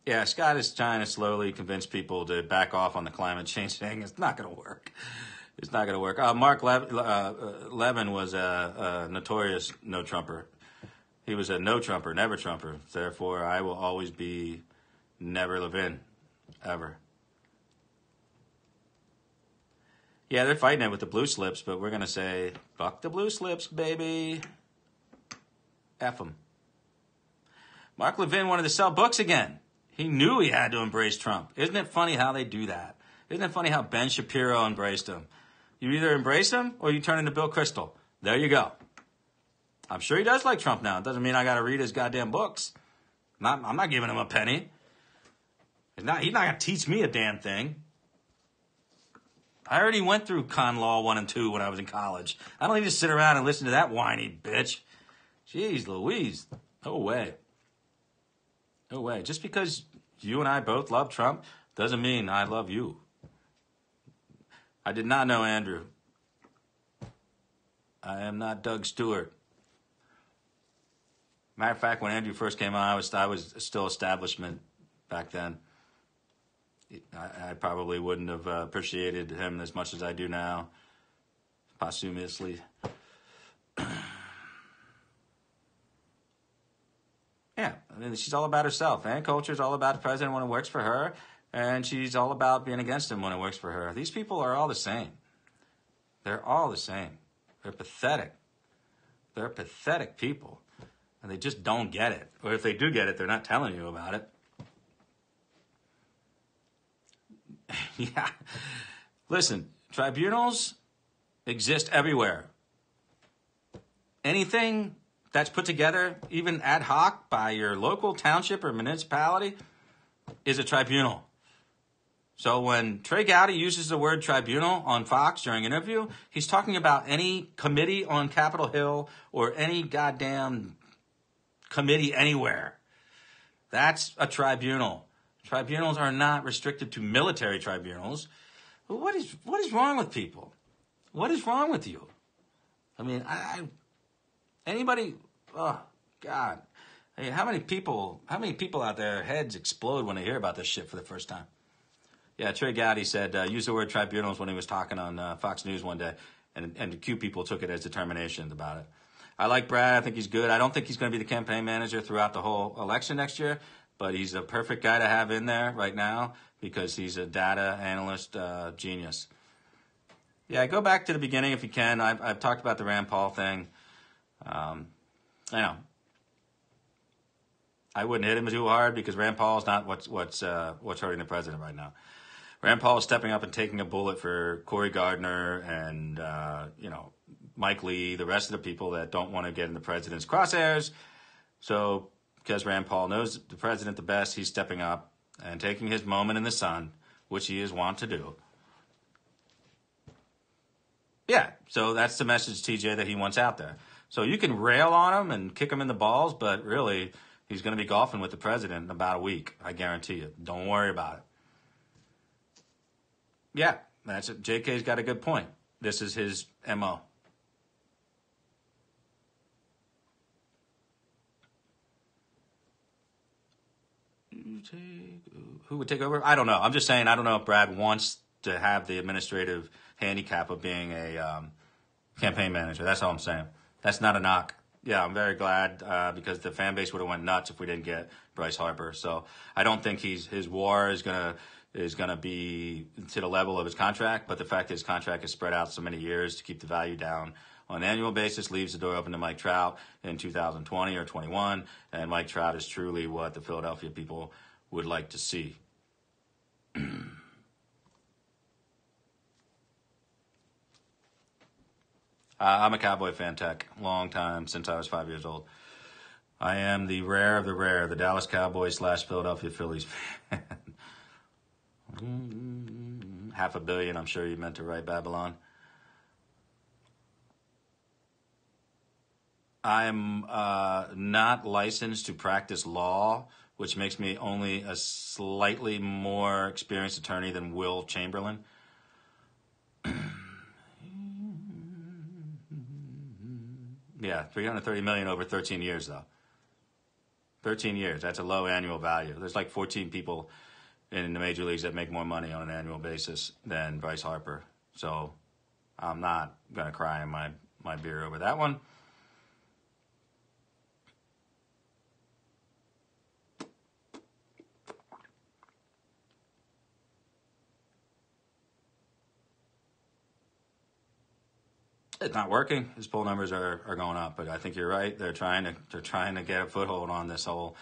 Yeah, Scott is trying to slowly convince people to back off on the climate change thing. It's not going to work. It's not going to work. Mark Levin was a notorious no-Trumper. He was a no-Trumper, never Trumper. Therefore, I will always be never Levin, ever. Yeah, they're fighting it with the blue slips, but we're going to say, fuck the blue slips, baby. F them. Mark Levin wanted to sell books again. He knew he had to embrace Trump. Isn't it funny how they do that? Isn't it funny how Ben Shapiro embraced him? You either embrace him or you turn into Bill Kristol. There you go. I'm sure he does like Trump now. It doesn't mean I got to read his goddamn books. I'm not giving him a penny. He's not going to teach me a damn thing. I already went through Con Law 1 and 2 when I was in college. I don't need to sit around and listen to that whiny bitch. Jeez Louise. No way. No way. Just because you and I both love Trump doesn't mean I love you. I did not know Andrew. I am not Doug Stewart. Matter of fact, when Andrew first came on, I was still establishment back then. I probably wouldn't have appreciated him as much as I do now, posthumously. Yeah, I mean, she's all about herself. Ann Coulter's all about the president when it works for her, and she's all about being against him when it works for her. These people are all the same. They're all the same. They're pathetic. They're pathetic people, and they just don't get it. Or if they do get it, they're not telling you about it. Yeah. Listen, tribunals exist everywhere. Anything that's put together, even ad hoc by your local township or municipality, is a tribunal. So when Trey Gowdy uses the word tribunal on Fox during an interview, he's talking about any committee on Capitol Hill or any goddamn committee anywhere. That's a tribunal. Tribunals are not restricted to military tribunals. What is wrong with people? What is wrong with you? I mean, anybody, oh, God. Hey, how many people out there, their heads explode when they hear about this shit for the first time? Yeah, Trey Gowdy said, use the word tribunals when he was talking on Fox News one day, and the Q people took it as determination about it. I like Brad. I think he's good. I don't think he's going to be the campaign manager throughout the whole election next year, but he's a perfect guy to have in there right now because he's a data analyst genius. Yeah, go back to the beginning if you can. I've talked about the Rand Paul thing. I know. I wouldn't hit him too hard because Rand Paul's not what's hurting the president right now. Rand Paul is stepping up and taking a bullet for Cory Gardner and Mike Lee, the rest of the people that don't want to get in the president's crosshairs. So because Rand Paul knows the president the best, he's stepping up and taking his moment in the sun, which he is wont to do. Yeah, so that's the message, TJ, that he wants out there. So you can rail on him and kick him in the balls, but really, he's going to be golfing with the president in about a week. I guarantee you. Don't worry about it. Yeah, that's it. JK's got a good point. This is his MO. Who would take over? I don't know. I'm just saying I don't know if Brad wants to have the administrative handicap of being a campaign manager. That's all I'm saying. That's not a knock. Yeah, I'm very glad because the fan base would have went nuts if we didn't get Bryce Harper. So I don't think his war is gonna be to the level of his contract. But the fact that his contract is spread out so many years to keep the value down on an annual basis leaves the door open to Mike Trout in 2020 or 21. And Mike Trout is truly what the Philadelphia people would like to see. I'm a Cowboy fan, Tech. Long time, since I was 5 years old. I am the rare of the rare, the Dallas Cowboys / Philadelphia Phillies fan. $500 million, I'm sure you meant to write, Babylon. I'm not licensed to practice law, which makes me only a slightly more experienced attorney than Will Chamberlain. Yeah, $330 million over 13 years, though. 13 years, that's a low annual value. There's like 14 people in the major leagues that make more money on an annual basis than Bryce Harper. So I'm not going to cry in my beer over that one. It's not working. His poll numbers are going up, but I think you're right. They're trying to get a foothold on this whole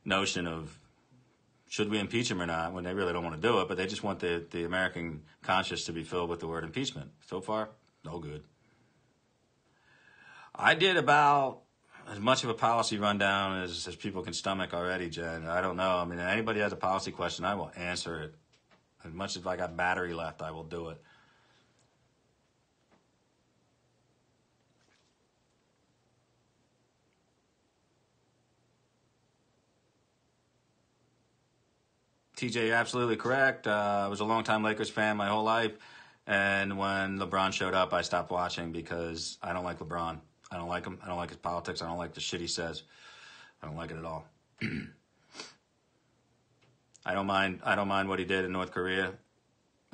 notion of should we impeach him or not, when they really don't want to do it, but they just want the American conscience to be filled with the word impeachment. So far, no good. I did about as much of a policy rundown as people can stomach already, Jen. I don't know. I mean, anybody has a policy question, I will answer it. As much as I got battery left, I will do it. TJ, you're absolutely correct. I was a longtime Lakers fan my whole life. And when LeBron showed up, I stopped watching because I don't like LeBron. I don't like him. I don't like his politics. I don't like the shit he says. I don't like it at all. I don't mind what he did in North Korea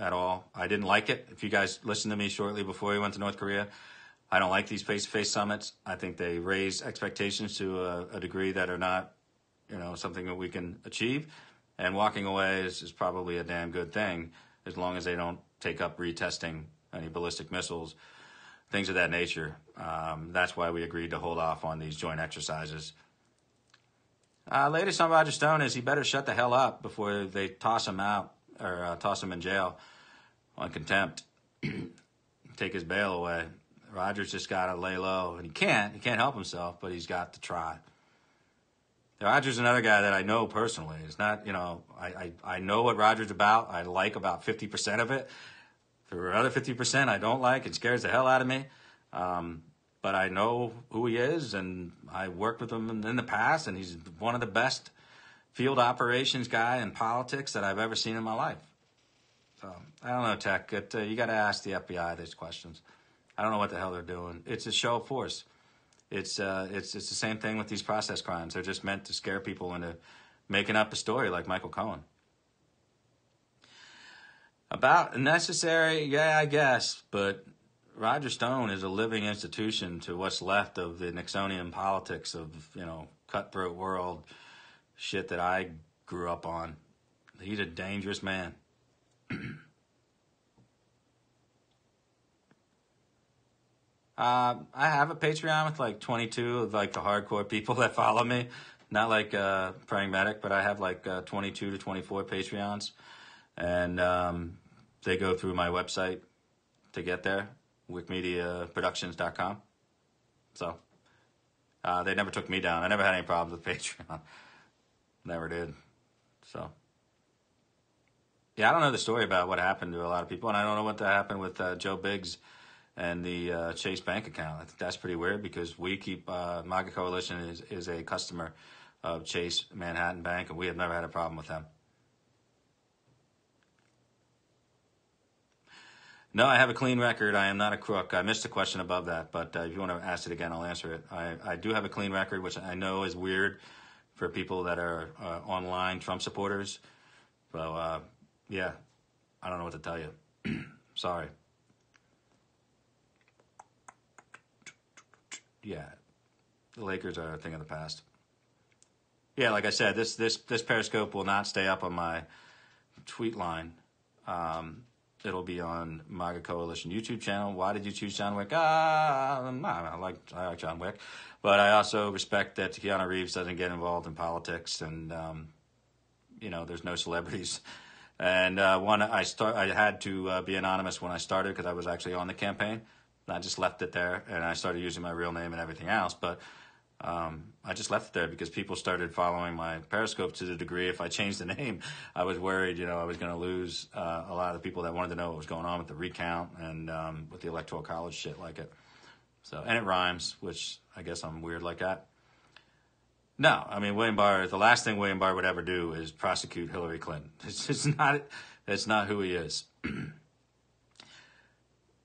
at all. I didn't like it. If you guys listened to me shortly before he went to North Korea, I don't like these face-to-face summits. I think they raise expectations to a degree that are not, something that we can achieve. And walking away is probably a damn good thing as long as they don't take up retesting any ballistic missiles, things of that nature. That's why we agreed to hold off on these joint exercises. Latest on Roger Stone is he better shut the hell up before they toss him out or toss him in jail on contempt, take his bail away. Roger's just got to lay low, and he can't help himself, but he's got to try. Roger's another guy that I know personally. It's not, I know what Roger's about. I like about 50% of it. For other 50% I don't like, it scares the hell out of me. But I know who he is, and I worked with him in the past, and he's one of the best field operations guy in politics that I've ever seen in my life. So, I don't know, Tech. You got to ask the FBI these questions. I don't know what the hell they're doing. It's a show of force. It's the same thing with these process crimes. They're just meant to scare people into making up a story like Michael Cohen. About necessary, yeah, I guess, but Roger Stone is a living institution to what's left of the Nixonian politics of, cutthroat world shit that I grew up on. He's a dangerous man. I have a Patreon with like 22 of like the hardcore people that follow me. Not like Praying Medic, but I have like 22 to 24 Patreons. And they go through my website to get there, wicmediaproductions.com. So they never took me down. I never had any problems with Patreon. Never did. So yeah, I don't know the story about what happened to a lot of people, and I don't know what happened with Joe Biggs and the Chase bank account. I think that's pretty weird because we keep MAGA Coalition is a customer of Chase Manhattan Bank, and we have never had a problem with them. No, I have a clean record. I am not a crook. I missed a question above that, but if you want to ask it again, I'll answer it. I do have a clean record, which I know is weird for people that are online Trump supporters. So, yeah, I don't know what to tell you. Sorry. Yeah, the Lakers are a thing of the past. Yeah, like I said, this Periscope will not stay up on my tweet line. It'll be on MAGA Coalition YouTube channel. Why did you choose John Wick? I like John Wick, but I also respect that Keanu Reeves doesn't get involved in politics, and there's no celebrities. And I had to be anonymous when I started because I was actually on the campaign. I just left it there, and I started using my real name and everything else. But I just left it there because people started following my Periscope to the degree if I changed the name, I was worried, I was going to lose a lot of the people that wanted to know what was going on with the recount and with the Electoral College shit like it. So, and it rhymes, which I guess I'm weird like that. No, I mean, William Barr, the last thing William Barr would ever do is prosecute Hillary Clinton. It's not who he is.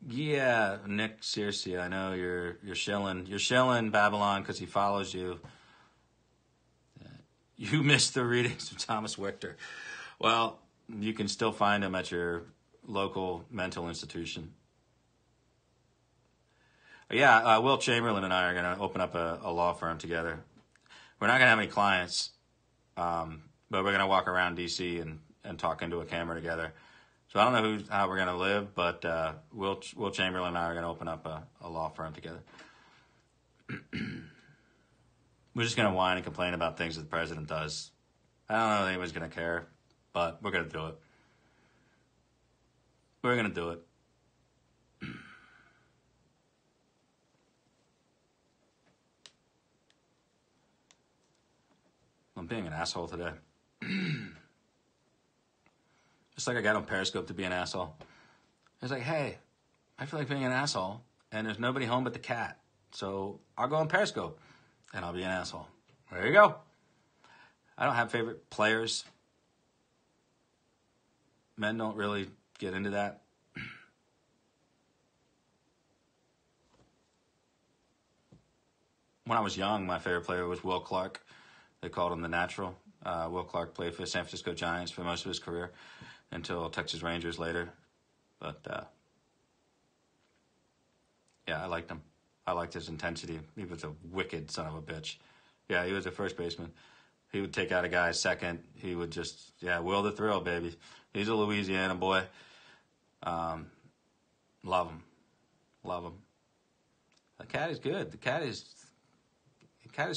Yeah, Nick Searcy, I know you're shilling Babylon because he follows you. You missed the readings of Thomas Wichter. Well, you can still find him at your local mental institution. Yeah, Will Chamberlain and I are going to open up a law firm together. We're not going to have any clients, but we're going to walk around D.C. and talk into a camera together. So I don't know how we're going to live, but Will Chamberlain and I are going to open up a law firm together. We're just going to whine and complain about things that the president does. I don't know if anyone's going to care, but we're going to do it. We're going to do it. I'm being an asshole today. Just like I got on Periscope to be an asshole. It's like, hey, I feel like being an asshole, and there's nobody home but the cat. So I'll go on Periscope, and I'll be an asshole. There you go. I don't have favorite players. Men don't really get into that. When I was young, my favorite player was Will Clark. They called him the Natural. Will Clark played for the San Francisco Giants for most of his career until Texas Rangers later. But, yeah, I liked him. I liked his intensity. He was a wicked son of a bitch. Yeah, he was a first baseman. He would take out a guy second. He would just, will the thrill, baby. He's a Louisiana boy. Love him. Love him. The cat is good. The cat is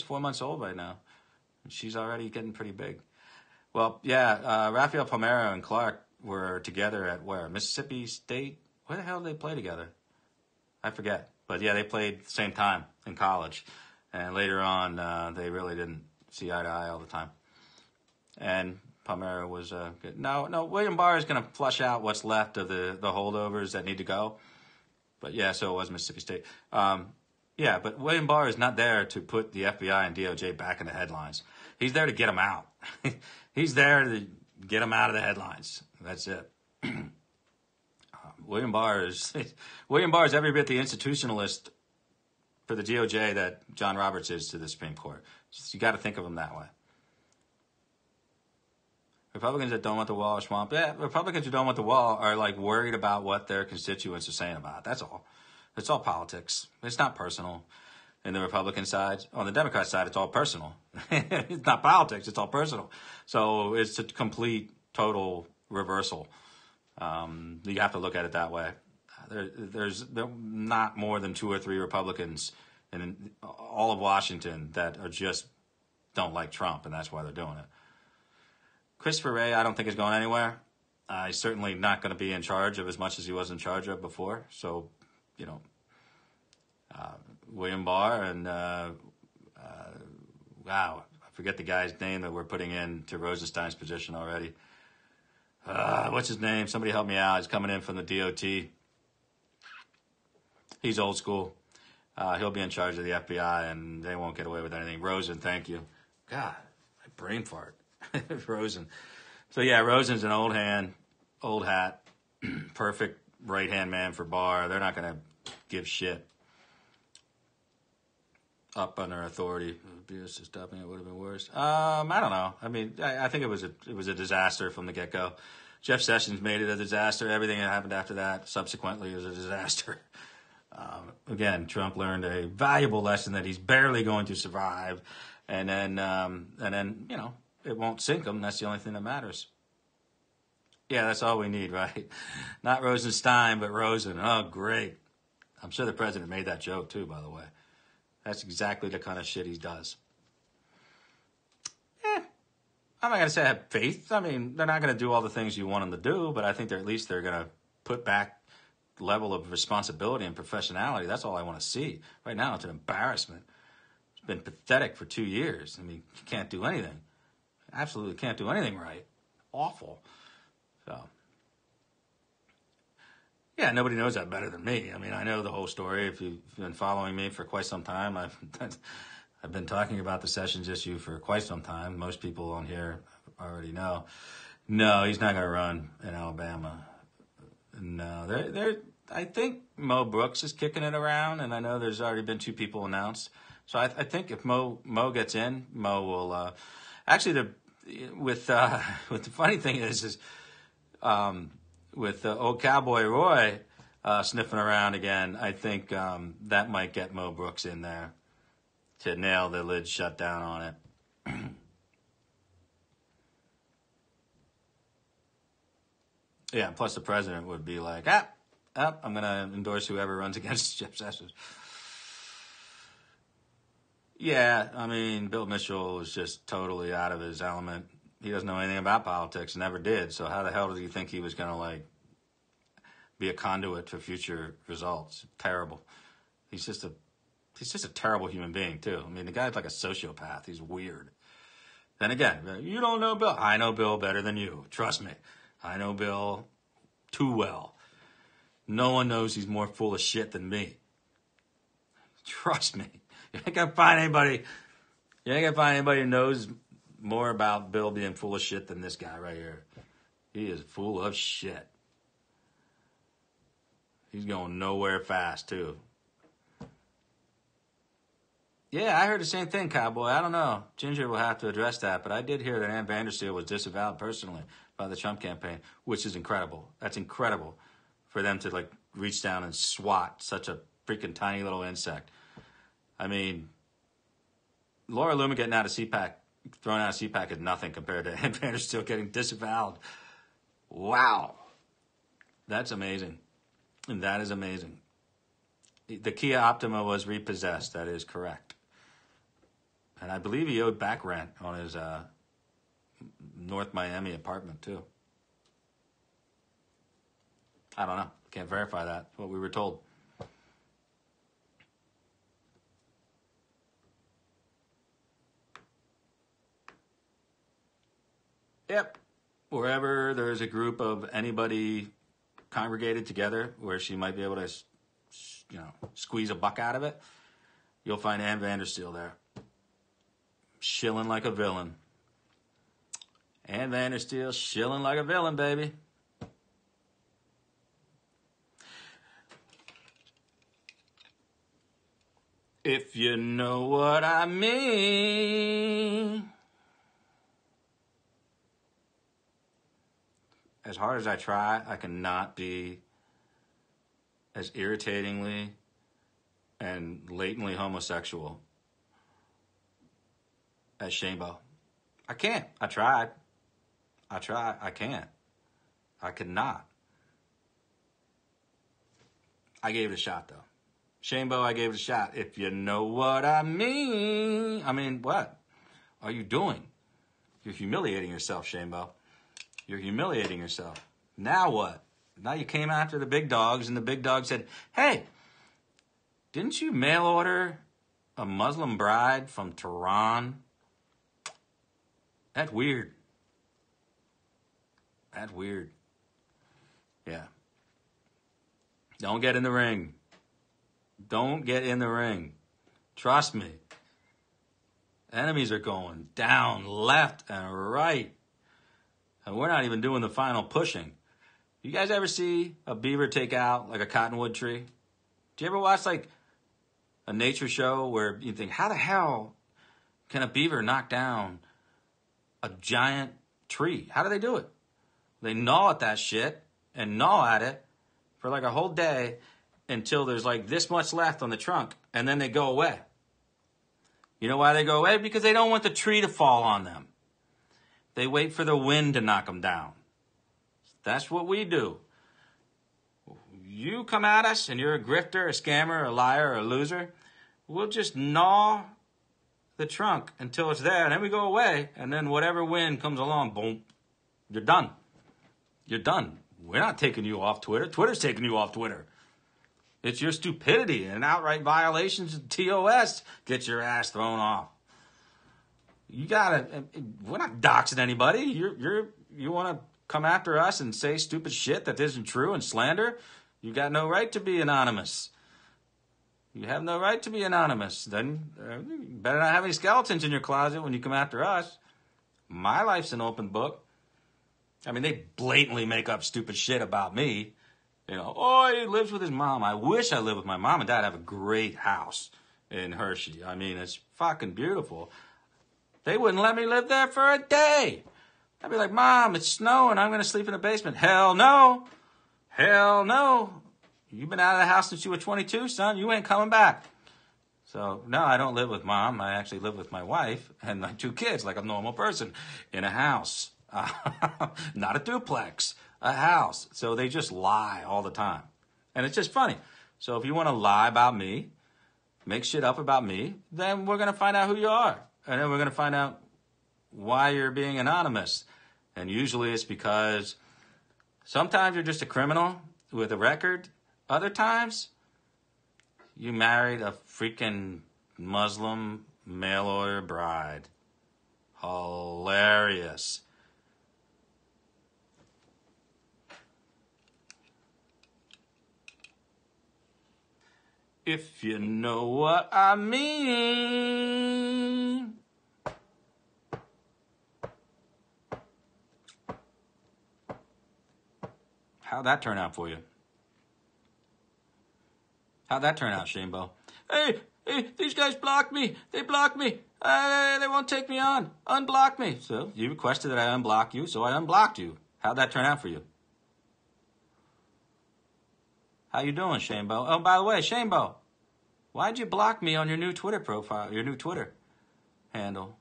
4 months old right now. She's already getting pretty big. Well, yeah, Rafael Palmeiro and Clark were together at where? Mississippi State? Where the hell did they play together? I forget. But, yeah, they played at the same time in college. And later on, they really didn't see eye to eye all the time. And Palmera was good. No, William Barr is going to flush out what's left of the holdovers that need to go. But yeah, so it was Mississippi State. Yeah, but William Barr is not there to put the FBI and DOJ back in the headlines. He's there to get them out. He's there to get them out of the headlines. That's it. William Barr is every bit the institutionalist for the DOJ that John Roberts is to the Supreme Court. So you got to think of him that way. Republicans that don't want the wall are swamp. Yeah, Republicans who don't want the wall are like worried about what their constituents are saying about it. That's all. It's all politics. It's not personal. In the Republican side, on the Democrat side, it's all personal. It's not politics. It's all personal. So it's a complete, total reversal. You have to look at it that way. There's not more than 2 or 3 Republicans in all of Washington that are just don't like Trump, and that's why they're doing it. Christopher Wray, I don't think is going anywhere. He's certainly not going to be in charge of as much as he was in charge of before. So, you know, William Barr and, wow, I forget the guy's name that we're putting in to Rosenstein's position already. What's his name? Somebody help me out. He's coming in from the DOT. He's old school. He'll be in charge of the FBI, and they won't get away with anything. Rosen, thank you. God, my brain fart. Rosen. So, yeah, Rosen's an old hand, old hat, perfect right-hand man for Barr. They're not going to give shit up under authority. Abuse to stopping it would have been worse. I don't know. I mean, I think it was a disaster from the get-go. Jeff Sessions made it a disaster. Everything that happened after that subsequently was a disaster. Again, Trump learned a valuable lesson that he's barely going to survive, and then you know, it won't sink him. That's the only thing that matters. Yeah, that's all we need, right? Not Rosenstein, but Rosen. Oh, great. I'm sure the president made that joke too, by the way. That's exactly the kind of shit he does. I'm not going to say I have faith. I mean, they're not going to do all the things you want them to do, but I think at least they're going to put back level of responsibility and professionality. That's all I want to see. Right now, it's an embarrassment. It's been pathetic for 2 years. I mean, you can't do anything. Absolutely can't do anything right. Awful. So, yeah, nobody knows that better than me. I mean, I know the whole story. If you've been following me for quite some time, I've been talking about the Sessions issue for quite some time. Most people on here already know. No, he's not going to run in Alabama. No, I think Mo Brooks is kicking it around, and I know there's already been 2 people announced. So I think if Mo gets in, Mo will actually with the funny thing is with old Cowboy Roy sniffing around again, I think that might get Mo Brooks in there to nail the lid shut down on it. Yeah, plus the president would be like, I'm going to endorse whoever runs against Jeff Sessions. Yeah, I mean, Bill Mitchell is just totally out of his element. He doesn't know anything about politics, never did. So how the hell did he think he was going to, like, be a conduit for future results? Terrible. He's just a terrible human being, too. I mean, the guy's like a sociopath. He's weird. Then again, you don't know Bill. I know Bill better than you. Trust me. I know Bill too well. No one knows he's more full of shit than me. Trust me. You ain't gonna find anybody who knows more about Bill being full of shit than this guy right here. He is full of shit. He's going nowhere fast, too. Yeah, I heard the same thing, Cowboy. I don't know. Ginger will have to address that, but I did hear that Ann Vandersteel was disavowed personally by the Trump campaign, which is incredible. That's incredible for them to, like, reach down and swat such a freaking tiny little insect. I mean, Laura Loomer getting out of CPAC, thrown out of CPAC is nothing compared to Ann Vandersteel getting disavowed. Wow. That's amazing. And that is amazing. The Kia Optima was repossessed. That is correct. And I believe he owed back rent on his North Miami apartment, too. I don't know. Can't verify that. What we were told. Yep. Wherever there's a group of anybody congregated together where she might be able to, squeeze a buck out of it, you'll find Ann Vandersteel there. Shilling like a villain. Ann Vandersteel shilling like a villain, baby. If you know what I mean. As hard as I try, I cannot be as irritatingly and latently homosexual as Shanebo. I can't. I tried. I can't. I could not. I gave it a shot, though. Shanebo, I gave it a shot. If you know what I mean. I mean, what are you doing? You're humiliating yourself, Shanebo. You're humiliating yourself. Now what? Now you came after the big dogs, and the big dog said, hey, didn't you mail order a Muslim bride from Tehran? That's weird. That's weird. Yeah. Don't get in the ring. Don't get in the ring. Trust me. Enemies are going down left and right. And we're not even doing the final pushing. You guys ever see a beaver take out like a cottonwood tree? Do you ever watch like a nature show where you think, how the hell can a beaver knock down a giant tree? How do they do it? They gnaw at that shit and gnaw at it for like a whole day until there's like this much left on the trunk, and then they go away. You know why they go away? Because they don't want the tree to fall on them. They wait for the wind to knock them down. That's what we do. You come at us and you're a grifter, a scammer, a liar, or a loser. We'll just gnaw the trunk until it's there, and then we go away, and then whatever wind comes along, boom, you're done. You're done. We're not taking you off Twitter. Twitter's taking you off Twitter. It's your stupidity and outright violations of TOS get your ass thrown off. You gotta. We're not doxing anybody. You want to come after us and say stupid shit that isn't true and slander? You got no right to be anonymous. You have no right to be anonymous. Then you better not have any skeletons in your closet when you come after us. My life's an open book. I mean, they blatantly make up stupid shit about me. You know, oh, he lives with his mom. I wish I lived with my mom and dad. Have a great house in Hershey. I mean, it's fucking beautiful. They wouldn't let me live there for a day. I'd be like, Mom, it's snowing. I'm going to sleep in the basement. Hell no. Hell no. You've been out of the house since you were 22, son. You ain't coming back. So, no, I don't live with Mom. I actually live with my wife and my 2 kids like a normal person in a house. Not a duplex, a house. So they just lie all the time. And it's just funny. So if you want to lie about me, make shit up about me, then we're going to find out who you are. And then we're going to find out why you're being anonymous. And usually it's because sometimes you're just a criminal with a record. Other times, you married a freaking Muslim mail order bride. Hilarious. If you know what I mean. How'd that turn out for you? How'd that turn out, Shanebo? Hey, these guys blocked me. They blocked me. They won't take me on. Unblock me. So you requested that I unblock you, so I unblocked you. How'd that turn out for you? How you doing, Shanebo? Oh, by the way, Shanebo, why'd you block me on your new Twitter profile, your new Twitter handle?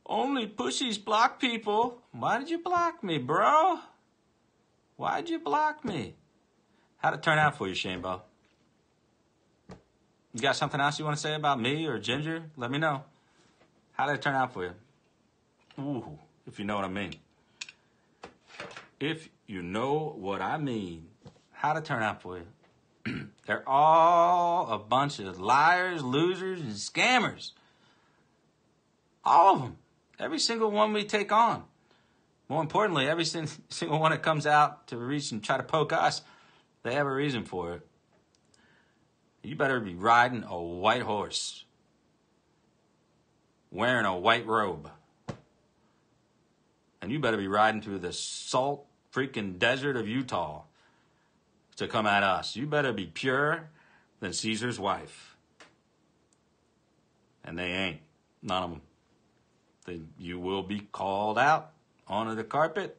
Only pussies block people. Why did you block me, bro? Why'd you block me? How'd it turn out for you, Shanebo? You got something else you want to say about me or Ginger? Let me know. How did it turn out for you? Ooh, if you know what I mean. If you know what I mean. How'd it turn out for you? They're all a bunch of liars, losers, and scammers. All of them. Every single one we take on. More importantly, every single one that comes out to reach and try to poke us, they have a reason for it. You better be riding a white horse, wearing a white robe, and you better be riding through the salt freaking desert of Utah to come at us. You better be purer than Caesar's wife. And they ain't. None of them. You will be called out onto the carpet.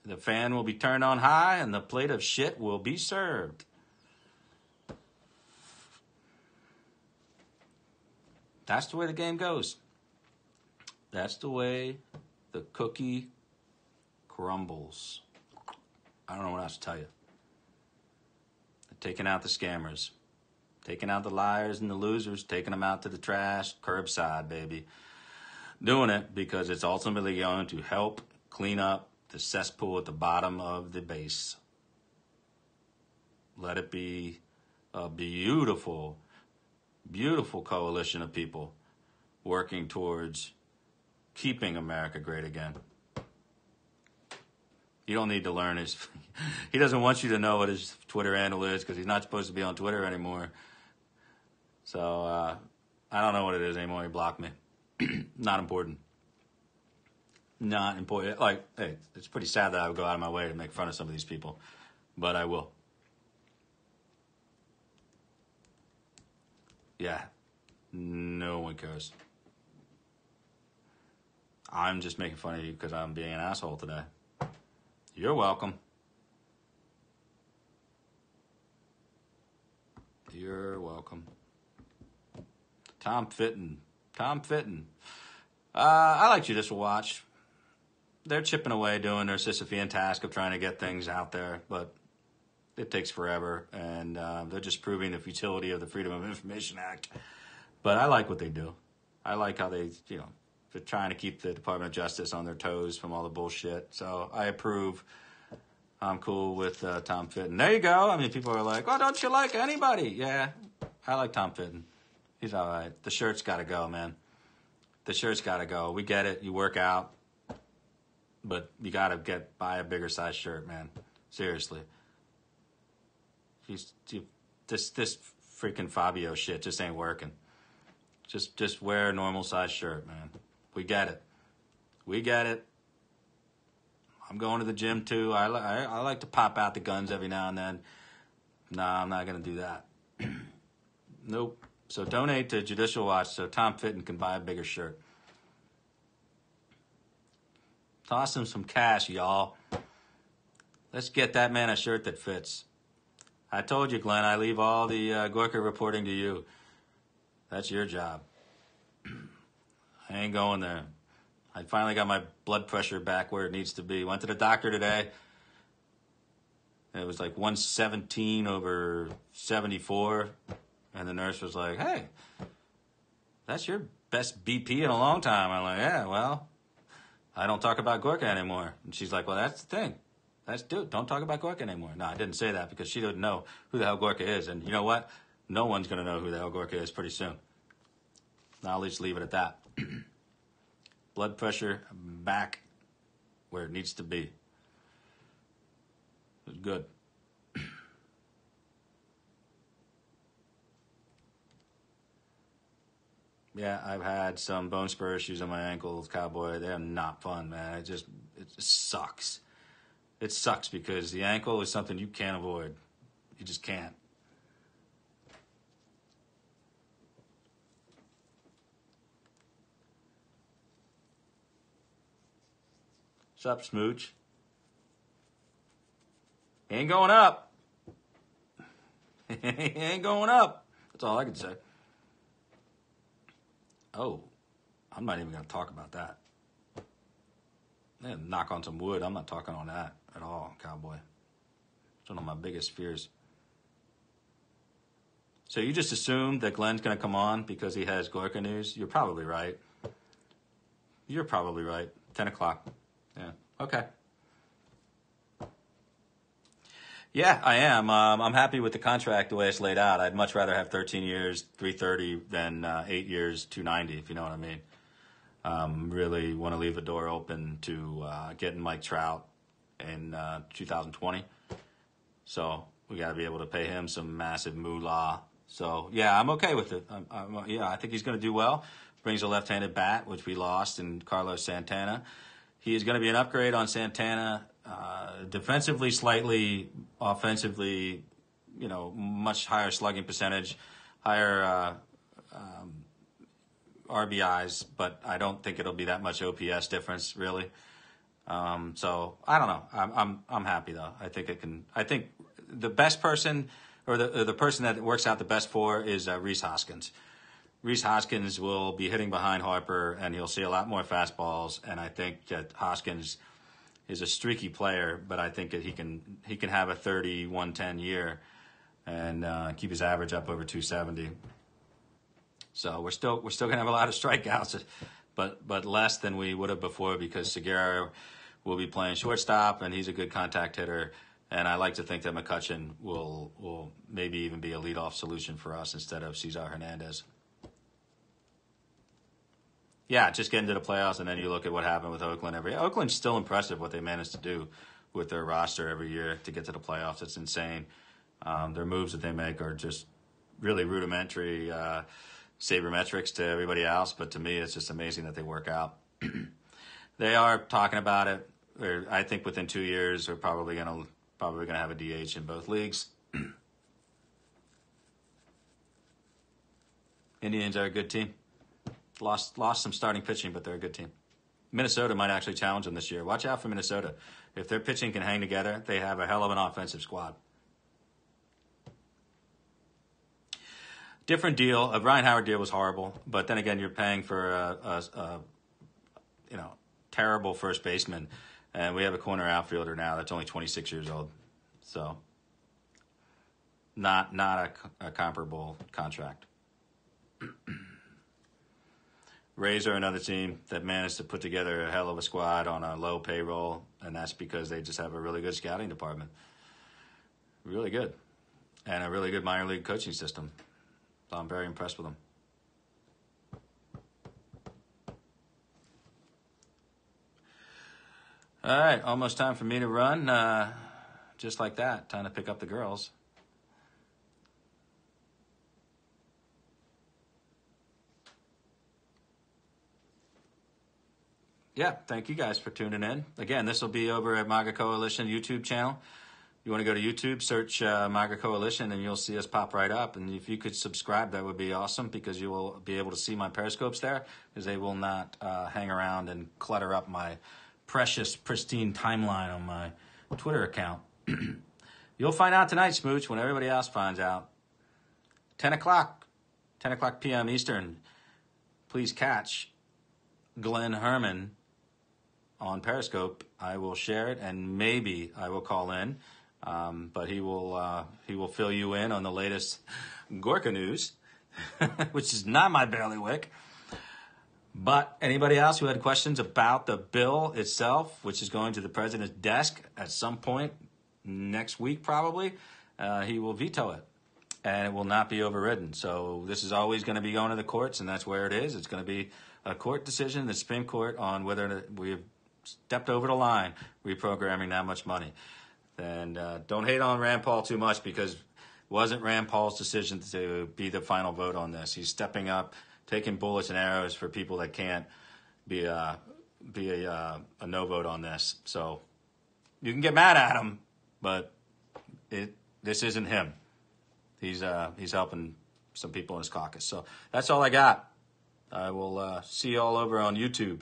The fan will be turned on high and the plate of shit will be served. That's the way the game goes. That's the way the cookie crumbles. I don't know what else to tell you. They're taking out the scammers. Taking out the liars and the losers. Taking them out to the trash. Curbside, baby. Doing it because it's ultimately going to help clean up the cesspool at the bottom of the base. Let it be a beautiful, beautiful coalition of people working towards keeping America great again. You don't need to learn his... He doesn't want you to know what his Twitter handle is because he's not supposed to be on Twitter anymore. So, I don't know what it is anymore. He blocked me. Not important. Not important. Like, hey, it's pretty sad that I would go out of my way to make fun of some of these people. But I will. Yeah. No one cares. I'm just making fun of you because I'm being an asshole today. You're welcome. You're welcome. Tom Fitton. I like Judicial Watch. They're chipping away doing their Sisyphean task of trying to get things out there, but it takes forever, and they're just proving the futility of the Freedom of Information Act. But I like what they do. I like how they, they're trying to keep the Department of Justice on their toes from all the bullshit. So I approve. I'm cool with Tom Fitton. There you go. I mean, people are like, oh, don't you like anybody? Yeah, I like Tom Fitton. He's all right. The shirt's got to go, man. The shirt's got to go. We get it. You work out. But you got to buy a bigger size shirt, man. Seriously. This freaking Fabio shit just ain't working. Just wear a normal size shirt, man. We get it. We get it. I'm going to the gym too. I like to pop out the guns every now and then. Nah, I'm not going to do that. Nope. So donate to Judicial Watch so Tom Fitton can buy a bigger shirt. Toss him some cash, y'all. Let's get that man a shirt that fits. I told you, Glenn, I leave all the Gorka reporting to you. That's your job. I ain't going there. I finally got my blood pressure back where it needs to be. Went to the doctor today. It was like 117 over 74. And the nurse was like, hey, that's your best BP in a long time. I'm like, yeah, well, I don't talk about Gorka anymore. And she's like, well, that's the thing. Don't talk about Gorka anymore. No, I didn't say that because she didn't know who the hell Gorka is. And you know what? No one's going to know who the hell Gorka is pretty soon. Now I'll just leave it at that. Blood pressure back where it needs to be. It was good. Yeah, I've had some bone spur issues on my ankles, cowboy. They're not fun, man. It just sucks. It sucks because the ankle is something you can't avoid. You just can't. What's up, Smooch? He ain't going up. He ain't going up. That's all I can say. Oh, I'm not even going to talk about that. Knock on some wood. I'm not talking on that at all, cowboy. It's one of my biggest fears. So you just assumed that Glenn's going to come on because he has Gorka news? You're probably right. You're probably right. 10 o'clock. Yeah. Okay. Yeah, I am. I'm happy with the contract the way it's laid out. I'd much rather have 13 years, 330 than 8 years, 290, if you know what I mean. Really want to leave the door open to getting Mike Trout in 2020. So we got to be able to pay him some massive moolah. So yeah, I'm okay with it. Yeah, I think he's going to do well. Brings a left-handed bat, which we lost in Carlos Santana. He is going to be an upgrade on Santana. Defensively, slightly. Offensively, much higher slugging percentage, higher RBIs, but I don't think it'll be that much OPS difference, really. So I don't know. I'm happy though. I think it can. I think the best person, or the person that it works out the best for, is Rhys Hoskins. Rhys Hoskins will be hitting behind Harper, and he'll see a lot more fastballs. And I think that Hoskins is a streaky player, but I think that he can have a 30-110 year and keep his average up over 270. So we're still gonna have a lot of strikeouts, but less than we would have before, because Segura will be playing shortstop and he's a good contact hitter. And I like to think that McCutchen will maybe even be a leadoff solution for us instead of Cesar Hernandez. Yeah, just getting to the playoffs, and then you look at what happened with Oakland Oakland's still impressive what they managed to do with their roster every year to get to the playoffs. It's insane. Their moves that they make are just really rudimentary sabermetrics to everybody else, but to me, it's just amazing that they work out. They are talking about it. I think within 2 years, they're probably gonna have a DH in both leagues. Indians are a good team. Lost some starting pitching, but they're a good team. Minnesota might actually challenge them this year. Watch out for Minnesota. If their pitching can hang together, they have a hell of an offensive squad. Different deal. A Ryan Howard deal was horrible, but then again, you're paying for a terrible first baseman, and we have a corner outfielder now that's only 26 years old. So not a comparable contract. Rays are another team that managed to put together a hell of a squad on a low payroll, and that's because they just have a really good scouting department. Really good. And a really good minor league coaching system. So I'm very impressed with them. All right, almost time for me to run. Just like that, time to pick up the girls. Yeah, thank you guys for tuning in. Again, this will be over at MAGA Coalition YouTube channel. You want to go to YouTube, search MAGA Coalition, and you'll see us pop right up. And if you could subscribe, that would be awesome, because you will be able to see my periscopes there, because they will not hang around and clutter up my precious, pristine timeline on my Twitter account. You'll find out tonight, Smooch, when everybody else finds out. 10 o'clock p.m. Eastern. Please catch Glenn Herman on Periscope. I will share it, and maybe I will call in. But he will fill you in on the latest Gorka news, which is not my bailiwick. But anybody else who had questions about the bill itself, which is going to the president's desk at some point next week probably, he will veto it, and it will not be overridden. So this is always going to be going to the courts, and that's where it is. It's going to be a court decision, the Supreme Court, on whether we have stepped over the line reprogramming that much money. And don't hate on Rand Paul too much, because it wasn't Rand Paul's decision to be the final vote on this. He's stepping up, taking bullets and arrows for people that can't be a no vote on this. So you can get mad at him, but this isn't him. He's helping some people in his caucus. So that's all I got. I will see you all over on YouTube.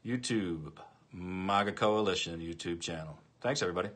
YouTube, MAGA Coalition YouTube channel. Thanks, everybody.